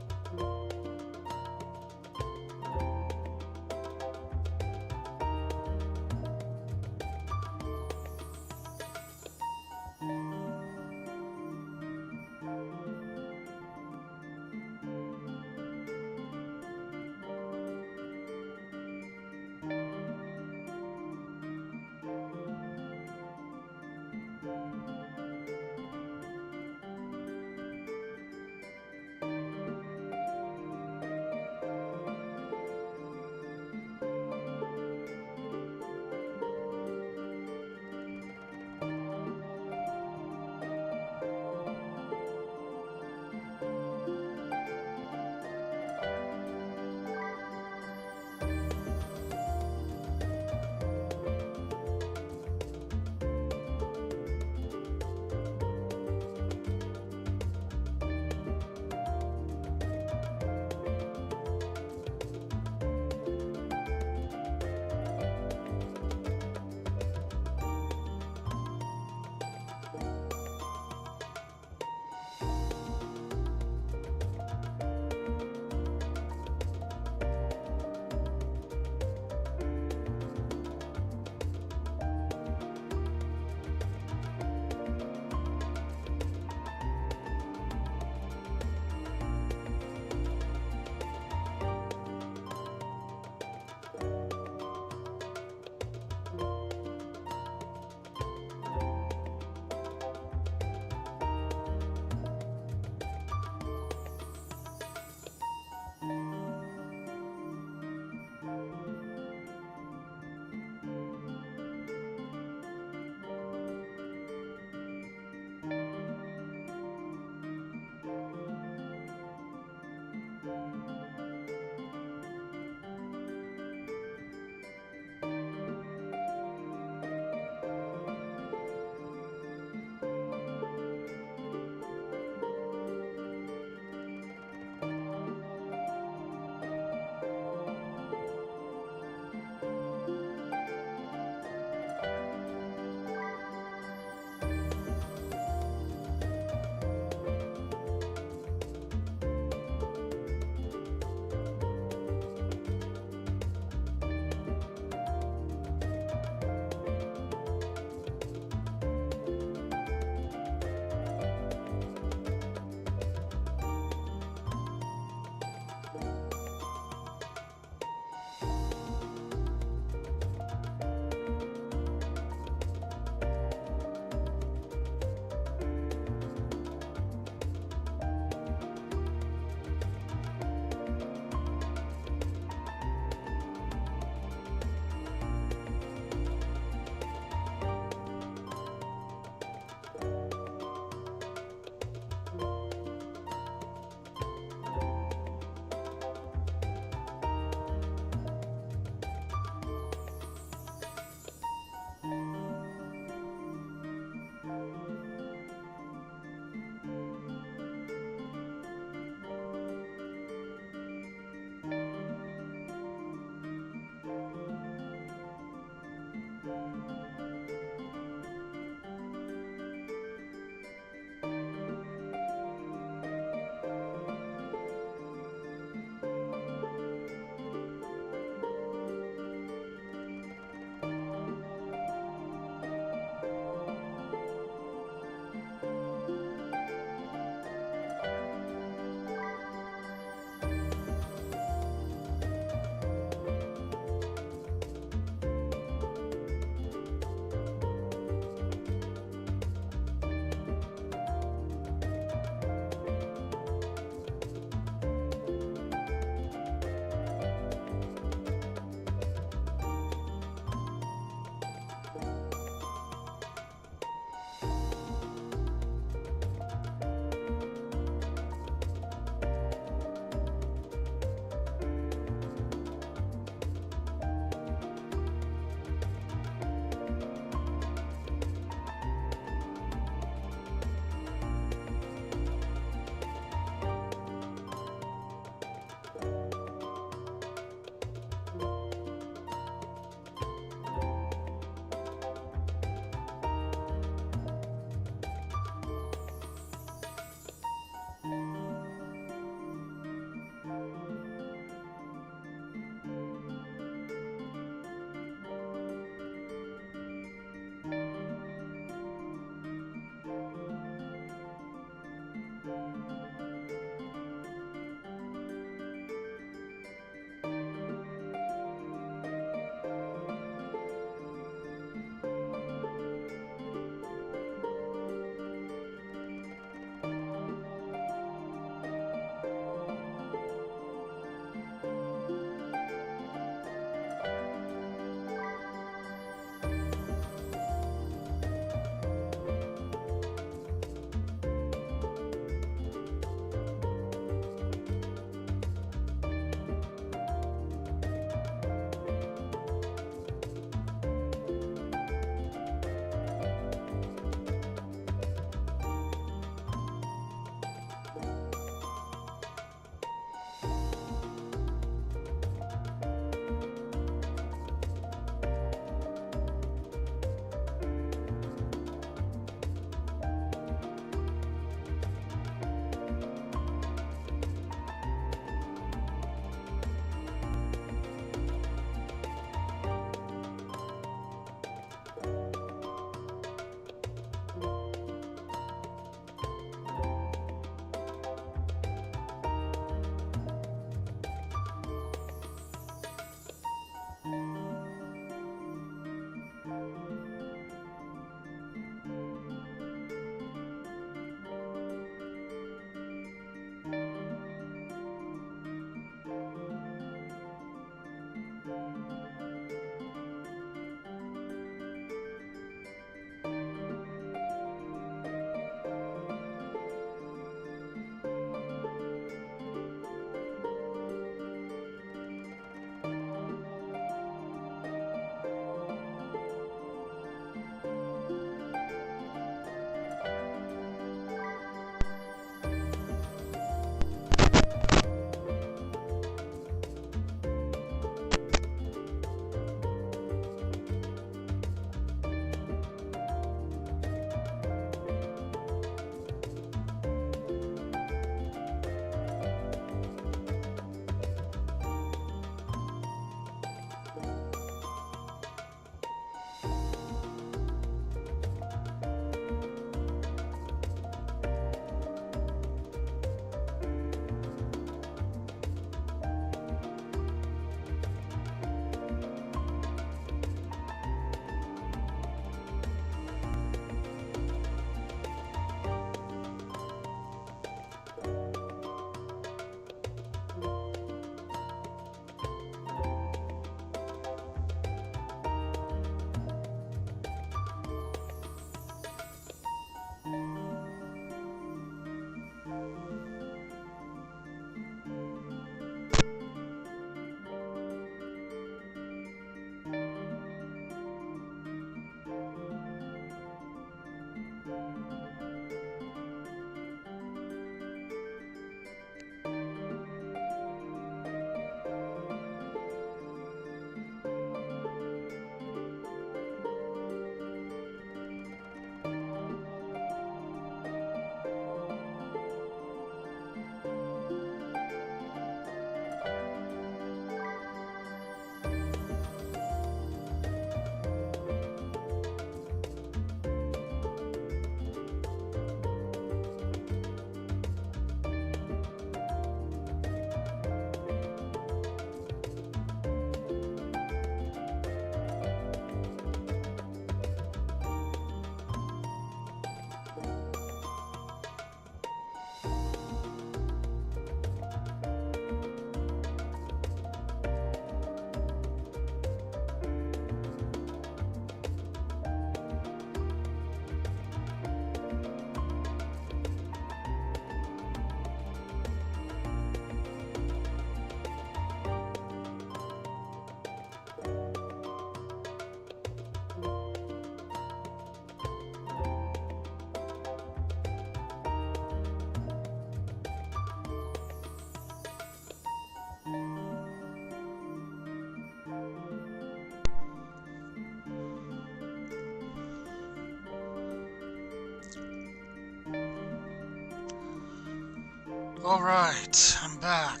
Alright, I'm back.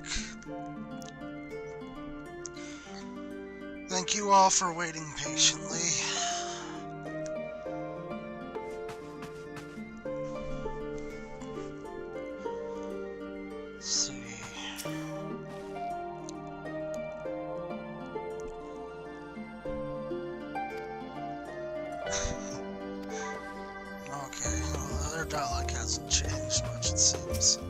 Thank you all for waiting patiently. Let's see. Okay, well, their dialogue hasn't changed much, it seems.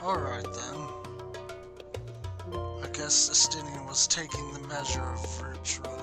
Alright then. I guess Justinian was taking the measure of Virtua.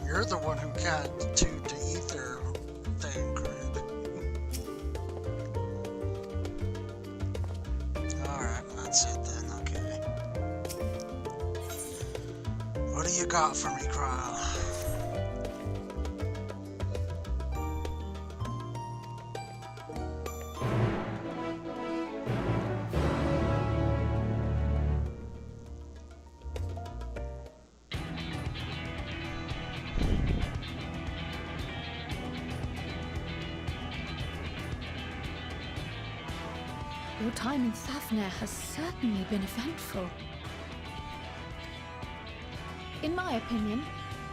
You're the one who got to the ether thing, grid. Alright, that's it then, okay. What do you got for me, Cryle? Your time in Thavnir has certainly been eventful. In my opinion,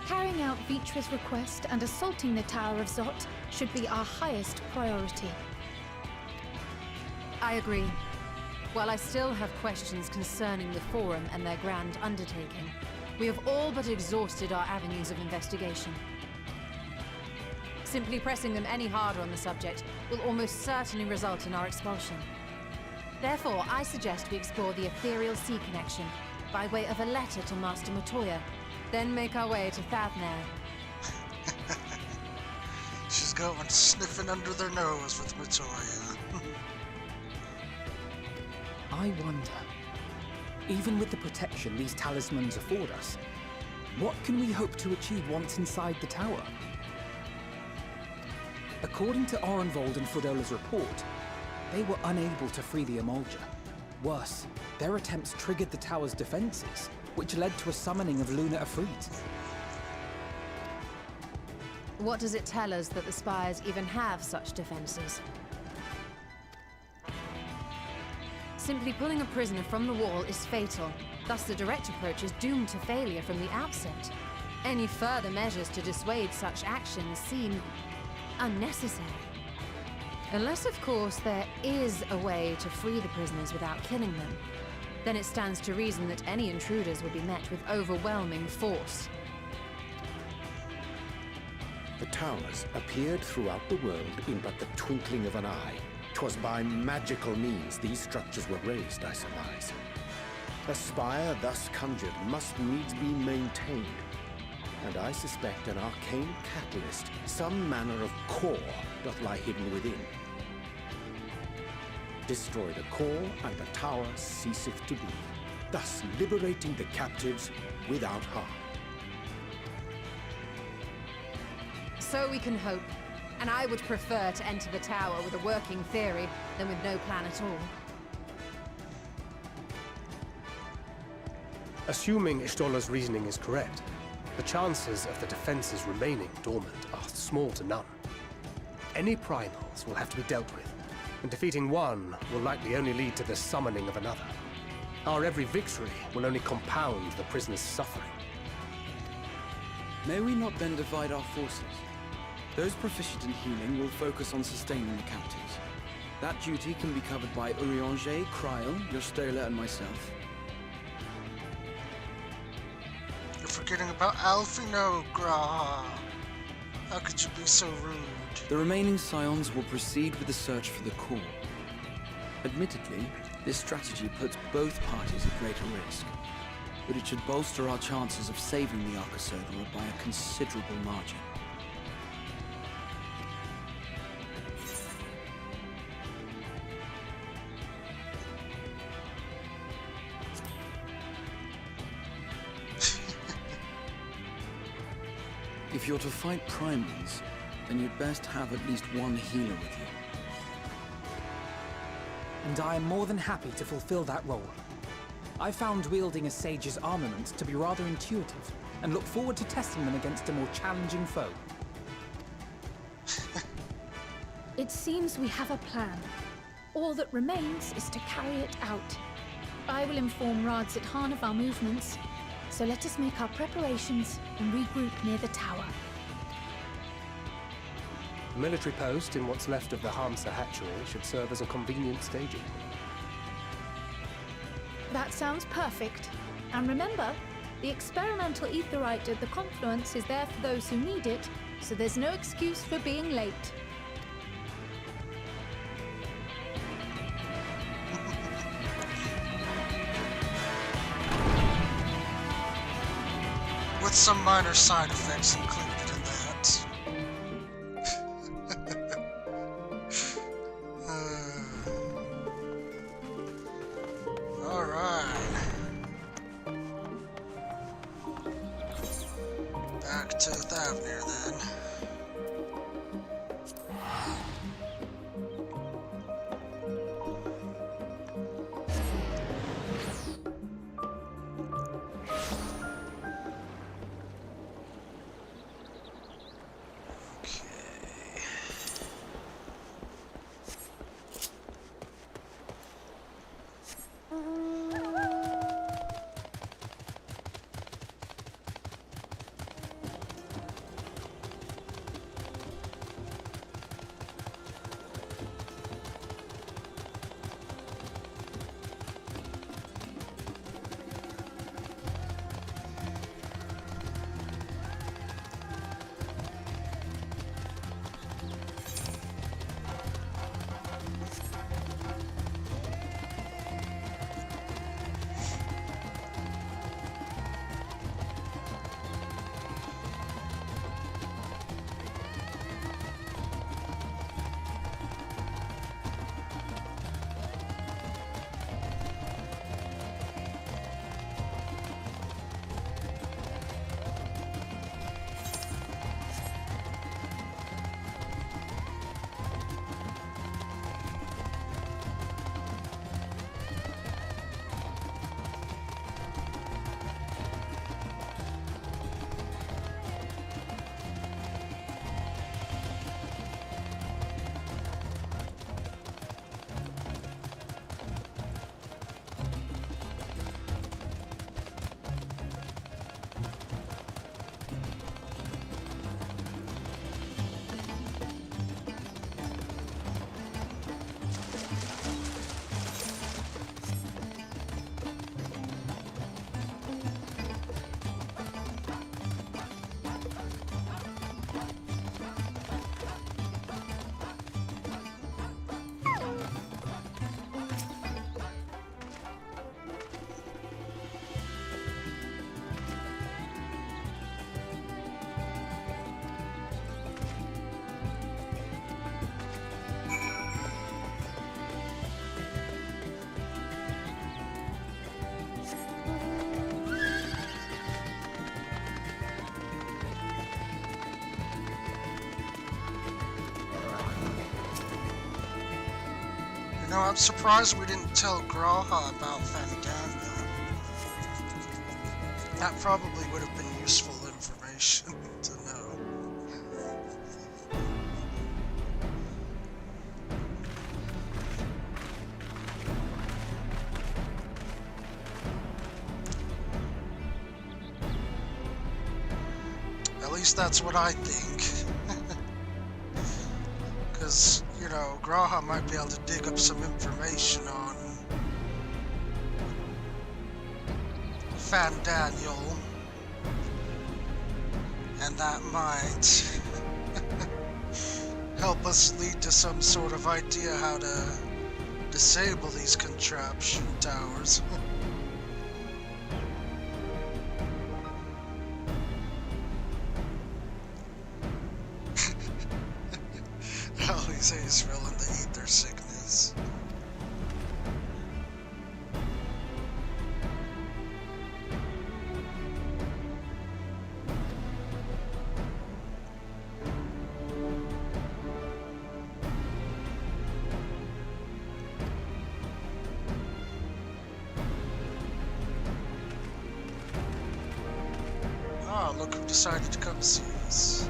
carrying out Vitra's request and assaulting the Tower of Zot should be our highest priority. I agree. While I still have questions concerning the Forum and their grand undertaking, we have all but exhausted our avenues of investigation. Simply pressing them any harder on the subject will almost certainly result in our expulsion. Therefore, I suggest we explore the ethereal sea connection by way of a letter to Master Matoya, then make our way to Thavnir. She's going sniffing under their nose with Matoya. I wonder, even with the protection these talismans afford us, what can we hope to achieve once inside the tower? According to Orenvold and Frodola's report, they were unable to free the Emulger. Worse, their attempts triggered the tower's defenses, which led to a summoning of Luna Afrit. What does it tell us that the Spires even have such defenses? Simply pulling a prisoner from the wall is fatal, thus the direct approach is doomed to failure from the outset. Any further measures to dissuade such actions seem unnecessary. Unless, of course, there is a way to free the prisoners without killing them. Then it stands to reason that any intruders would be met with overwhelming force. The towers appeared throughout the world in but the twinkling of an eye. 'Twas by magical means these structures were raised, I surmise. A spire thus conjured must needs be maintained, and I suspect an arcane catalyst, some manner of core, doth lie hidden within. Destroy the core, and the tower ceaseth to be, thus liberating the captives without harm. So we can hope, and I would prefer to enter the tower with a working theory than with no plan at all. Assuming Ishtola's reasoning is correct, the chances of the defenses remaining dormant are small to none. Any primals will have to be dealt with, and defeating one will likely only lead to the summoning of another. Our every victory will only compound the prisoner's suffering. May we not then divide our forces? Those proficient in healing will focus on sustaining the captives. That duty can be covered by Urianger, Kryl, Yostola, and myself. You're forgetting about Alfino, Graha. How could you be so rude? The remaining Scions will proceed with the search for the core. Admittedly, this strategy puts both parties at greater risk, but it should bolster our chances of saving the Arcosodra by a considerable margin. If you're to fight primals, then you'd best have at least one healer with you. And I am more than happy to fulfill that role. I found wielding a sage's armament to be rather intuitive, and look forward to testing them against a more challenging foe. It seems we have a plan. All that remains is to carry it out. I will inform Radzit Khan of our movements, so let us make our preparations and regroup near the tower. The military post in what's left of the Hamsa hatchery should serve as a convenient staging. That sounds perfect. And remember, the experimental aetherite at the confluence is there for those who need it, so there's no excuse for being late. With some minor side effects included in that. Alright. Back to Thavnir then. You know, I'm surprised we didn't tell Graha about Fandango. That probably would have been useful information to know. At least that's what I think. Because, you know, Graha might be able to dig up some information on Daniel, and that might help us lead to some sort of idea how to disable these contraption towers. He's feeling the ether sickness. Oh, look who decided to come see us.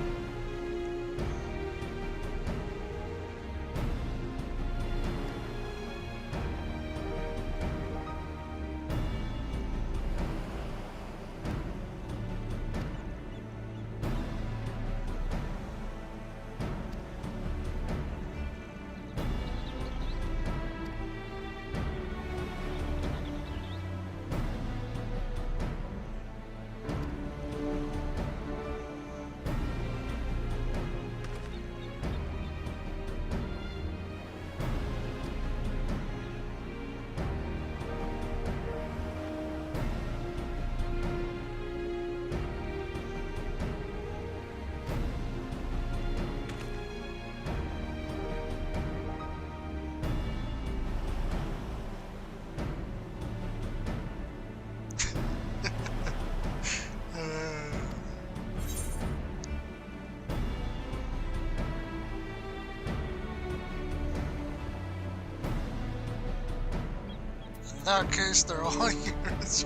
In that case, they're all yours.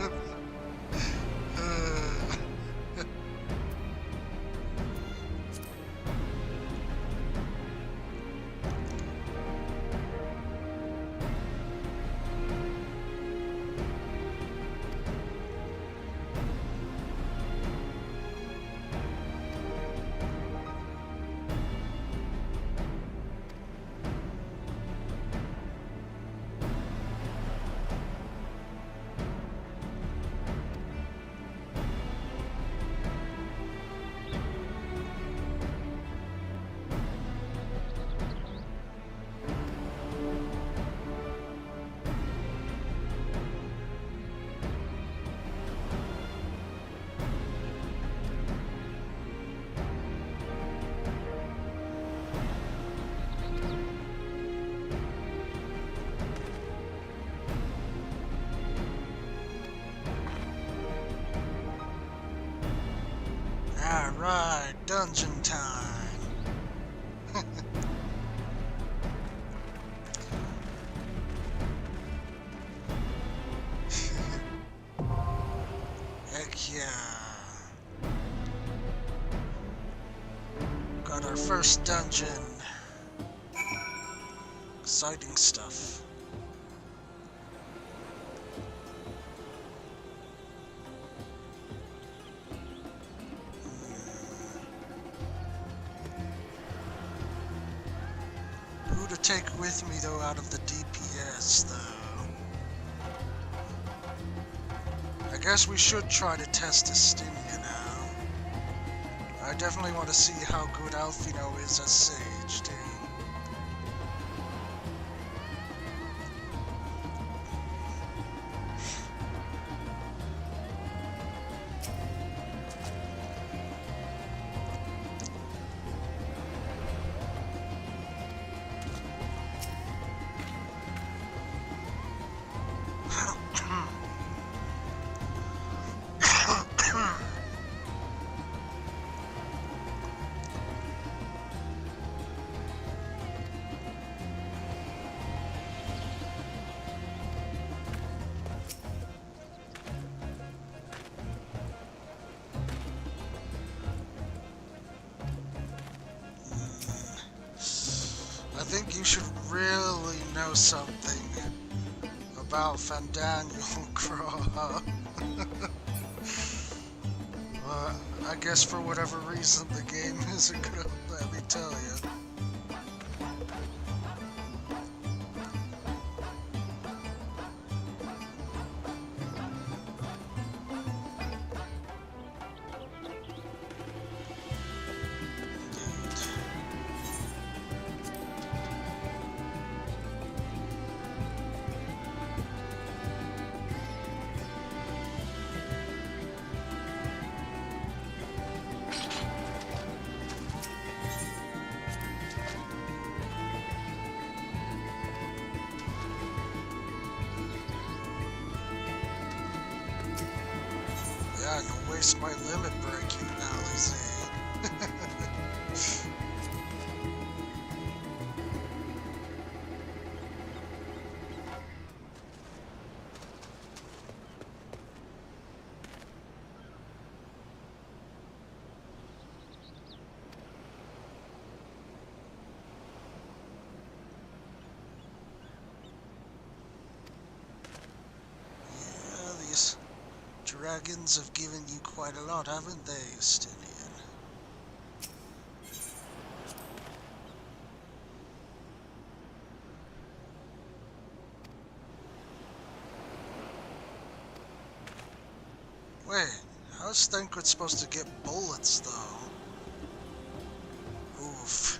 Alright, dungeon time. Heck yeah. Got our first dungeon. Exciting stuff. Who to take with me though out of the DPS though? I guess we should try to test Estinia now. I definitely want to see how good Alfino is as Sage too. you should really know something about Fandaniel Crow. I guess for whatever reason the game isn't gonna let me tell you. Yeah, don't waste my limit breaking, Alize. Yeah, these dragons have given you quite a lot, haven't they, Stinian? Wait, how's Thancred supposed to get bullets, though? Oof.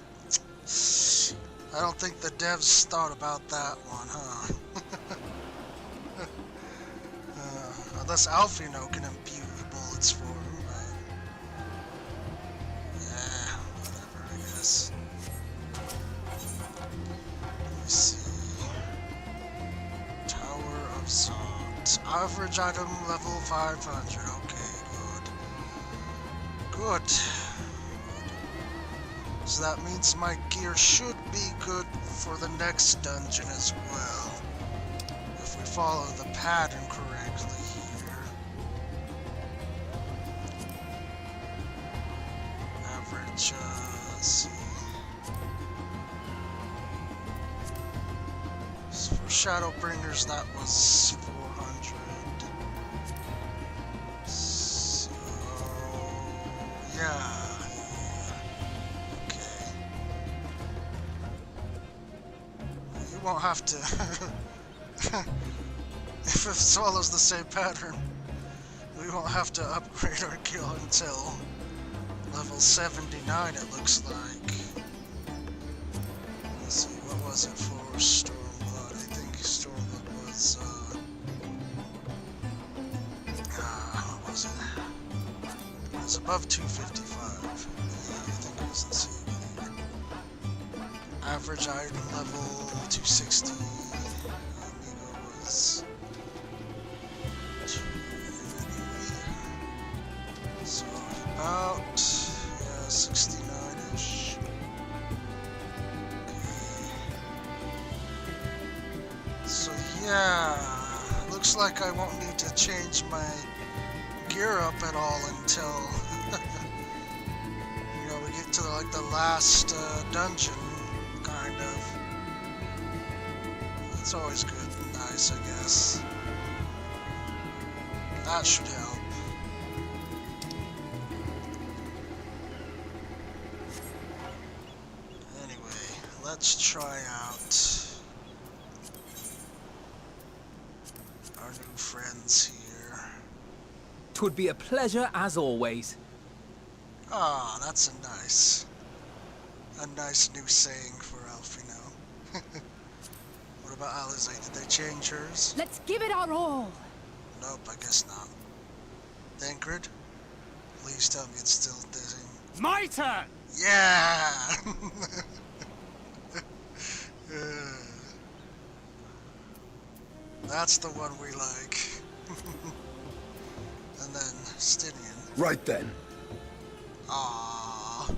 I don't think the devs thought about that one, huh? Unless Alfino can imbue bullets for him, but... yeah, whatever, I guess. Let me see... Tower of Zod. Average item level 500, okay, good. Good. So that means my gear should be good for the next dungeon as well. If we follow the pattern correctly here. Average, let's see. So for Shadowbringers that was 400. So, yeah. Won't have to if it follows the same pattern, we won't have to upgrade our kill until level 79, it looks like. Let's see, what was it for Stormblood? I think Stormblood was what was it? It was above 255. Yeah, I think it was, let's see. Average item level 260. Amigo was 280. So about 69-ish. Okay. So yeah, looks like I won't need to change my gear up at all until you know, we get to like the last dungeon. Kind of. It's always good and nice, I guess. That should help. Anyway, let's try out our new friends here. 'Twould be a pleasure as always. Ah, that's a nice new saying for Alfino. What about Alize? Did they change hers? Let's give it our all. Nope, I guess not. Thancred, please tell me it's still the same. My turn! Yeah! That's the one we like. And then Stinian. Right then. Aww.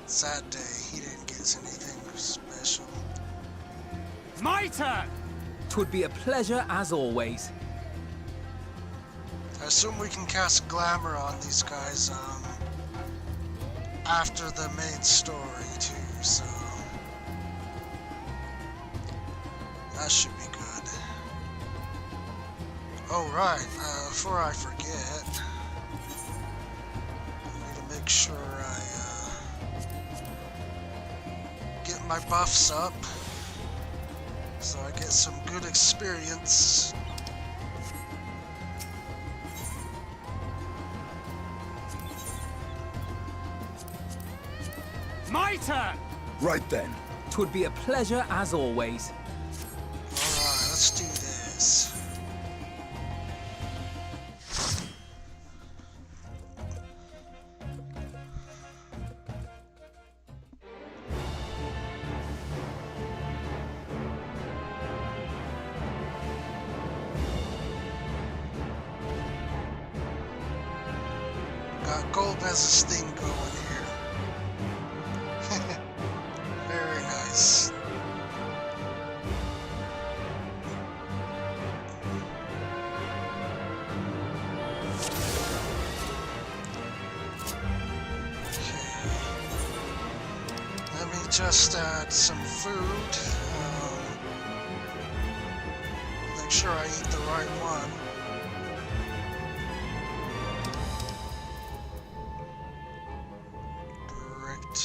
Sad day, he didn't get us anything special. My turn! 'Twould be a pleasure as always. I assume we can cast Glamour on these guys, after the main story, too, so... That should be good. Oh, right. Before I forget, I need to make sure I get my buffs up so I get some good experience. My turn! Right then. 'Twould be a pleasure as always. Alright, let's do this. Got Golbez's thing going here. Very nice. Let me just add some food. Make sure I eat the right one. Direct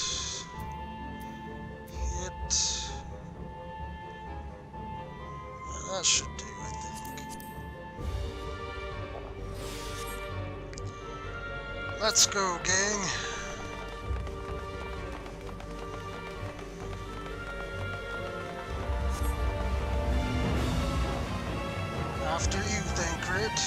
hit. That should do, I think. Let's go, gang. After you, Thancred.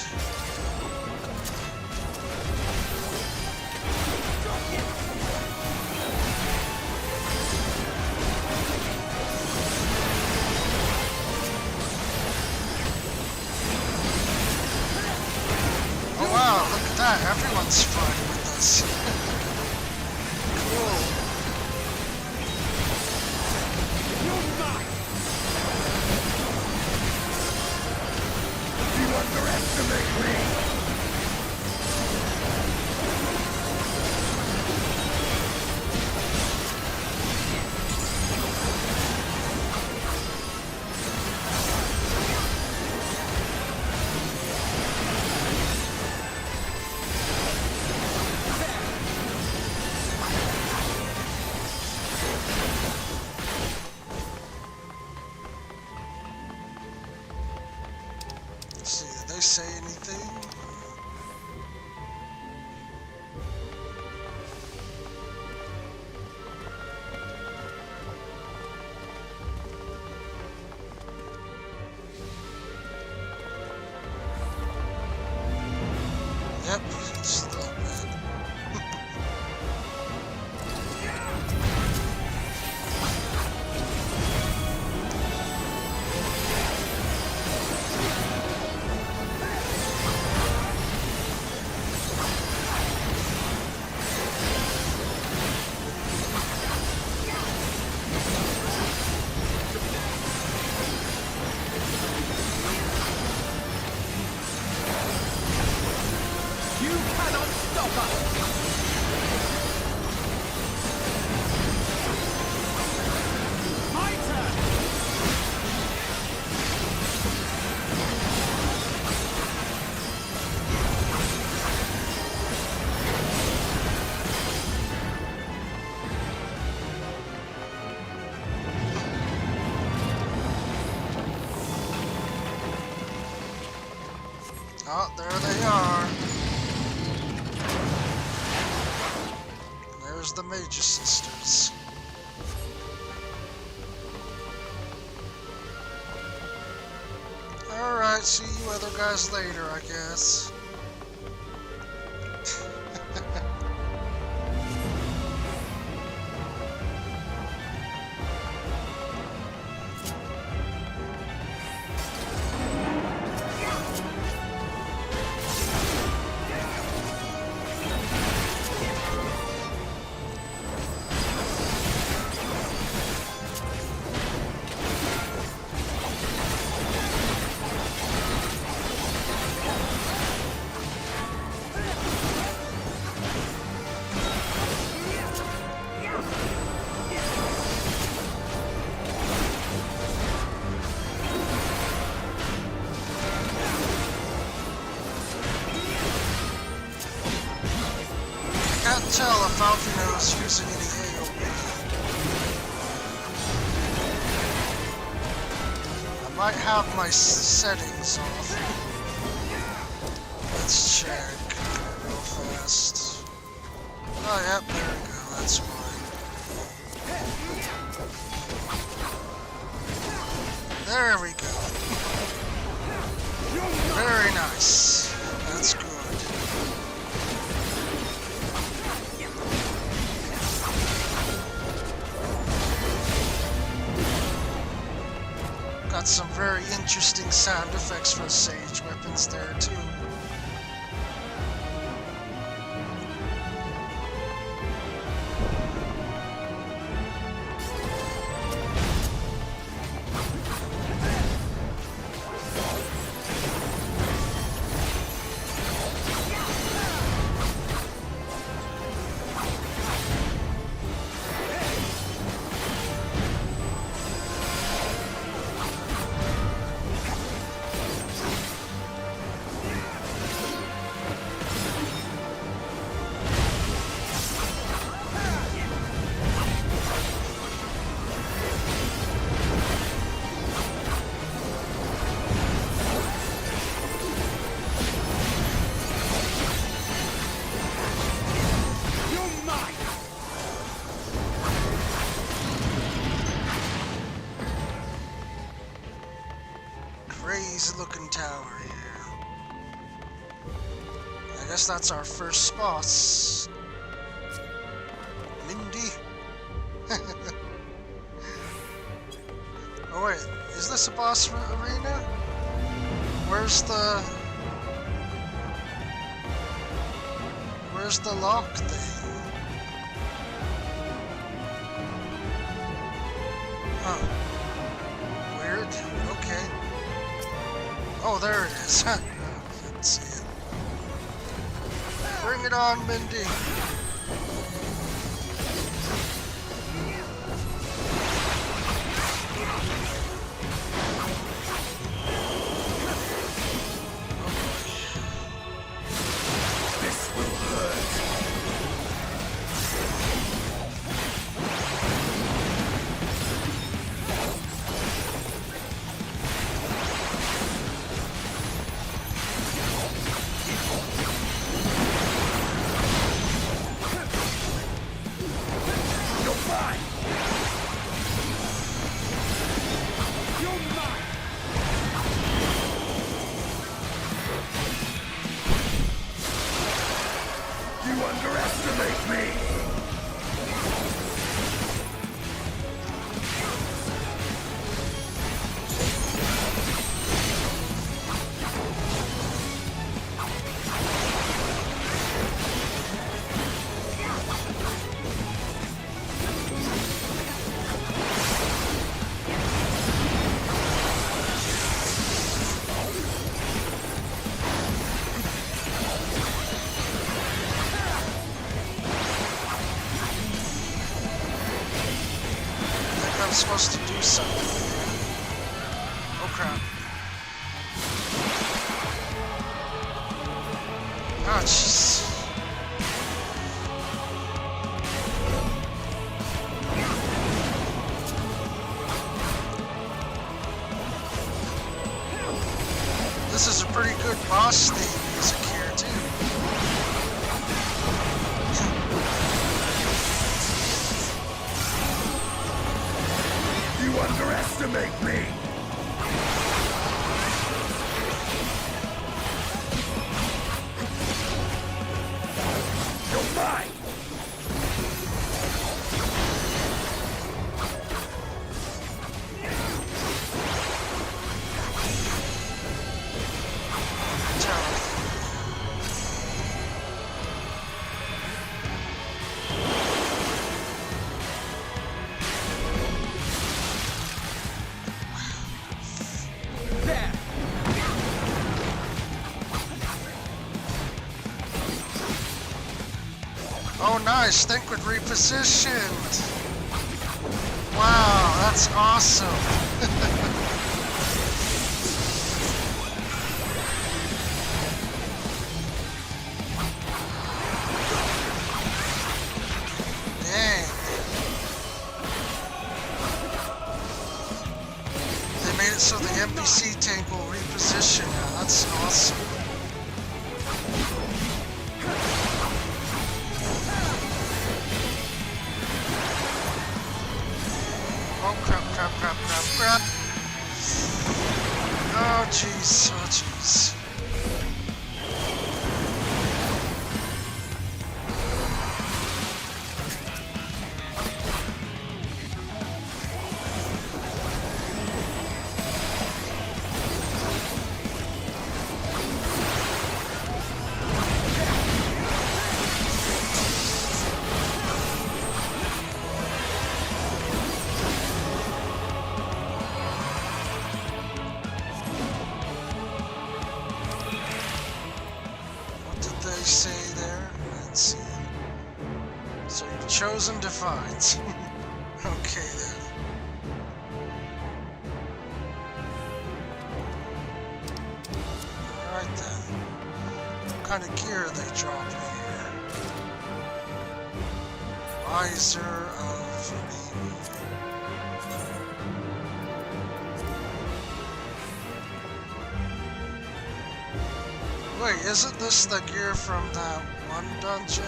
Oh wow, look at that. Everyone's fighting with us. Cool. You underestimate me! Let's see, did they say anything? Yep, still red. You cannot stop us! My turn! Oh, there they are. There's the Magus Sisters. Alright, see you other guys later, I guess. tell if Alfino is using any AoE. I might have my settings off. Let's check real fast. Oh, yep, there we go, that's why. There we go. Very nice. That's good. Got some very interesting sound effects for Sage weapons there, too. Crazy looking tower here. I guess that's our first boss. Mindy. Oh wait, is this a boss arena? Where's the lock thing? Huh. Weird. Okay. Oh, there it is. I can't see it. Bring it on, Mindy. This will hurt. You underestimate me! I'm supposed to do something. Oh crap. Oh jeez. This is a pretty good boss theme music here too. You underestimate me! You're mine! Oh nice, think with repositioned. Wow, that's awesome. NPC tank will reposition now. That's awesome. Oh crap, crap, crap, crap, crap. Oh jeez, oh jeez. Say there? Let's see. So you've chosen defines. Okay then. Alright then. What kind of gear are they dropping here? Visor of Ream. Wait, isn't this the gear from that one dungeon?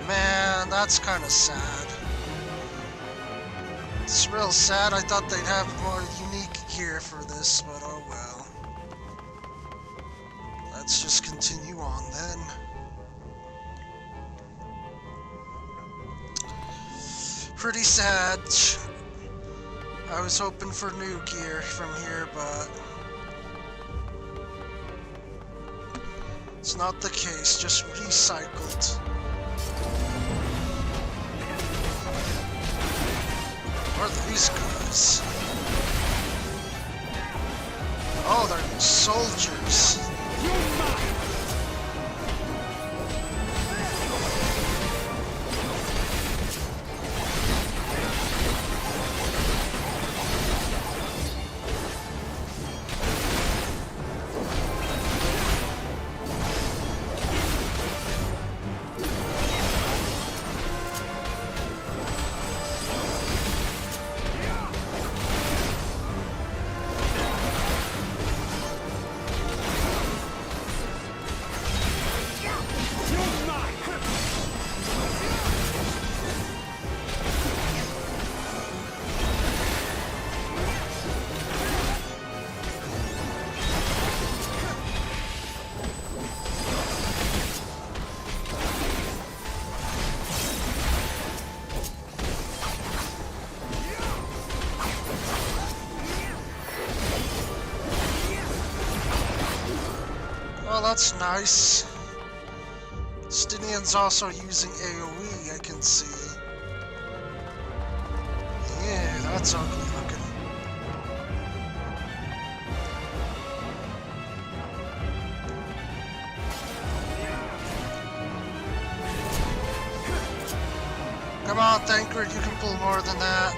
Man, that's kind of sad. It's real sad. I thought they'd have more unique gear for this, but oh well. Let's just continue on then. Pretty sad. I was hoping for new gear from here, but it's not the case, just recycled. What are these guys? Oh, they're soldiers. Well, that's nice. Stinian's also using AoE, I can see. Yeah, that's ugly looking. Come on, Thancred, you can pull more than that.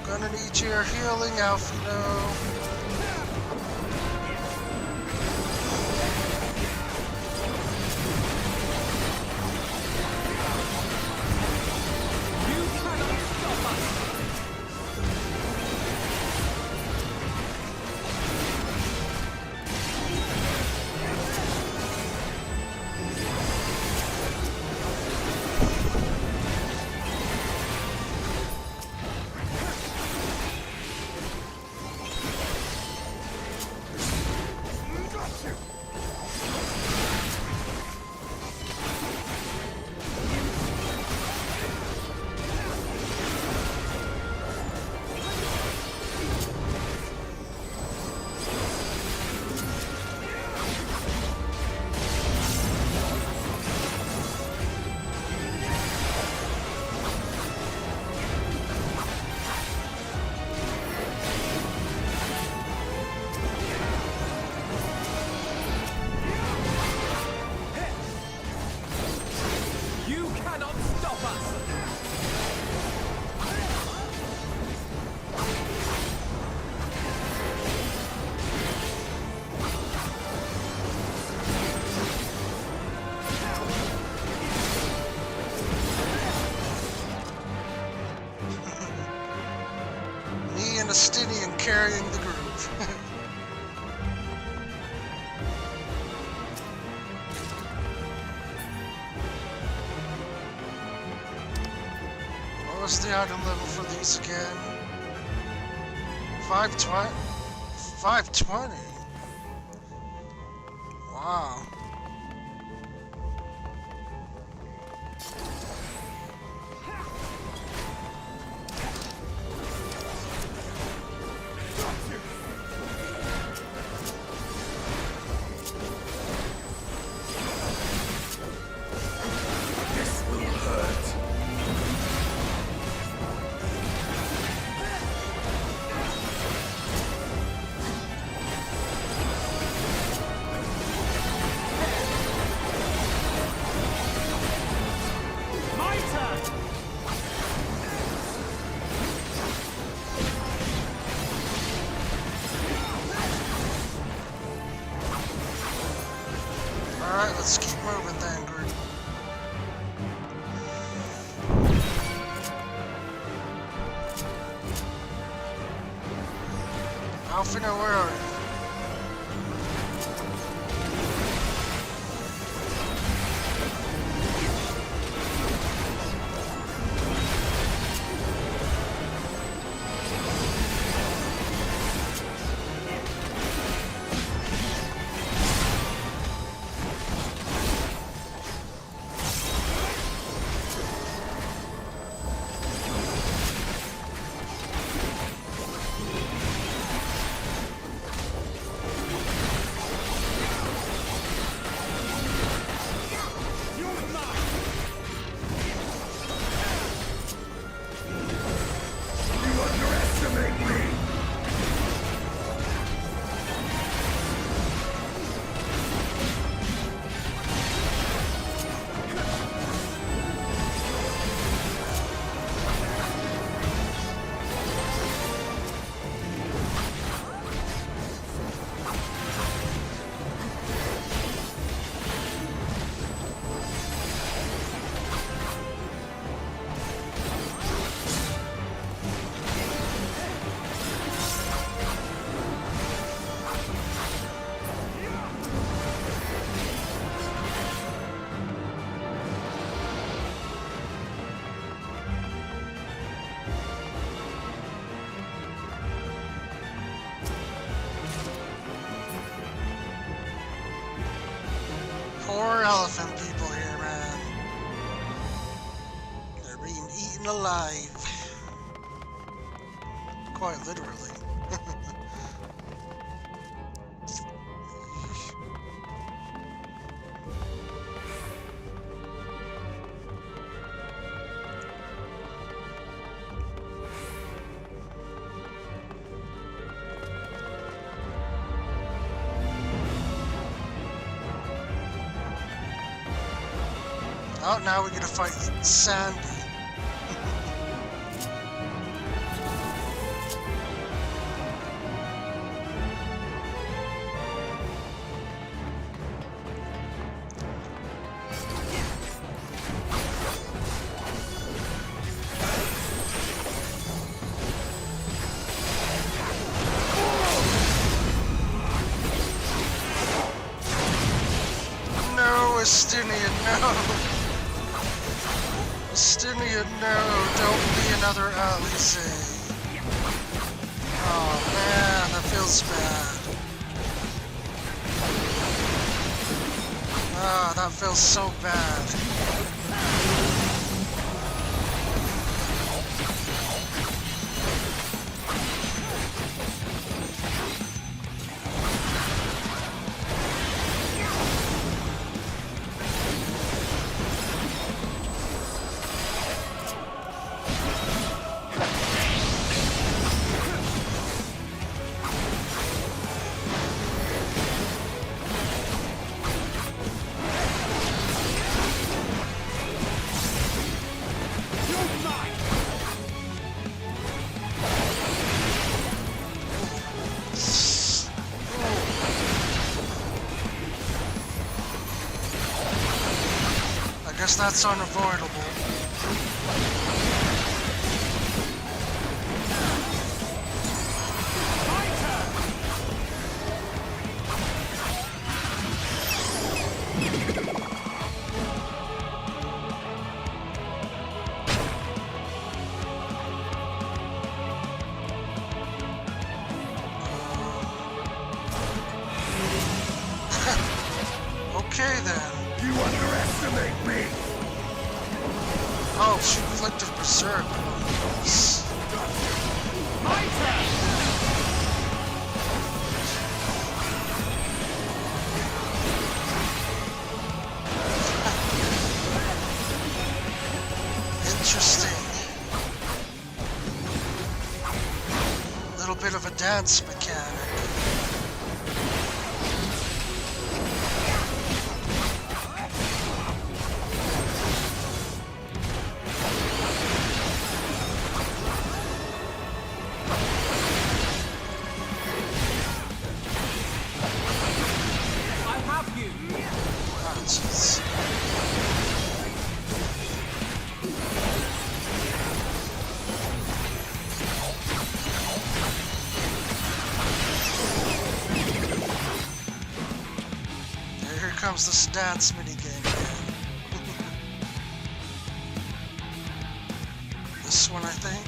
Gonna need your healing, Alfino. Estinian carrying the group. What was the item level for these again? 520? 520? Wow. Alright, let's keep moving then, group. Alfina, where are you? Poor elephant people here, man. They're being eaten alive. Quite literally. Oh, now we're gonna fight Sandy. No, Estinian, no! Estinian, no, don't be another Alice. Oh man, that feels bad. Ah, that feels so bad. I guess that's unavoidable. to preserve those. My turn! Interesting. Little bit of a dance mechanic. Comes the stats minigame again. This one, I think.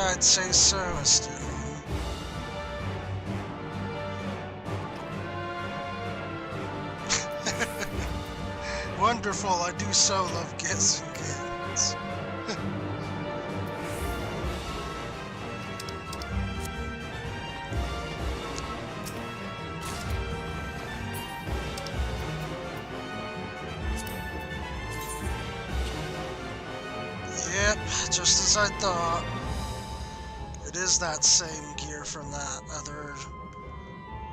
I'd say so, Stu. Wonderful, I do so love guessing games. Yep, just as I thought. It is that same gear from that other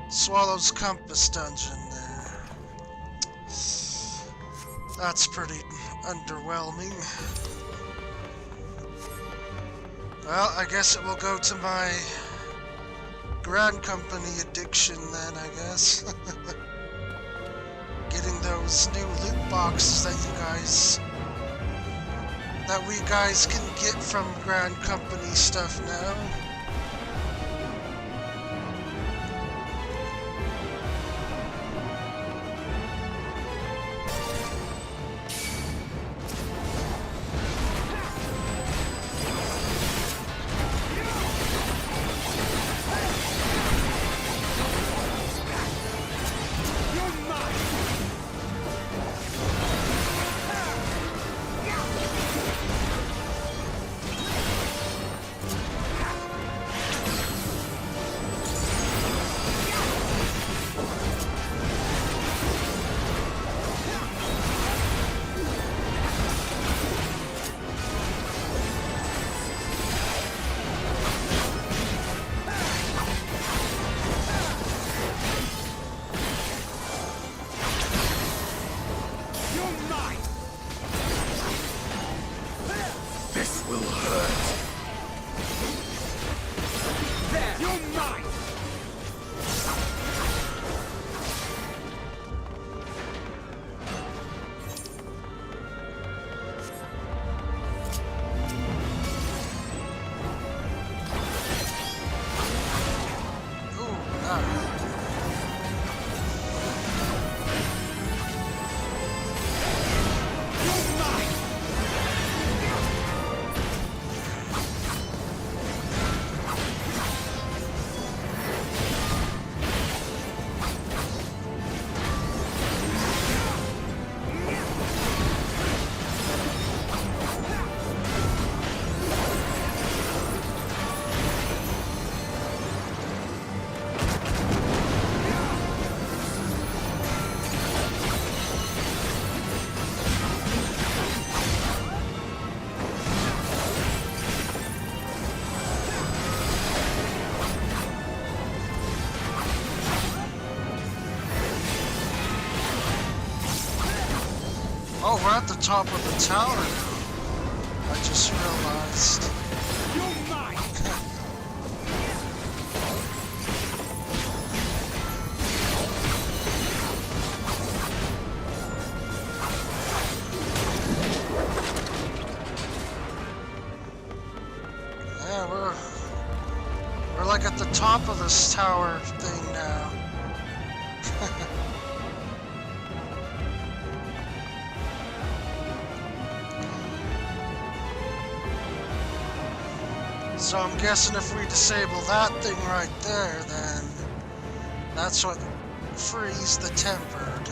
Swallow's Compass dungeon there. That's pretty underwhelming. Well, I guess it will go to my Grand Company addiction then, I guess. Getting those new loot boxes that we guys can get from Grand Company stuff now. Oh, we're at the top of the tower now. I just realized. Yeah, we're like at the top of this tower thing now. So I'm guessing if we disable that thing right there, then that's what frees the tempered.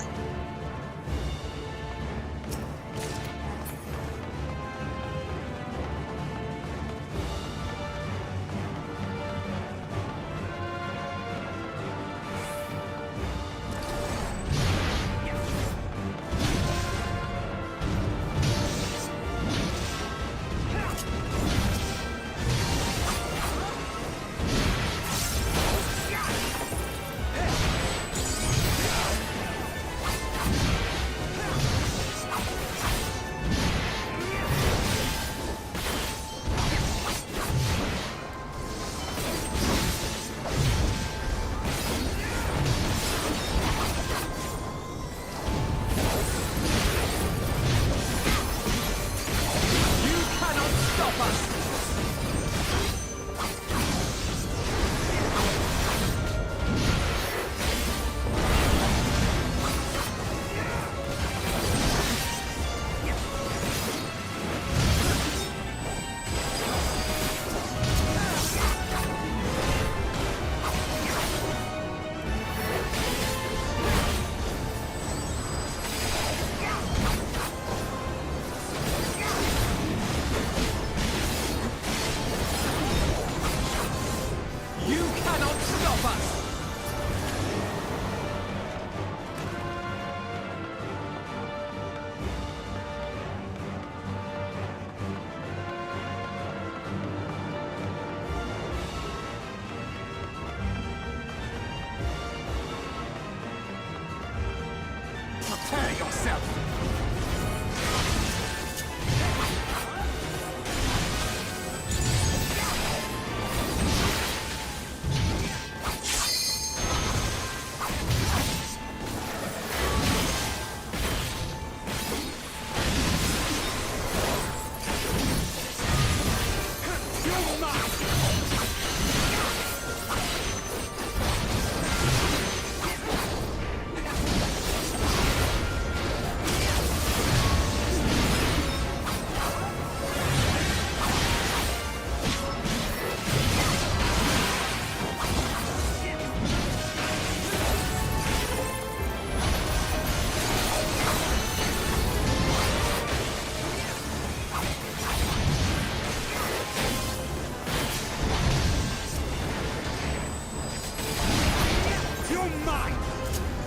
Prepare yourself!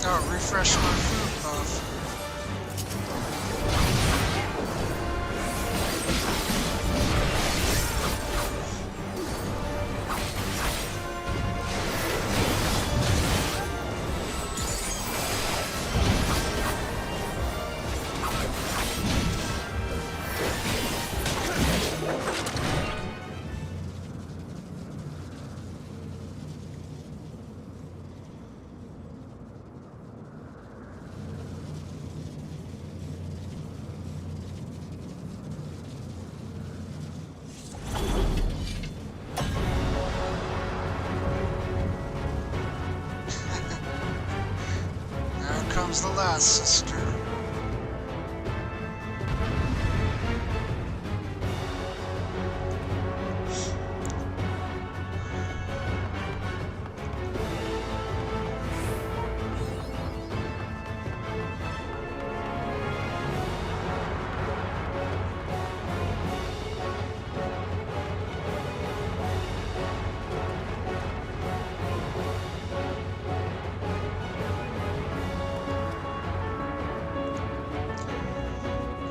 Oh, refresh my food buff. Comes the last sister.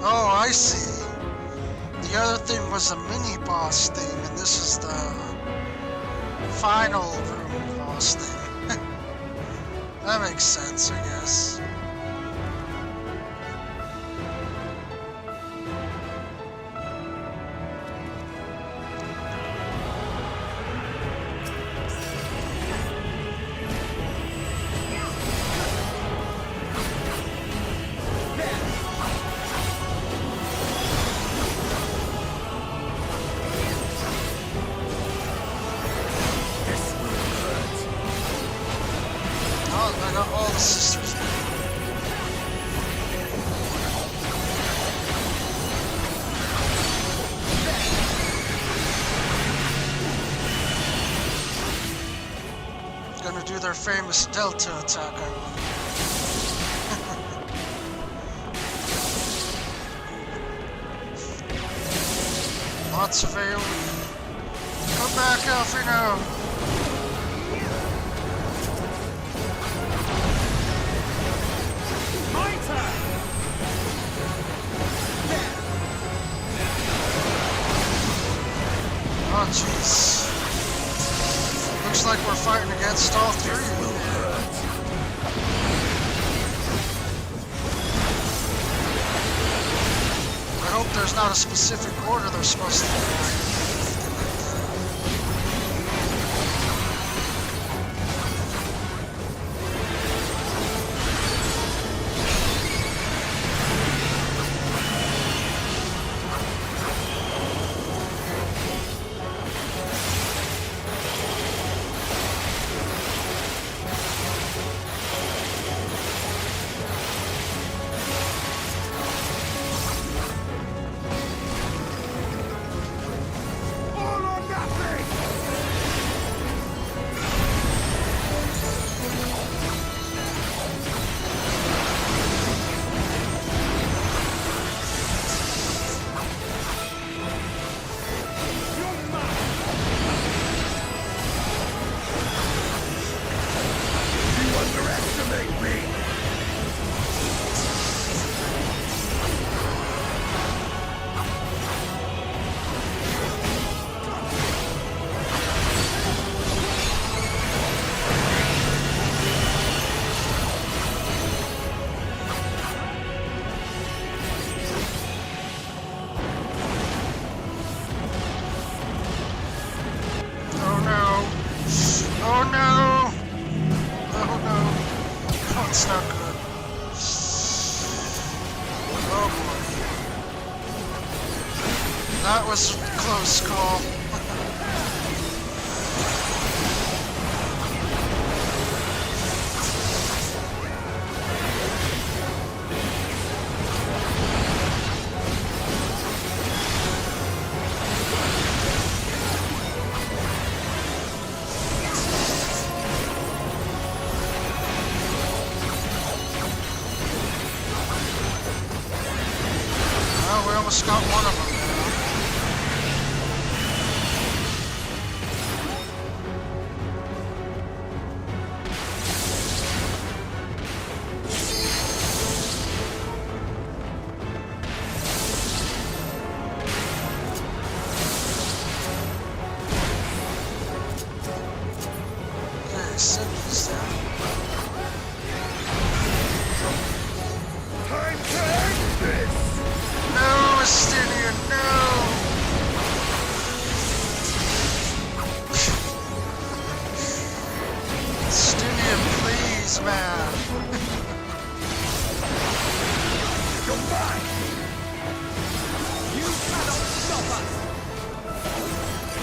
Oh, I see. The other thing was a mini-boss thing, and this is the final room boss thing. That makes sense, I guess. I got all the sisters now. Gonna do their famous Delta attack, I wonder. Lots of AoE. Come back, Elfino! My turn! Oh, jeez. Looks like we're fighting against all three. I hope there's not a specific order they're supposed to do. That was a close call. Well, we almost got one of them.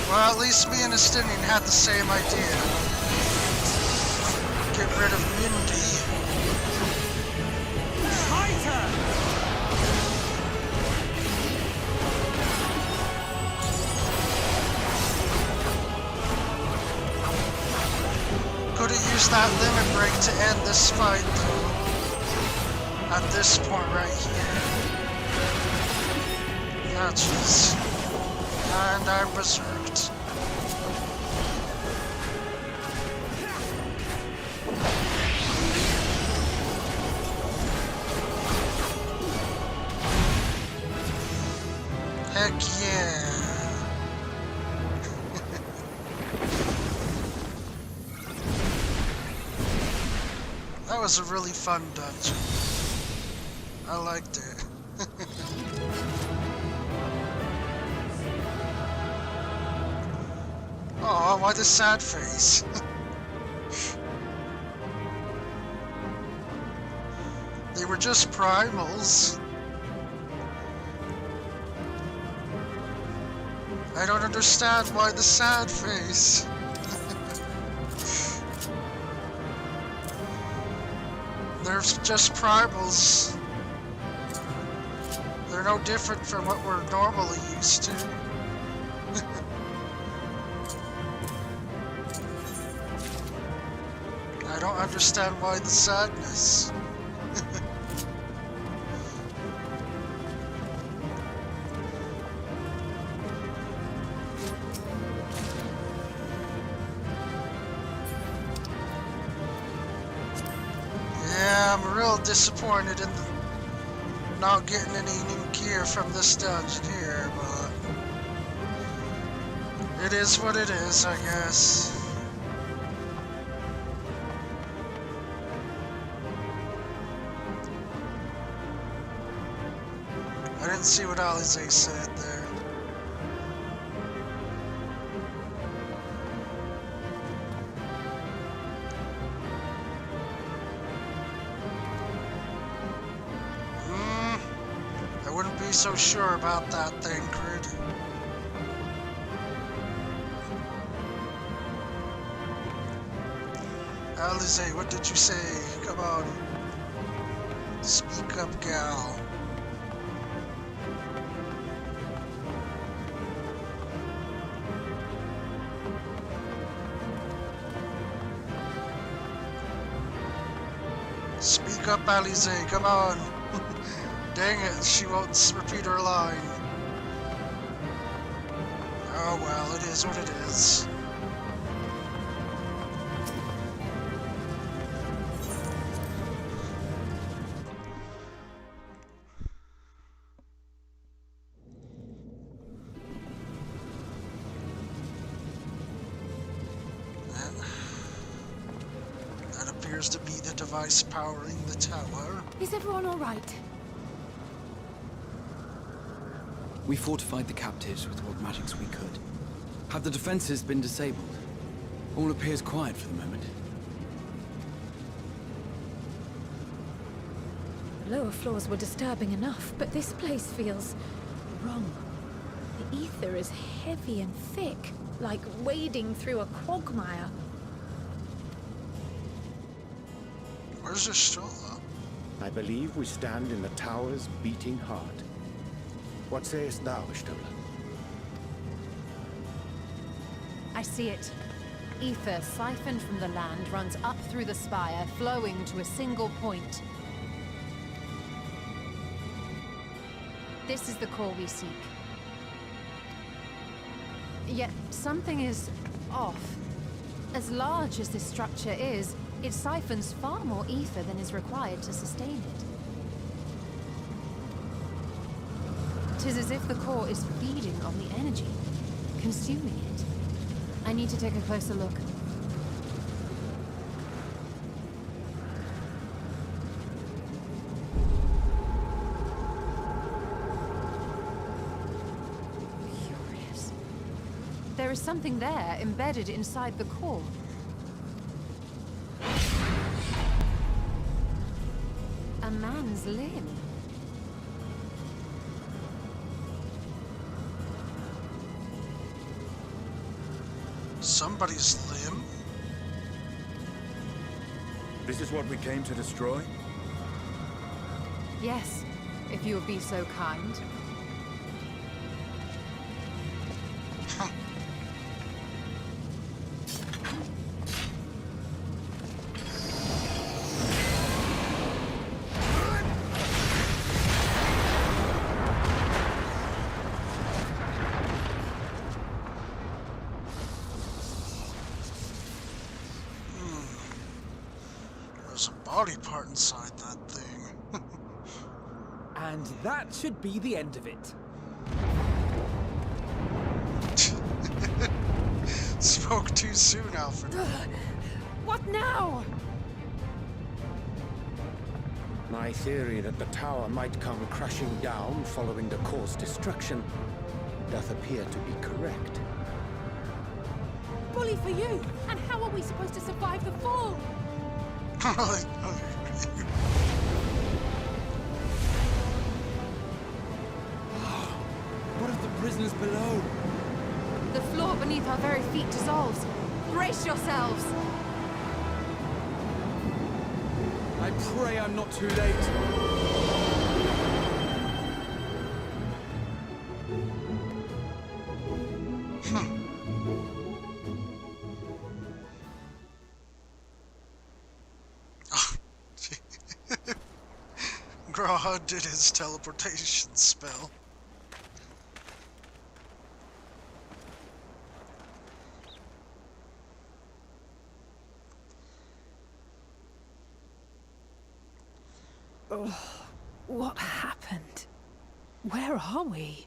Well, at least me and Estinian had the same idea. Get rid of Mindy. My turn! Could have used that limit break to end this fight, though. At this point right here. Ah, jeez. And I'm berserked. Heck yeah. That was a really fun dungeon. I liked it. Oh, why the sad face? They were just primals. I don't understand why the sad face. They're just primals. They're no different from what we're normally used to. I don't understand why the sadness. Yeah, I'm real disappointed in not getting any new gear from this dungeon here, but it is what it is, I guess. I didn't see what Alize said there. I wouldn't be so sure about that thing, Crid. Alize, what did you say? Come on. Speak up, gal. Speak up, Alize, come on. Dang it, she won't repeat her line. Oh well, it is what it is. That appears to be the device powering the tower. Is everyone all right? We fortified the captives with what magics we could. Have the defenses been disabled? All appears quiet for the moment. Lower floors were disturbing enough, but this place feels wrong. The ether is heavy and thick, like wading through a quagmire. Where's Estrella? I believe we stand in the tower's beating heart. What sayest thou, Estrella? I see it. Ether siphoned from the land runs up through the spire, flowing to a single point. This is the core we seek. Yet something is off. As large as this structure is, it siphons far more ether than is required to sustain it. 'Tis as if the core is feeding on the energy, consuming it. I need to take a closer look. Curious. There is something there embedded inside the core. A man's limb. Somebody's limb? This is what we came to destroy? Yes, if you would be so kind. There's a body part inside that thing. And that should be the end of it. Spoke too soon, Alfred. What now? My theory that the tower might come crashing down following the core's destruction doth appear to be correct. Bully for you! And how are we supposed to survive the fall? What of the prisoners below? The floor beneath our very feet dissolves. Brace yourselves! I pray I'm not too late. Graha did his teleportation spell. Oh, what happened? Where are we?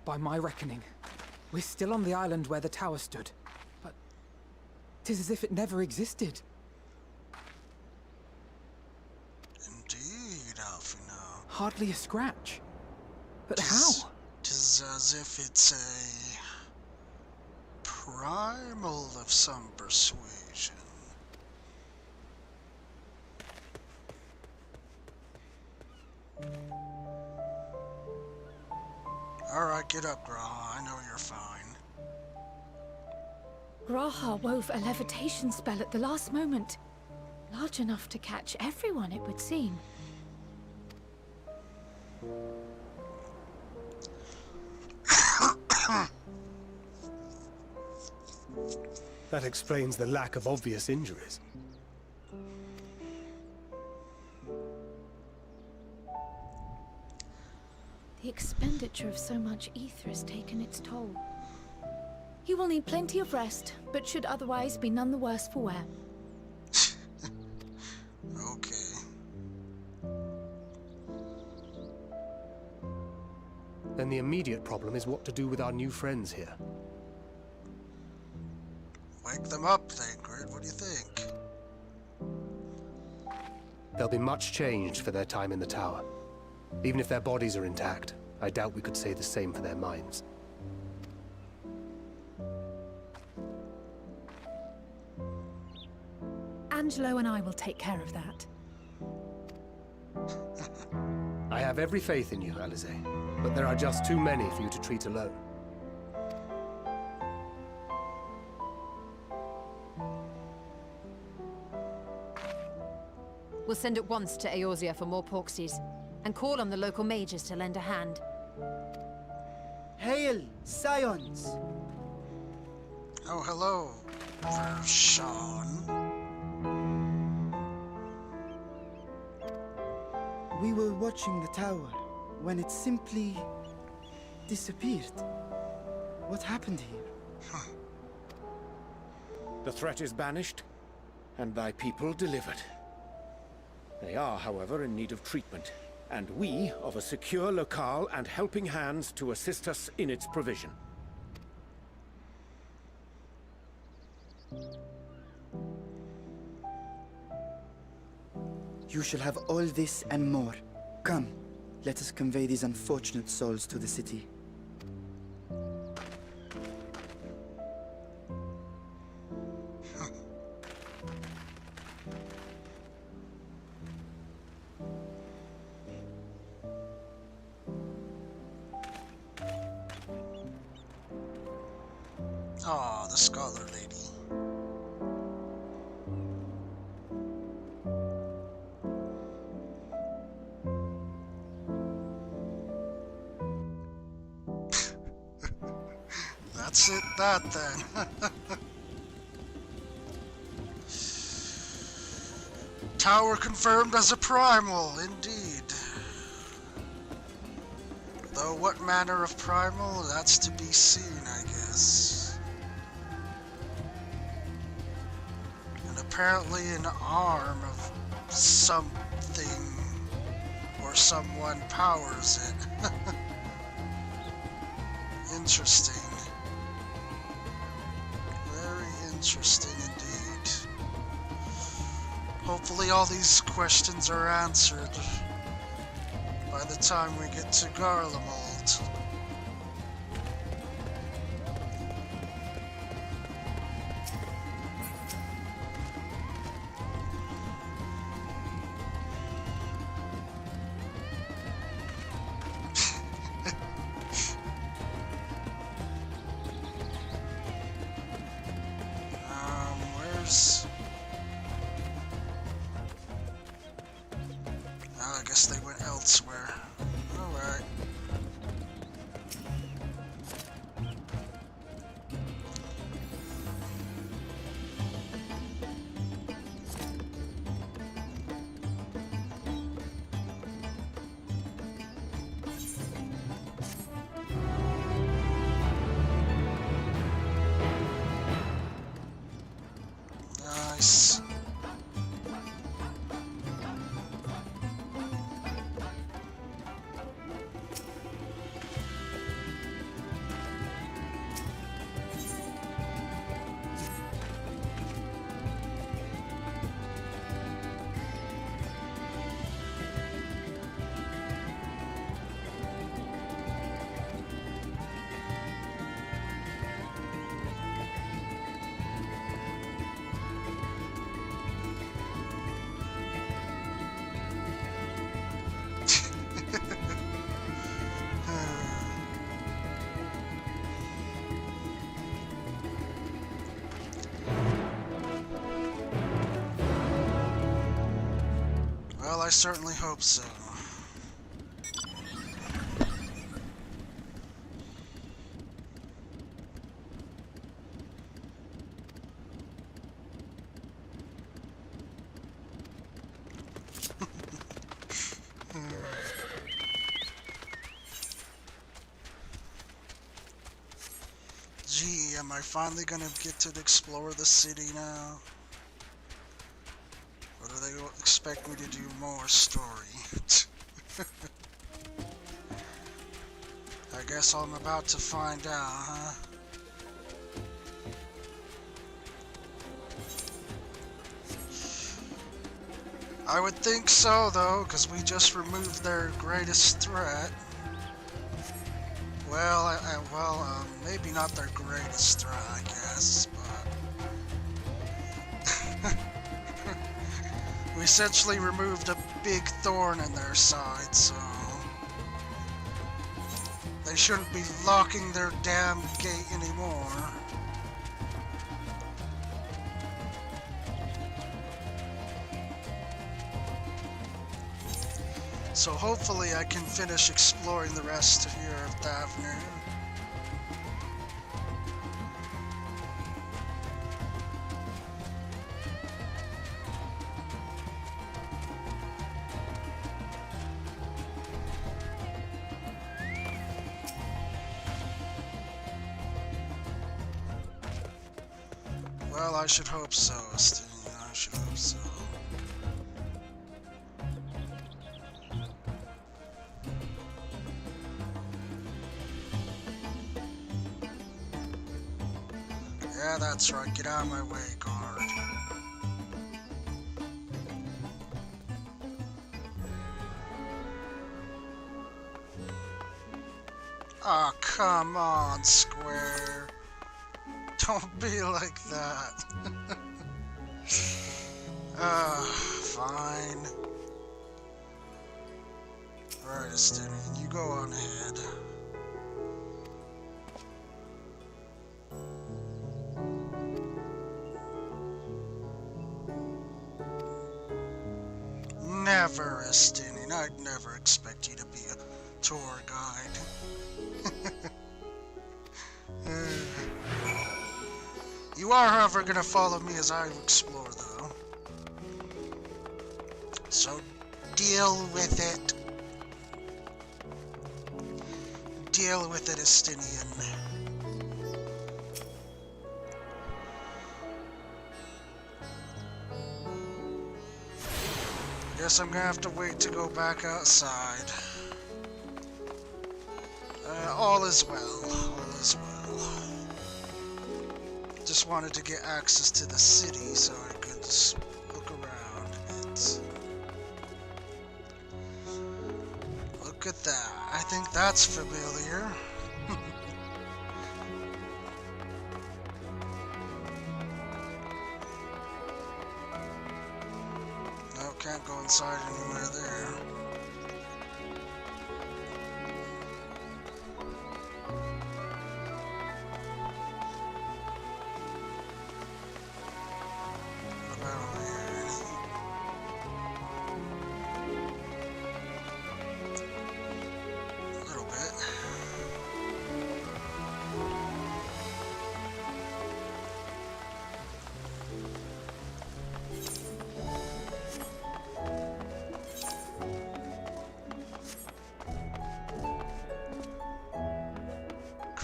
By my reckoning, we're still on the island where the tower stood. But 'tis as if it never existed. Indeed, Alfino. Hardly a scratch. But how? 'Tis as if it's a primal of some persuasion. Alright, get up, Graha. I know you're fine. Graha wove a levitation spell at the last moment. Large enough to catch everyone, it would seem. That explains the lack of obvious injuries. The expenditure of so much ether has taken its toll. He will need plenty of rest, but should otherwise be none the worse for wear. Okay. Then the immediate problem is what to do with our new friends here. Wake them up, Thancred. What do you think? They'll be much changed for their time in the tower. Even if their bodies are intact, I doubt we could say the same for their minds. Angelo and I will take care of that. I have every faith in you, Alize, but there are just too many for you to treat alone. We'll send at once to Eorzea for more Porksies, and call on the local mages to lend a hand. Hail, Scions! Oh, hello, Vershawn. We were watching the tower when it simply disappeared. What happened here? The threat is banished, and thy people delivered. They are, however, in need of treatment, and we of a secure locale and helping hands to assist us in its provision. You shall have all this and more. Come, let us convey these unfortunate souls to the city. Aw, the scholar lady. That's it, that then. Tower confirmed as a primal, indeed. Though what manner of primal, that's to be seen, I guess. And apparently an arm of something or someone powers it. Interesting. Very interesting indeed. Hopefully all these questions are answered by the time we get to Garlemald. elsewhere. Alright. Nice. Well, I certainly hope so. Gee, am I finally gonna get to explore the city now? Or do they expect me to do more story? I guess I'm about to find out, huh? I would think so, though, because we just removed their greatest threat. Well, maybe not their greatest threat, I guess, but... we essentially removed a big thorn in their side, so... they shouldn't be locking their damn gate anymore. So hopefully I can finish exploring the rest of here of Thavnir. Well, I should hope so, Estine. I should hope so. Yeah, that's right. Get out of my way, guard. Oh, come on, Square. Don't be like that. Fine. Alright, Estine, you go on ahead. Never, Estine. I'd never expect you to be a tour guide. You are, however, gonna follow me as I explore, though. So, deal with it. Deal with it, Estinian. Guess I'm gonna have to wait to go back outside. All is well. All is well. Just wanted to get access to the city so I could just look around it. Look at that. I think that's familiar. No, can't go inside anywhere there. What about over here?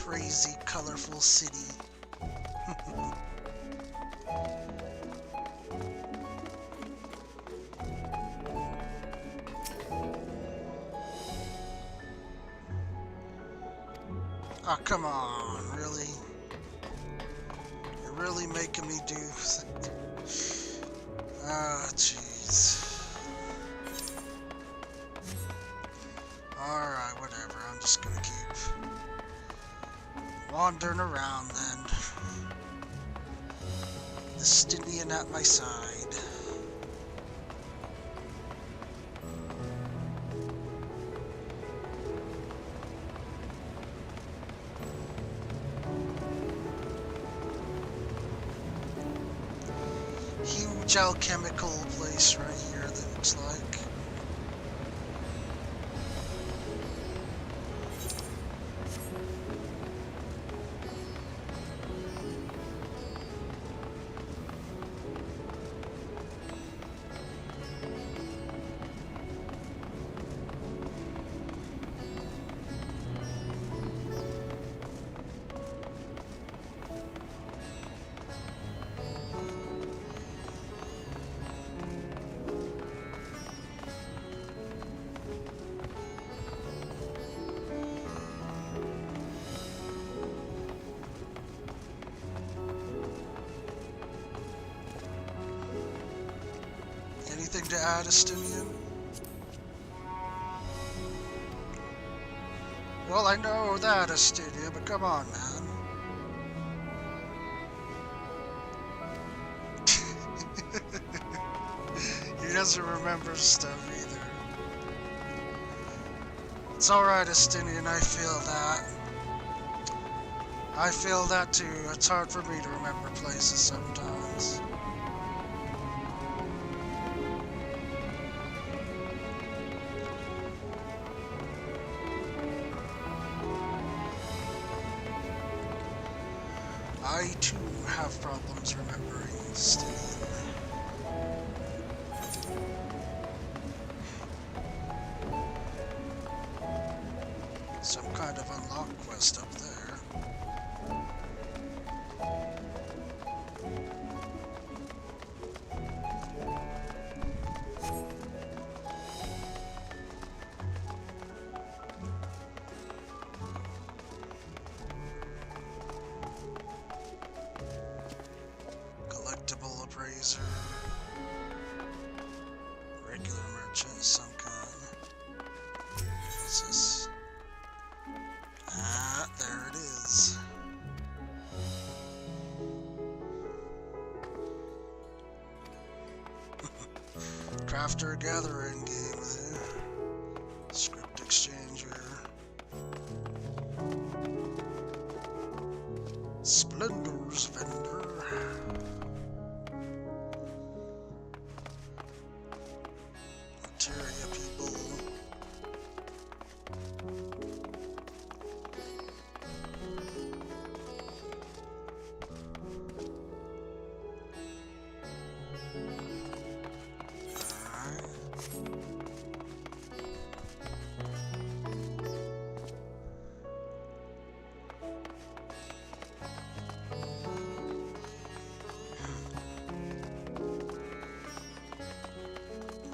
crazy, colorful city. Oh, come on, really? You're really making me do... Ah, jeez. Alright, whatever. I'm just gonna keep wandering around then. The Stynian at my side. Huge alchemical place right here that looks like. Anything to add, Stynian? Well, I know that, Stynian, but come on, man. He doesn't remember stuff either. It's alright, Stynian, I feel that. I feel that too. It's hard for me to remember places sometimes. I too have problems remembering Stynian. Some kind of unlock quest up there. Collectible appraiser. Regular merchant, some kind. What's this? Ah, there it is. Crafter gathering game there. Script exchanger. Splendors vendor. Materia people.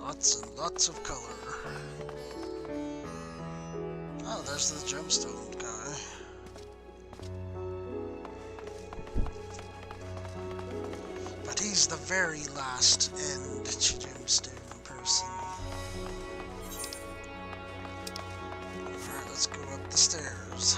Lots and lots of color. Oh, there's the gemstone guy. But he's the very last end gemstone person. Alright, let's go up the stairs.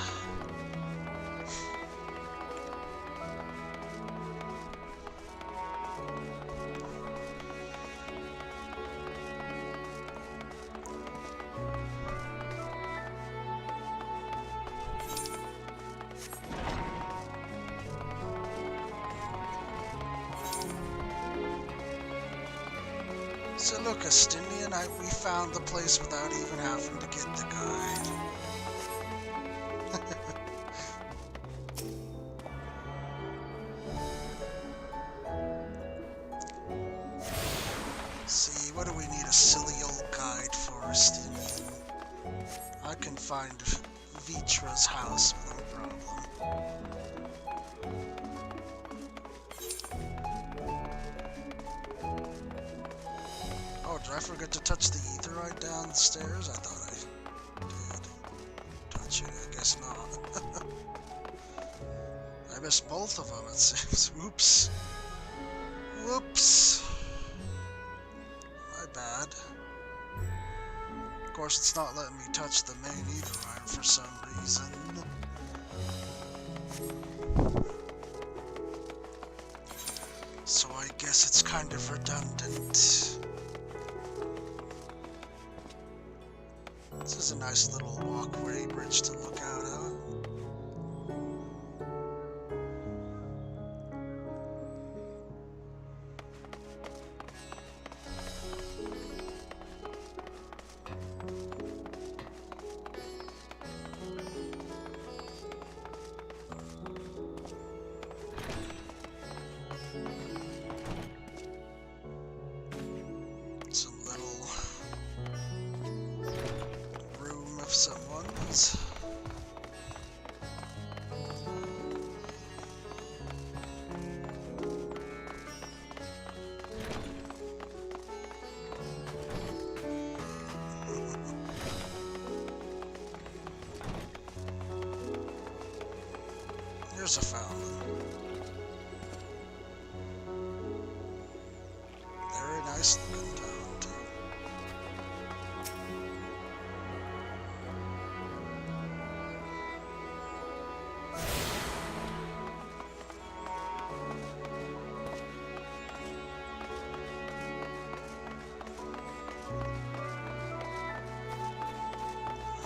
So look, Stynian, we found the place without even having to get the guide. See, what do we need a silly old guide for, Stynian? I can find Vitra's house, no problem. Oh, did I forget to touch the etherite down the stairs? I thought I did. Touch it, I guess not. I missed both of them, it seems. Whoops. Whoops. My bad. Of course, it's not letting me touch the main etherite for some reason. So I guess it's kind of redundant. This is a nice little walkway bridge to look out on. Some little room of someone's. Here's a fountain. Very nice looking town, too.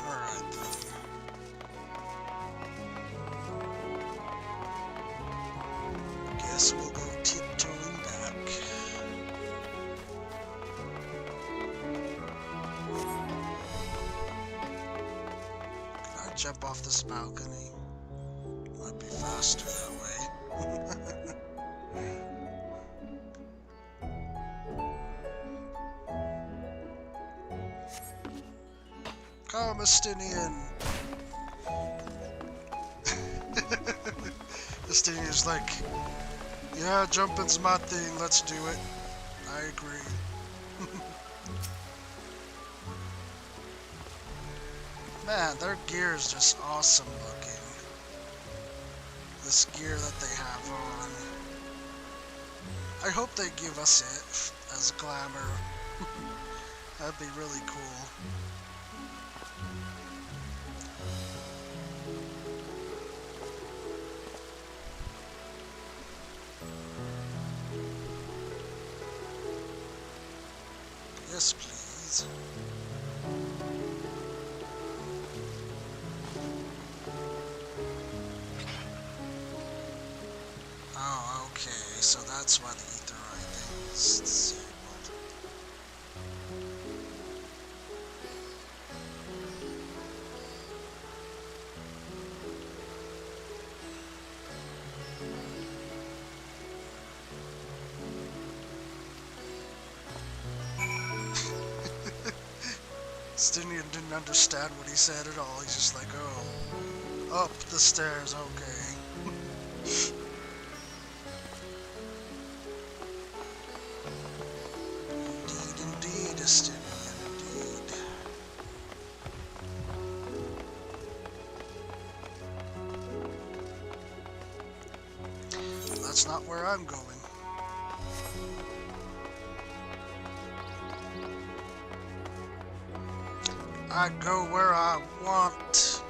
Alright then. Guess we'll go tiptoeing back. Can I jump off this balcony? Might be faster that way. Come, Estinian! Estinian's like, yeah, jumping's my thing, let's do it. I agree. Man, their gear is just awesome looking. This gear that they have on. I hope they give us it as glamour. That'd be really cool. Yes, please. Oh, okay, so that's why the etherite is disabled. Stinian didn't understand what he said at all. He's just like, oh, up the stairs, okay. Indeed, Stinian, indeed. That's not where I'm going. I go where I want.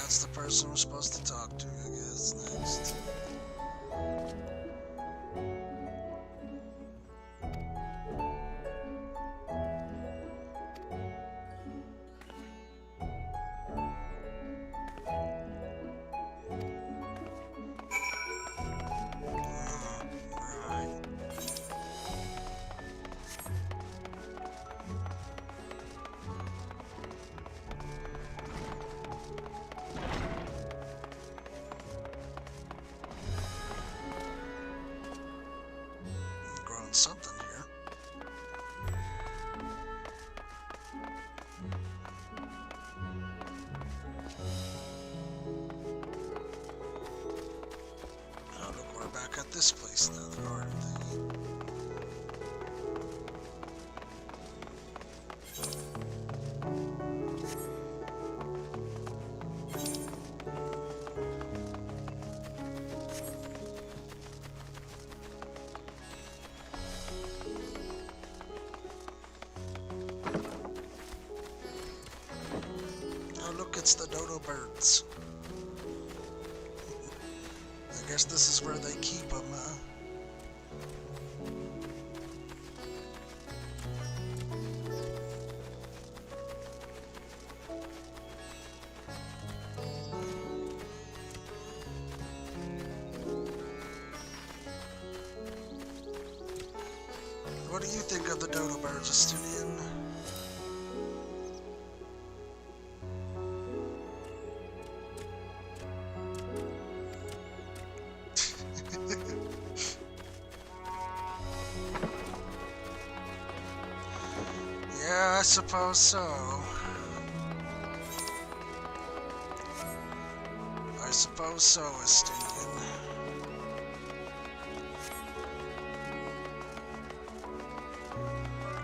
That's the person we're supposed to talk to, I guess, next. about this place now? There aren't any. Oh, look, it's the dodo birds. I guess this is where they keep them, huh? What do you think of the dodo birds, Justinian? Yeah, I suppose so. I suppose so, Estinian.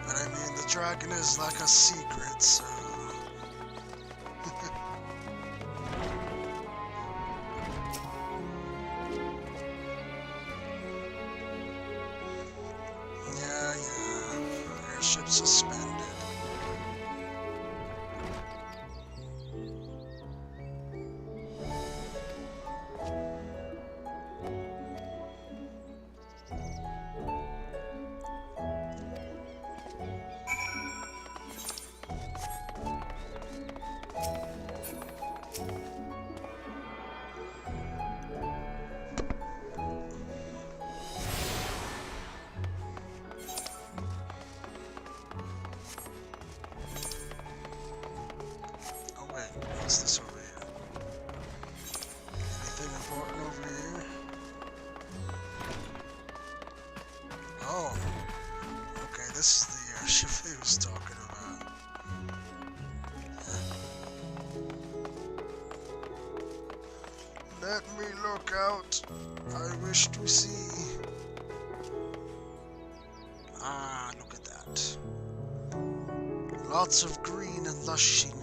But I mean, the dragon is like a secret, so... yeah. Airship suspended. What's this over here? Anything important over here? Oh. Okay, this is the airship he was talking about. Let me look out. I wish to see. Ah, look at that. Lots of green and lush scenery.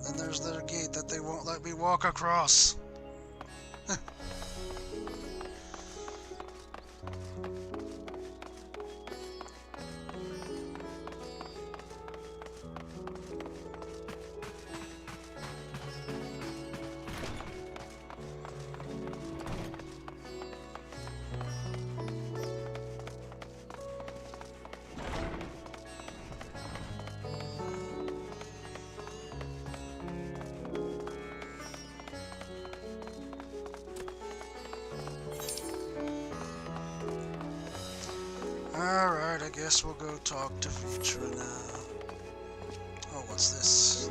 And there's their gate that they won't let me walk across. Alright, I guess we'll go talk to Vitra now. Oh, what's this?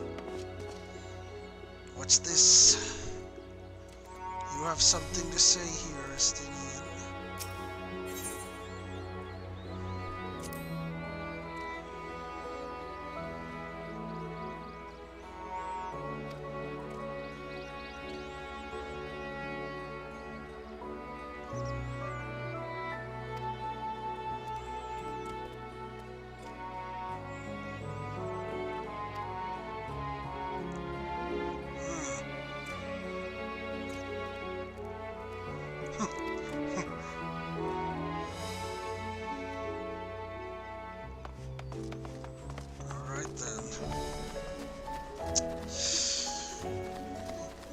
What's this? You have something to say here, Estinian.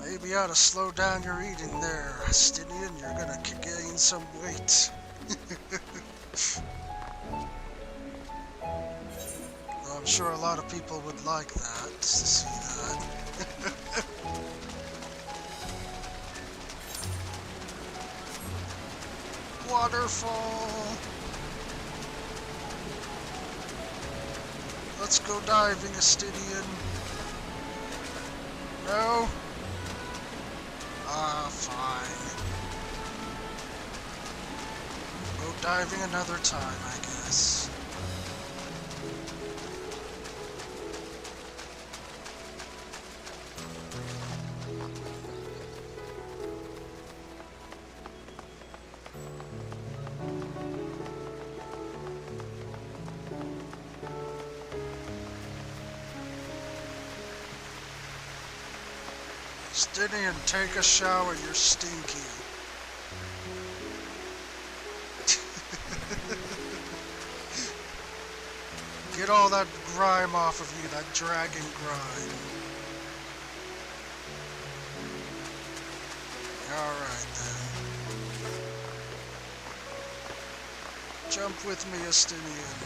Maybe you ought to slow down your eating there, Stinian. You're gonna gain some weight. Though I'm sure a lot of people would like that, to see that. Waterfall! Let's go diving, Estinian. No? Ah, fine. Go diving another time, I guess. Stinian, take a shower, you're stinky. Get all that grime off of you, that dragon grime. Alright then. Jump with me, Estinian.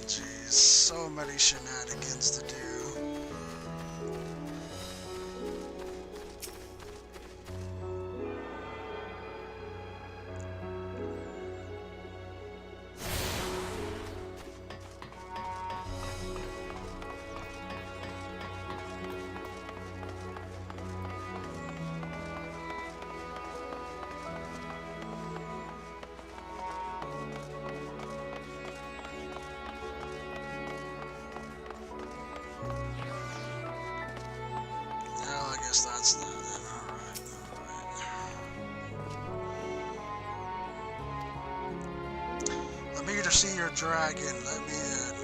Jeez, so many shenanigans to do. That's that then, alright. Let me to see your dragon, let me in.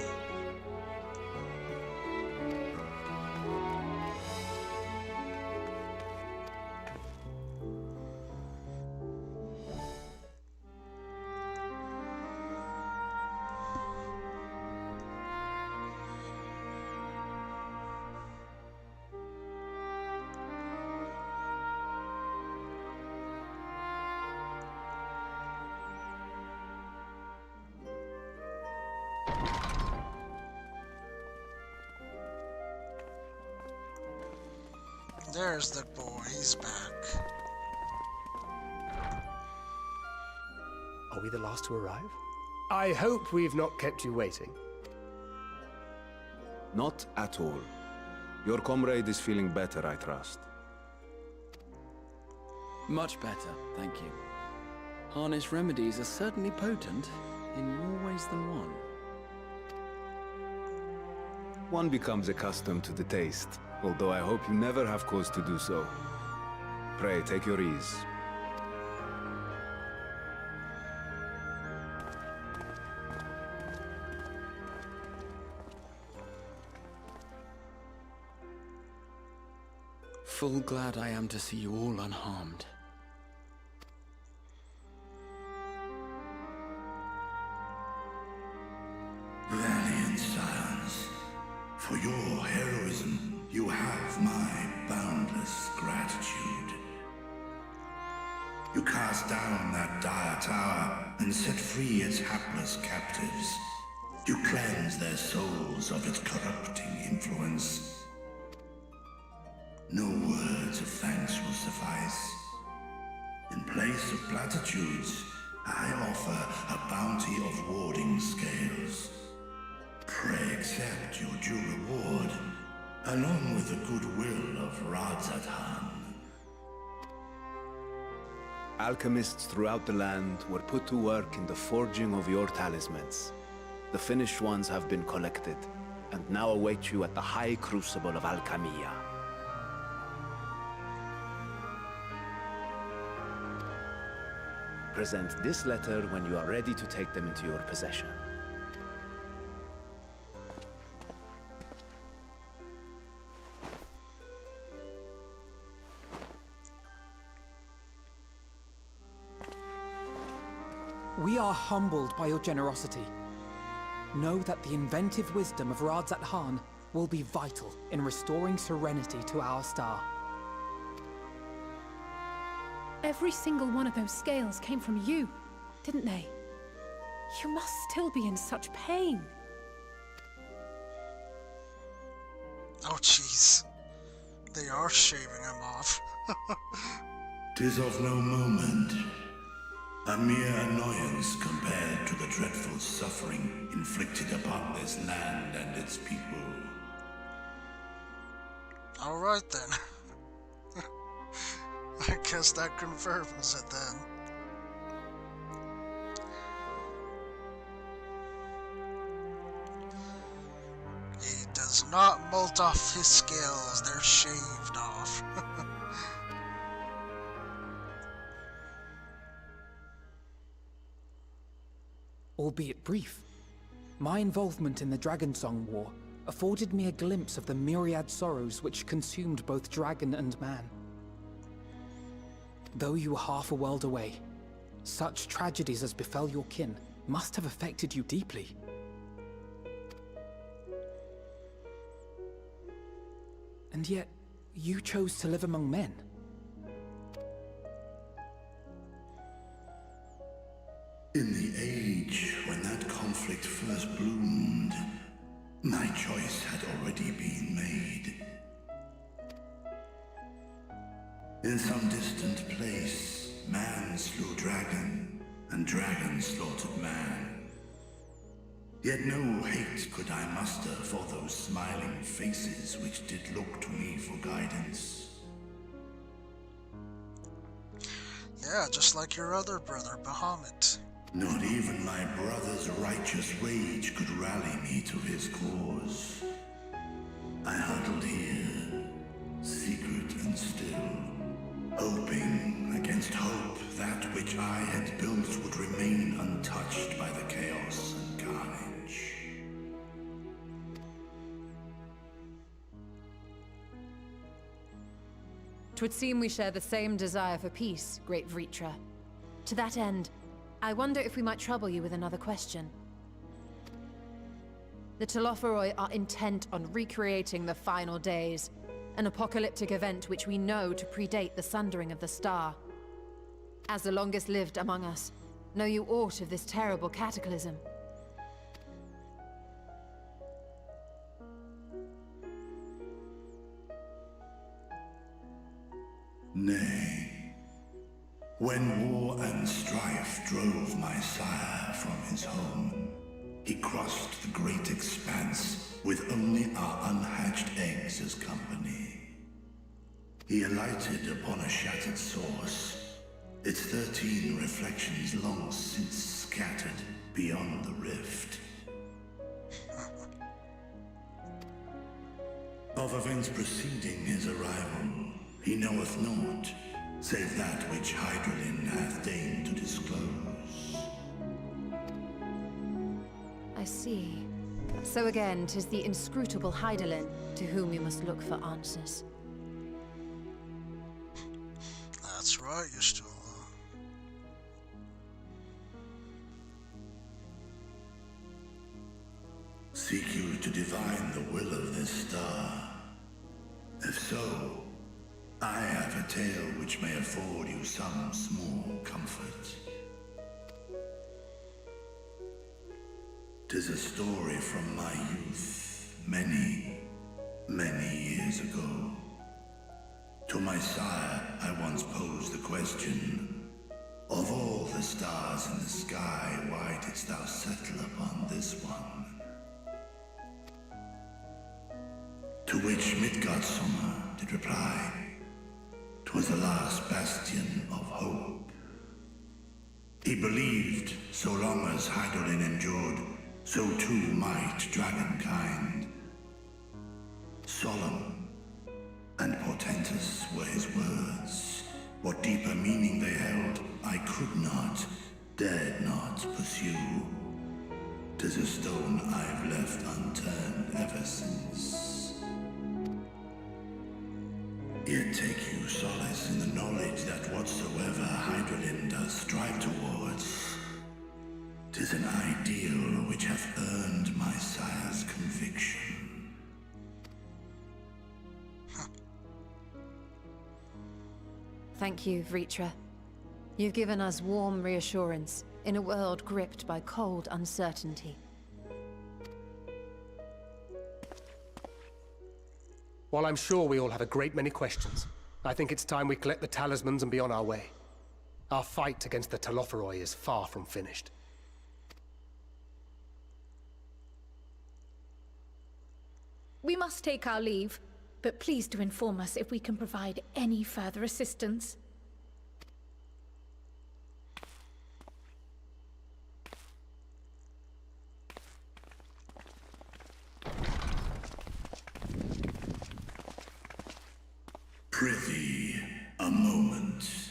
There's the boy, he's back. Are we the last to arrive? I hope we've not kept you waiting. Not at all. Your comrade is feeling better, I trust. Much better, thank you. Harness remedies are certainly potent, in more ways than one. One becomes accustomed to the taste, although I hope you never have cause to do so. Pray, take your ease. Full glad I am to see you all unharmed. Valiant scions, for your heroism, you have my boundless gratitude. You cast down that dire tower and set free its hapless captives. You cleanse their souls of its corrupting influence. No words of thanks will suffice. In place of platitudes, I offer a bounty of warding scales. Pray accept your due reward, along with the goodwill of Radzathan. Alchemists throughout the land were put to work in the forging of your talismans. The finished ones have been collected, and now await you at the High Crucible of Alchemia. Present this letter when you are ready to take them into your possession. We are humbled by your generosity. Know that the inventive wisdom of Radzat will be vital in restoring serenity to our star. Every single one of those scales came from you, didn't they? You must still be in such pain. Oh jeez. They are shaving him off. 'Tis of no moment. A mere annoyance compared to the dreadful suffering inflicted upon this land and its people. Alright then. I guess that confirms it then. He does not molt off his scales, they're shaved off. Albeit brief. My involvement in the Dragonsong War afforded me a glimpse of the myriad sorrows which consumed both dragon and man. Though you were half a world away, such tragedies as befell your kin must have affected you deeply. And yet, you chose to live among men. In the age when that conflict first bloomed, my choice had already been made. In some distant place, man slew dragon, and dragon slaughtered man. Yet no hate could I muster for those smiling faces which did look to me for guidance. Yeah, just like your other brother, Bahamut. Not even my brother's righteous rage could rally me to his cause. I huddled here, secret and still, hoping against hope that which I had built would remain untouched by the chaos and carnage. Twould seem we share the same desire for peace, great Vritra. To that end, I wonder if we might trouble you with another question. The Telophoroi are intent on recreating the final days, an apocalyptic event which we know to predate the sundering of the star. As the longest lived among us, know you aught of this terrible cataclysm? Nay. When war and strife drove my sire from his home, he crossed the great expanse with only our unhatched eggs as company. He alighted upon a shattered source, its 13 reflections long since scattered beyond the rift. Of events preceding his arrival, he knoweth naught, save that which Hydralin hath deigned to disclose. I see. So again, 'tis the inscrutable Hydralin to whom you must look for answers. That's right, you're still Seek you to divine the will of this star? If so, I have a tale which may afford you some small comfort. 'Tis a story from my youth, many, many years ago. To my sire, I once posed the question, of all the stars in the sky, why didst thou settle upon this one? To which Midgardsormr did reply, 'twas the last bastion of hope. He believed so long as Hydralin endured, so too might dragonkind. Solemn and portentous were his words. What deeper meaning they held, I could not, dared not pursue. 'Tis a stone I've left unturned ever since. Yet take you solace in the knowledge that whatsoever Hydralin does strive towards, 'tis an ideal which hath earned my sire's conviction. Thank you, Vritra. You've given us warm reassurance in a world gripped by cold uncertainty. While I'm sure we all have a great many questions, I think it's time we collect the talismans and be on our way. Our fight against the Telophoroi is far from finished. We must take our leave, but please do inform us if we can provide any further assistance. Prithee, a moment.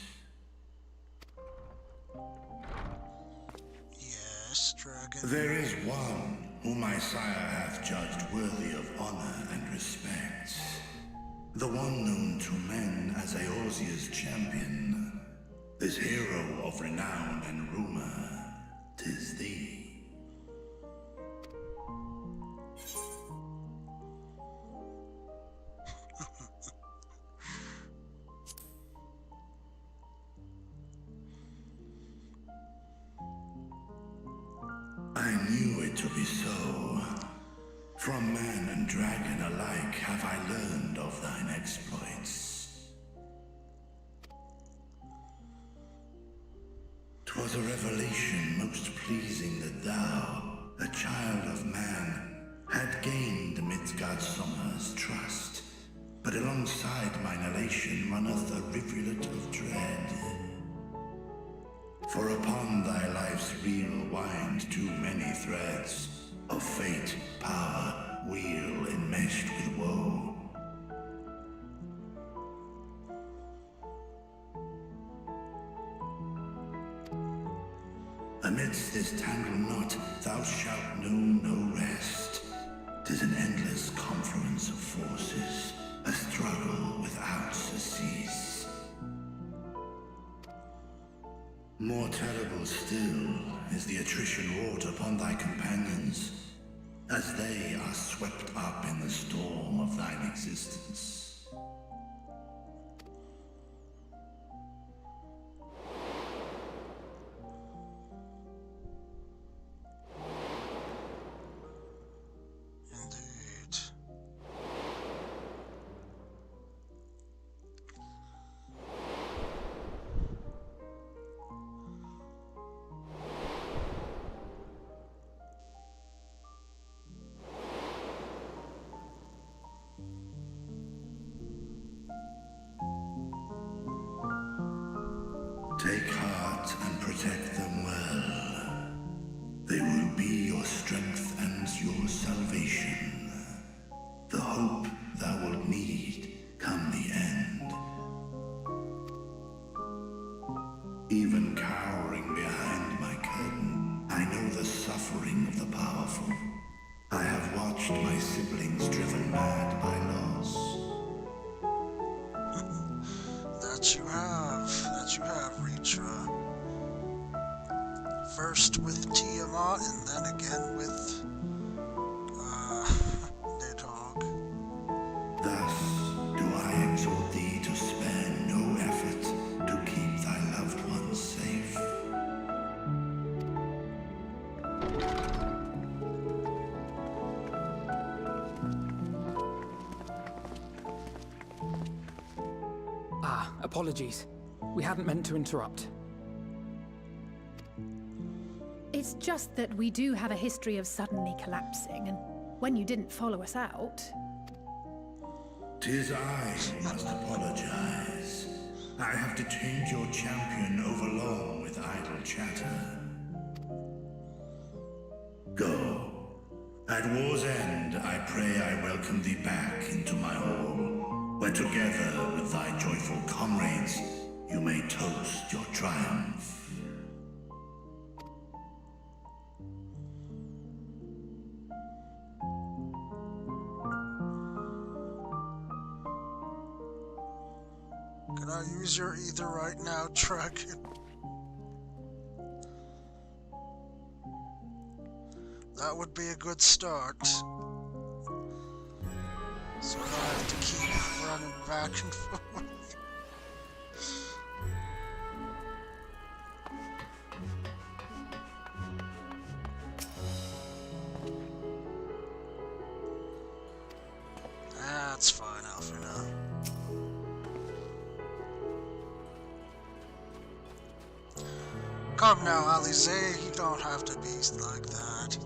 Yes, dragon. There is one whom my sire hath judged worthy of honor and respect. The one known to men as Eorzea's champion, this hero of renown and rumor, 'tis thee. I knew it to be so. From man and dragon alike have I learned of thine exploits. 'Twas a revelation most pleasing that thou, a child of man, had gained Midgard Sommer's trust. But alongside mine elation runneth a rivulet of dread. For upon thy life's reel wind too many threads of fate, power, wheel enmeshed with woe. Amidst this tangled knot thou shalt know no rest. 'Tis an endless confluence of forces, a struggle without surcease. More terrible still is the attrition wrought upon thy companions, as they are swept up in the storm of thine existence. Indeed. Take heart and protect them well. They will be your strength and your salvation. The hope thou wilt need come the end. Even cowering behind my curtain, I know the suffering of the powerful. I have watched my siblings driven mad by loss. That you have, Retra. First with Tiamat, and then again with, Nidhogg. Thus do I exhort thee to spare no effort to keep thy loved ones safe. Apologies. We hadn't meant to interrupt. It's just that we do have a history of suddenly collapsing, and when you didn't follow us out... 'Tis I who must apologize. I have detained your champion overlong with idle chatter. Go. At war's end, I pray I welcome thee back into my hall, where together with thy joyful comrades, you may toast your triumph. Can I use your ether right now, Dragon? That would be a good start. So I don't have to keep running back and forth. That's fine, Alfina. Come now, Alize, you don't have to be like that.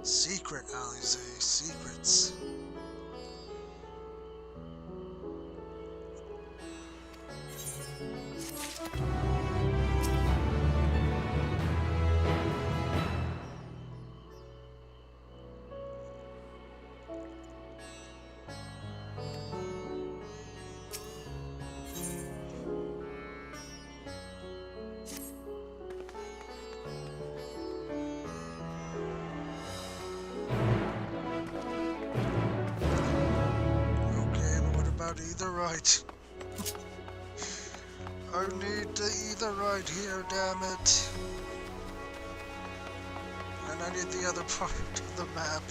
Secret, Alize, secrets. out eitherite. I need the etherite here, damn it. And I need the other part of the map.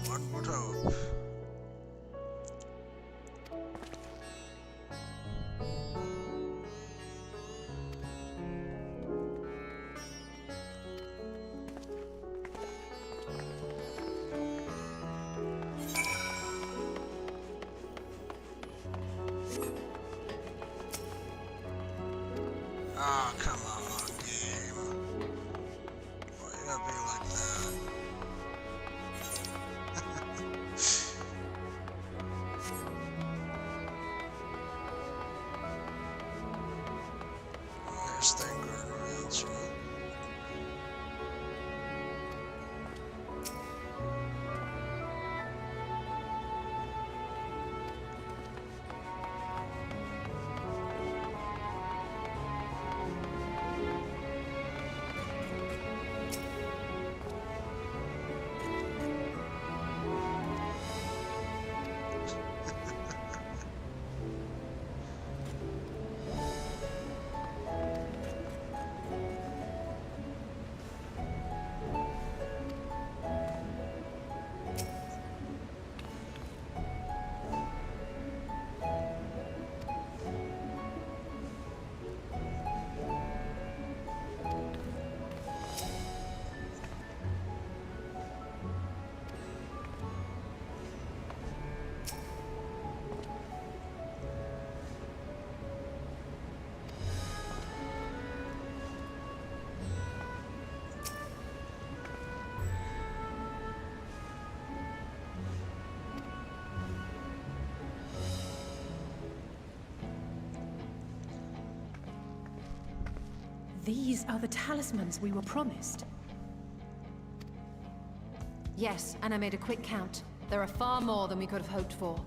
One would hope. Ah, come on, game. Why you gotta be like that? There's thing going around, so. These are the talismans we were promised. Yes, and I made a quick count. There are far more than we could have hoped for.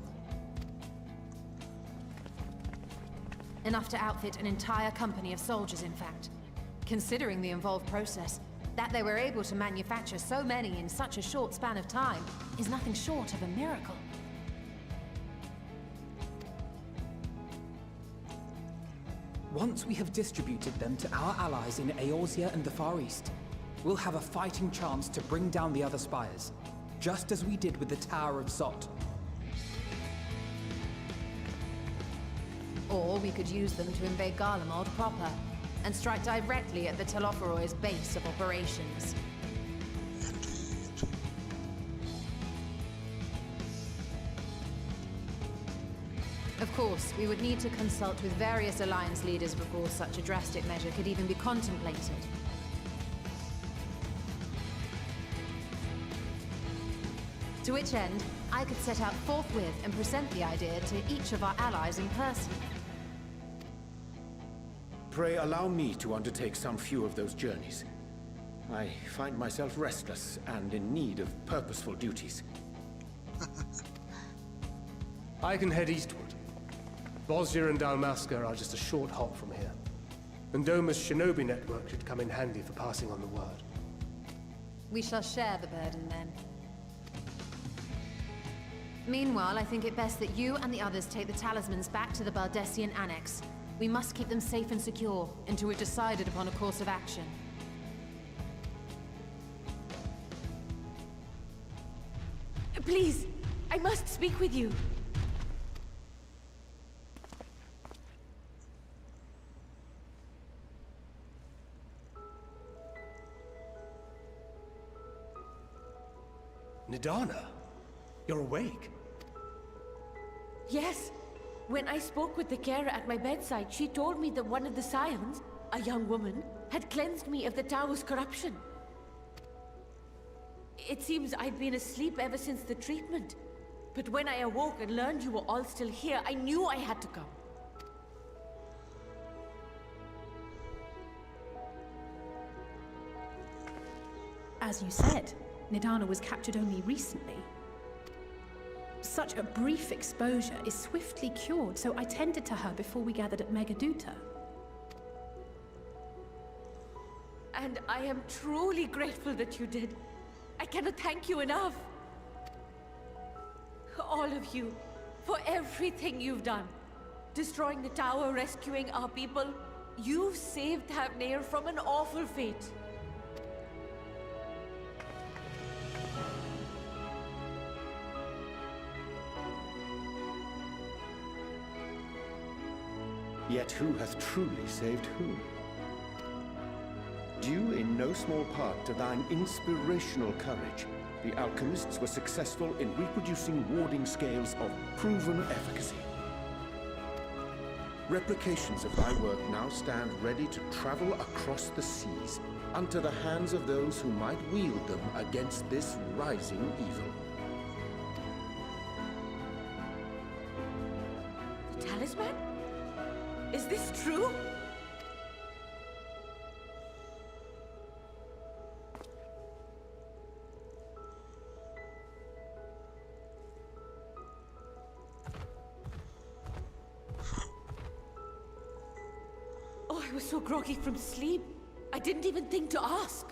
Enough to outfit an entire company of soldiers, in fact. Considering the involved process, that they were able to manufacture so many in such a short span of time is nothing short of a miracle. Once we have distributed them to our allies in Eorzea and the Far East, we'll have a fighting chance to bring down the other spires, just as we did with the Tower of Zot. Or we could use them to invade Garlemald proper, and strike directly at the Telophoroid's base of operations. Of Of course, we would need to consult with various Alliance leaders before such a drastic measure could even be contemplated. To which end, I could set out forthwith and present the idea to each of our allies in person. Pray allow me to undertake some few of those journeys. I find myself restless and in need of purposeful duties. I can head eastward. Bosnia and Dalmasca are just a short hop from here. And Doma's shinobi network should come in handy for passing on the word. We shall share the burden then. Meanwhile, I think it best that you and the others take the talismans back to the Baldessian Annex. We must keep them safe and secure until we've decided upon a course of action. Please, I must speak with you. Nidana, you're awake. Yes. When I spoke with the carer at my bedside, she told me that one of the scions, a young woman, had cleansed me of the tower's corruption. It seems I'd been asleep ever since the treatment. But when I awoke and learned you were all still here, I knew I had to come. As you said, Nidana was captured only recently. Such a brief exposure is swiftly cured, so I tended to her before we gathered at Megaduta. And I am truly grateful that you did. I cannot thank you enough. All of you, for everything you've done. Destroying the tower, rescuing our people. You've saved Thavnir from an awful fate. Yet who hath truly saved whom? Due in no small part to thine inspirational courage, the alchemists were successful in reproducing warding scales of proven efficacy. Replications of thy work now stand ready to travel across the seas, unto the hands of those who might wield them against this rising evil. The talisman? Is this true? Oh, I was so groggy from sleep. I didn't even think to ask.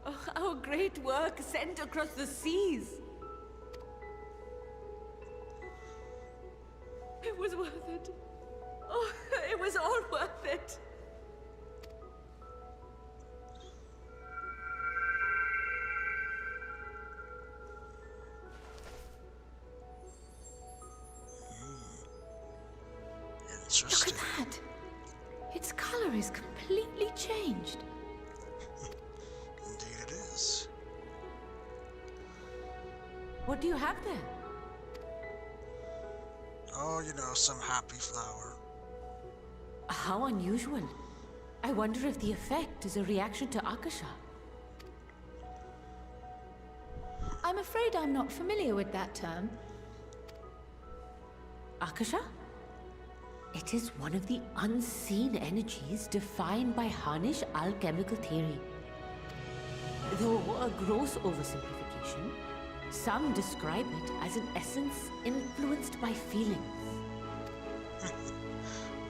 Oh, our great work sent across the seas. It was worth it. Oh, it was all worth it. Interesting. Look at that! Its color is completely changed. Indeed it is. What do you have there? Oh, you know, some happy flower. How unusual. I wonder if the effect is a reaction to Akasha. I'm afraid I'm not familiar with that term. Akasha? It is one of the unseen energies defined by Harnish alchemical theory. Though a gross oversimplification, some describe it as an essence influenced by feelings.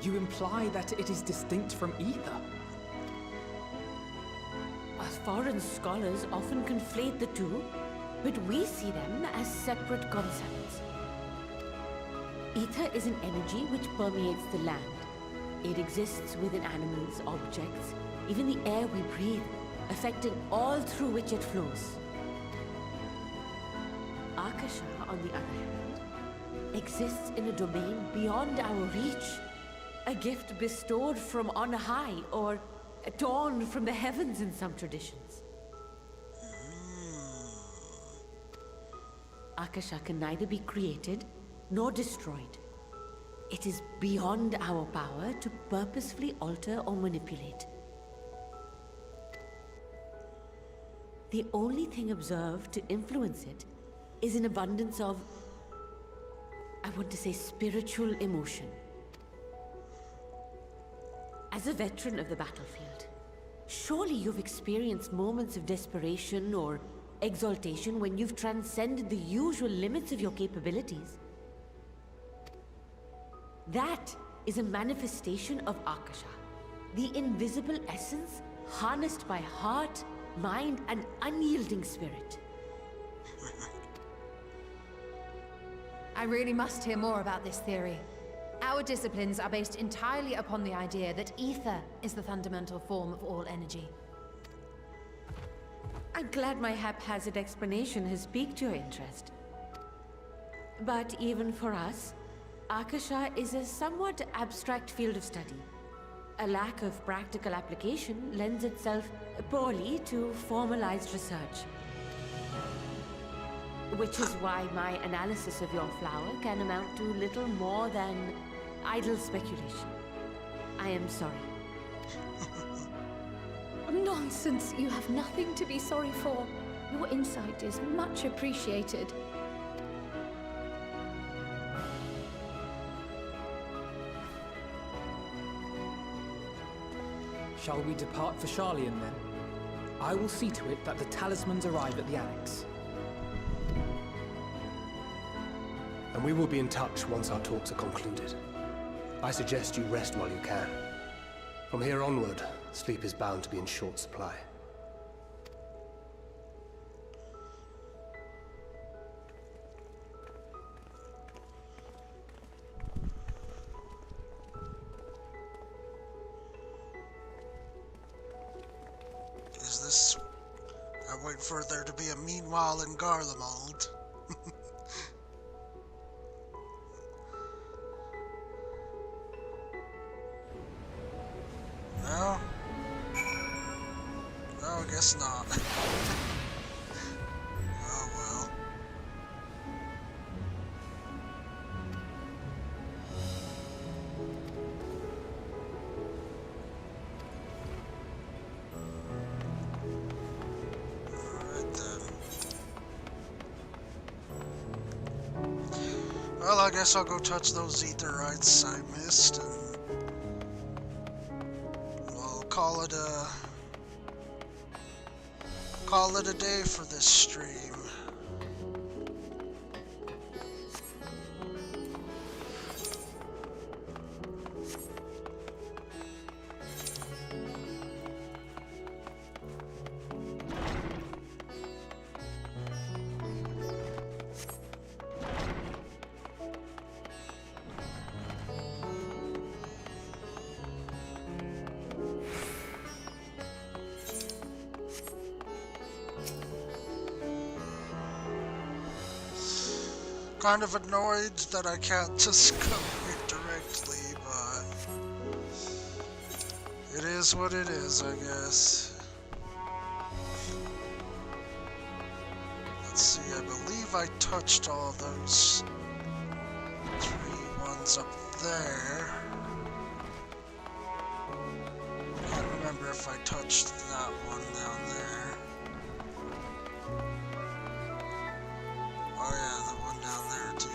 You imply that it is distinct from ether? Foreign scholars often conflate the two, but we see them as separate concepts. Ether is an energy which permeates the land. It exists within animals, objects, even the air we breathe, affecting all through which it flows. Akasha, on the other hand, exists in a domain beyond our reach. A gift bestowed from on high, or torn from the heavens in some traditions. Akasha can neither be created nor destroyed. It is beyond our power to purposefully alter or manipulate. The only thing observed to influence it is an abundance of, I want to say, spiritual emotion. As a veteran of the battlefield, surely you've experienced moments of desperation or exaltation when you've transcended the usual limits of your capabilities. That is a manifestation of Akasha, the invisible essence harnessed by heart, mind, and unyielding spirit. I really must hear more about this theory. Our disciplines are based entirely upon the idea that ether is the fundamental form of all energy. I'm glad my haphazard explanation has piqued your interest. But even for us, Akasha is a somewhat abstract field of study. A lack of practical application lends itself poorly to formalized research. Which is why my analysis of your flower can amount to little more than idle speculation. I am sorry. Nonsense! You have nothing to be sorry for. Your insight is much appreciated. Shall we depart for Charlian then? I will see to it that the talismans arrive at the Annex. And we will be in touch once our talks are concluded. I suggest you rest while you can. From here onward, sleep is bound to be in short supply. Is this... I wait for there to be a meanwhile in Garlemald. No? No, I guess not. Oh well. Alright then. Well, I guess I'll go touch those aetherites I missed and call it a day for this stream. Kind of annoyed that I can't just go here directly, but it is what it is, I guess. Let's see, I believe I touched all those 3 ones up there. I can't remember if I touched that one down there. Oh yeah, the one down there too.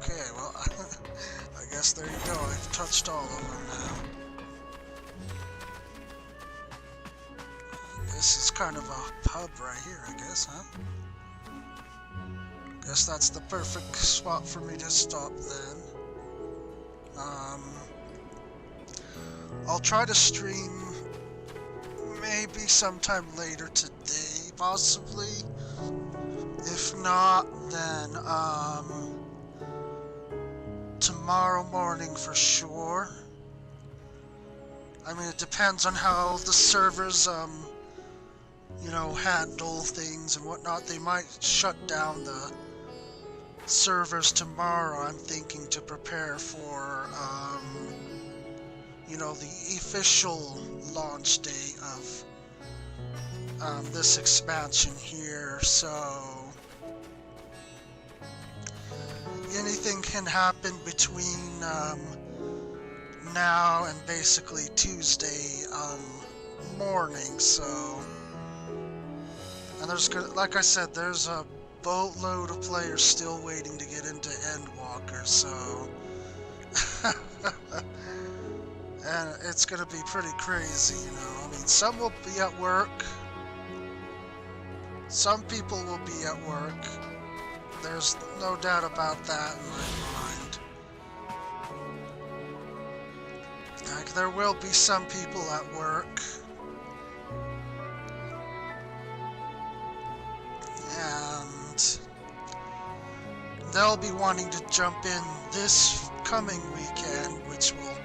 Okay, well, I guess there you go. I've touched all of them now. This is kind of a pub right here, I guess, huh? Guess that's the perfect spot for me to stop then. I'll try to stream maybe sometime later today, possibly. If not, then tomorrow morning for sure. I mean, it depends on how the servers, you know, handle things and whatnot. They might shut down the servers tomorrow, I'm thinking, to prepare for, you know, the official launch date of this expansion here, so anything can happen between now and basically Tuesday morning, so, and there's, like I said, there's a boatload of players still waiting to get into Endwalker, so and it's gonna be pretty crazy, you know. I mean, some will be at work, some people will be at work, there's no doubt about that in my mind. Like, there will be some people at work, and they'll be wanting to jump in this coming weekend, which will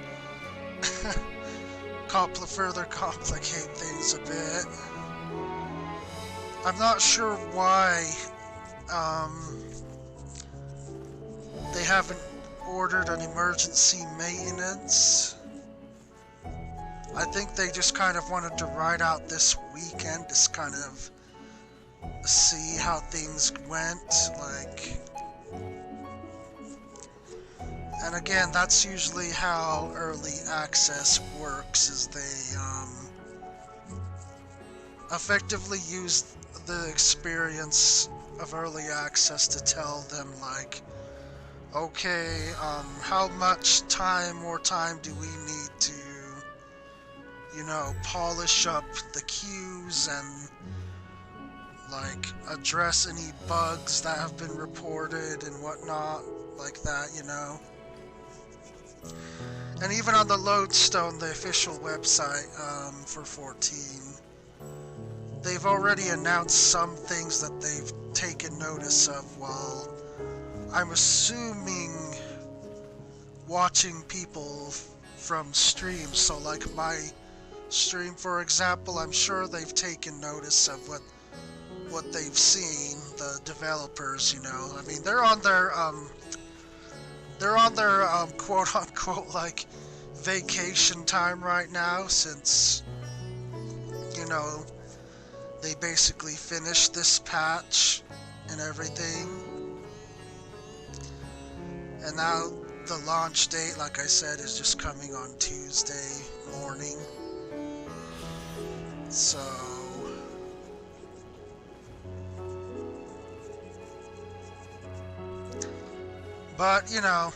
further complicate things a bit. I'm not sure why they haven't ordered an emergency maintenance. I think they just kind of wanted to ride out this weekend, just kind of see how things went, like. And again, that's usually how early access works, is they effectively use the experience of early access to tell them, like, okay, how much more time do we need to, you know, polish up the queues and, like, address any bugs that have been reported and whatnot, like that, you know. And even on the Lodestone, the official website for 14, they've already announced some things that they've taken notice of while, I'm assuming, watching people from streams. So like my stream, for example, I'm sure they've taken notice of what they've seen, the developers, you know. I mean, they're on their quote-unquote, like, vacation time right now, since, you know, they basically finished this patch and everything. And now the launch date, like I said, is just coming on Tuesday morning. So but, you know,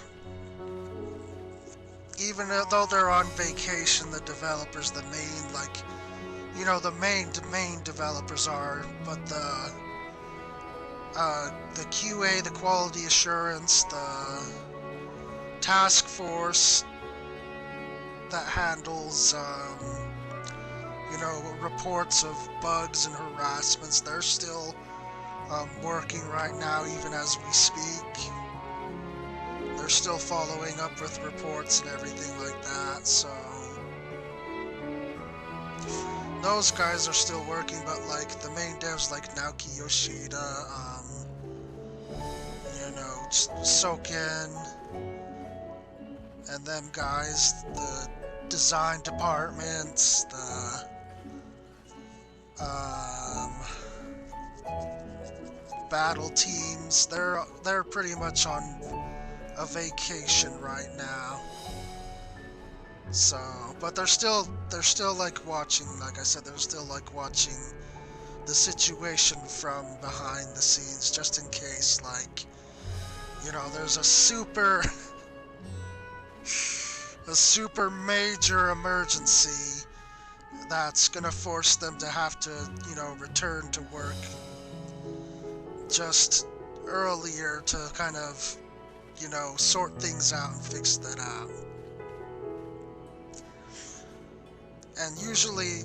even though they're on vacation, the developers, the main, like, you know, the main developers are, but the QA, the quality assurance, the task force that handles, you know, reports of bugs and harassments, they're still working right now, even as we speak. They're still following up with reports and everything like that, so those guys are still working, but like the main devs like Naoki Yoshida, you know, Soken, and them guys, the design departments, the battle teams, they're pretty much on a vacation right now. So, but they're still like watching, like I said, they're still like watching the situation from behind the scenes, just in case, like, you know, there's a super major emergency that's gonna force them to have to, you know, return to work just earlier to kind of, you know, sort things out and fix that out. And usually,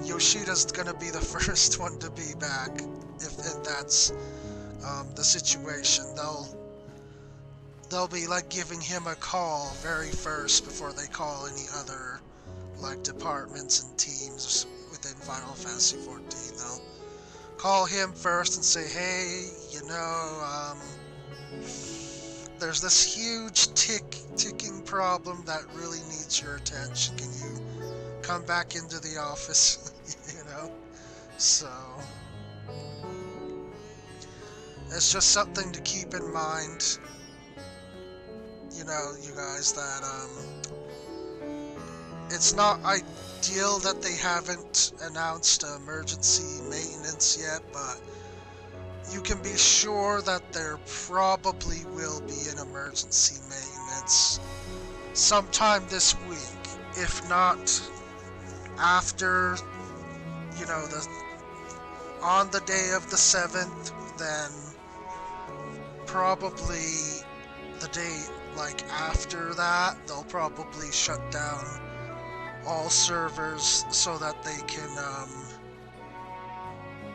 Yoshida's gonna be the first one to be back, if that's the situation. They'll be like giving him a call very first before they call any other like departments and teams within Final Fantasy XIV. They'll call him first and say, hey, you know, there's this huge ticking problem that really needs your attention. Can you come back into the office? You know? So it's just something to keep in mind. You know, you guys, that it's not ideal that they haven't announced emergency maintenance yet, but you can be sure that there probably will be an emergency maintenance sometime this week. If not after, you know, on the day of the 7th, then probably the day like after that, they'll probably shut down all servers so that they can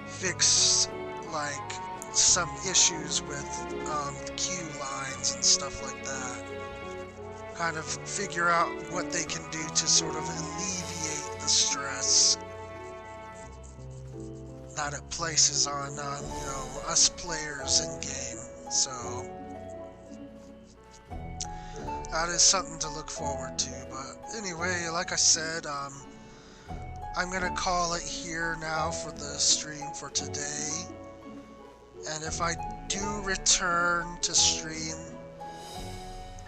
fix like some issues with queue lines and stuff like that. Kind of figure out what they can do to sort of alleviate the stress that it places on you know, us players in game. So that is something to look forward to. But anyway, like I said, I'm gonna call it here now for the stream for today. And if I do return to stream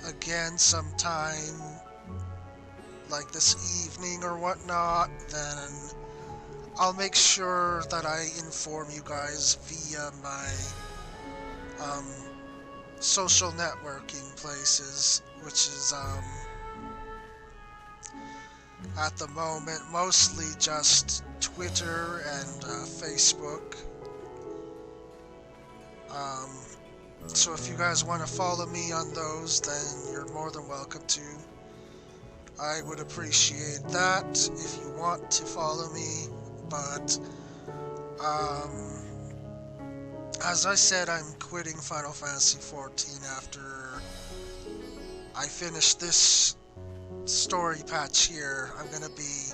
again sometime like this evening or whatnot, then I'll make sure that I inform you guys via my social networking places, which is at the moment mostly just Twitter and Facebook. So if you guys want to follow me on those, then you're more than welcome to. I would appreciate that if you want to follow me, but as I said, I'm quitting Final Fantasy XIV after I finish this story patch here. I'm gonna be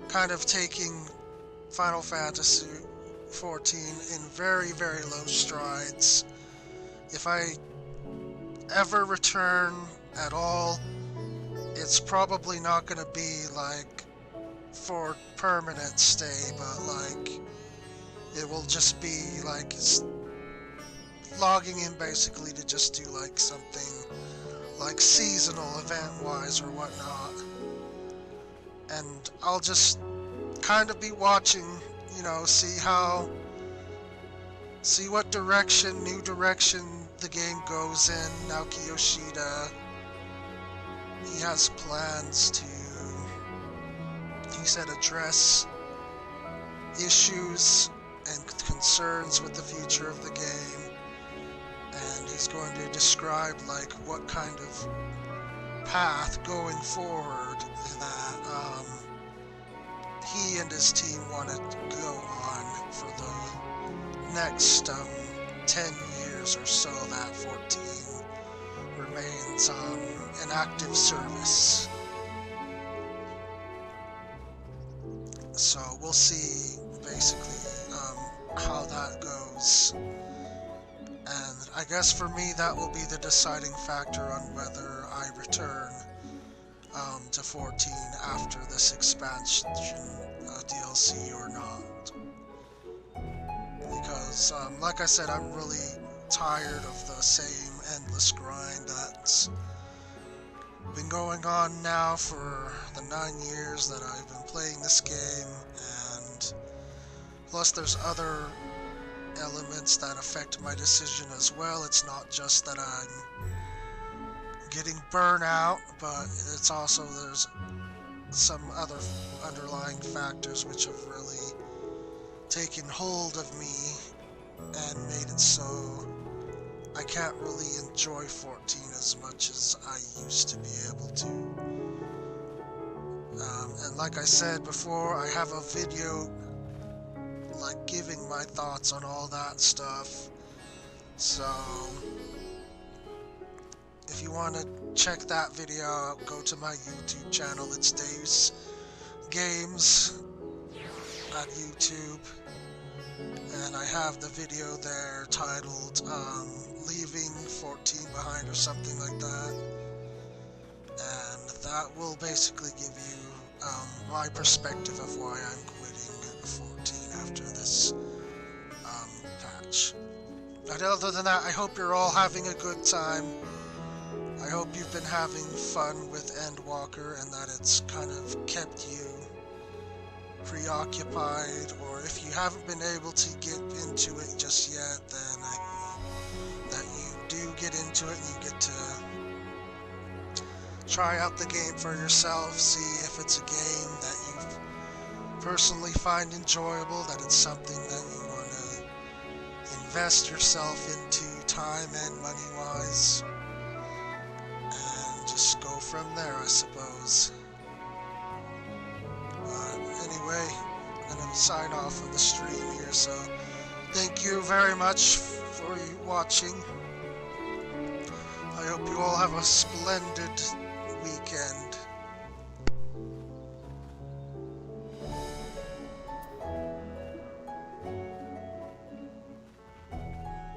kind of taking Final Fantasy XIV in very, very low strides. If I ever return at all, it's probably not gonna be like for permanent stay, but like it will just be like logging in basically to just do like something like seasonal event wise or whatnot. And I'll just kind of be watching, you know, see what new direction the game goes in. Naoki Yoshida, he has plans to, he said, address issues and concerns with the future of the game, and he's going to describe like what kind of path going forward that he and his team want to go on for the next 10 years or so that 14 remains in active service. So we'll see basically how that goes, and I guess for me that will be the deciding factor on whether I return to 14 after this expansion DLC or not. Because like I said, I'm really tired of the same endless grind that's been going on now for the 9 years that I've been playing this game, and plus there's other elements that affect my decision as well. It's not just that I'm getting burnout, but it's also there's some other underlying factors which have really taken hold of me and made it so I can't really enjoy 14 as much as I used to be able to. And like I said before, I have a video like giving my thoughts on all that stuff. So if you want to check that video out, go to my YouTube channel. It's Deus Games at YouTube, and I have the video there titled Leaving 14 Behind or something like that, and that will basically give you my perspective of why I'm quitting 14 after this patch. But other than that, I hope you're all having a good time. I hope you've been having fun with Endwalker and that it's kind of kept you preoccupied, or if you haven't been able to get into it just yet, then I hope that you do get into it and you get to try out the game for yourself, see if it's a game that you personally find enjoyable, that it's something that you want to invest yourself into time and money-wise, and just go from there, I suppose. But anyway, I'm going to sign off of the stream here, so thank you very much for watching. I hope you all have a splendid weekend.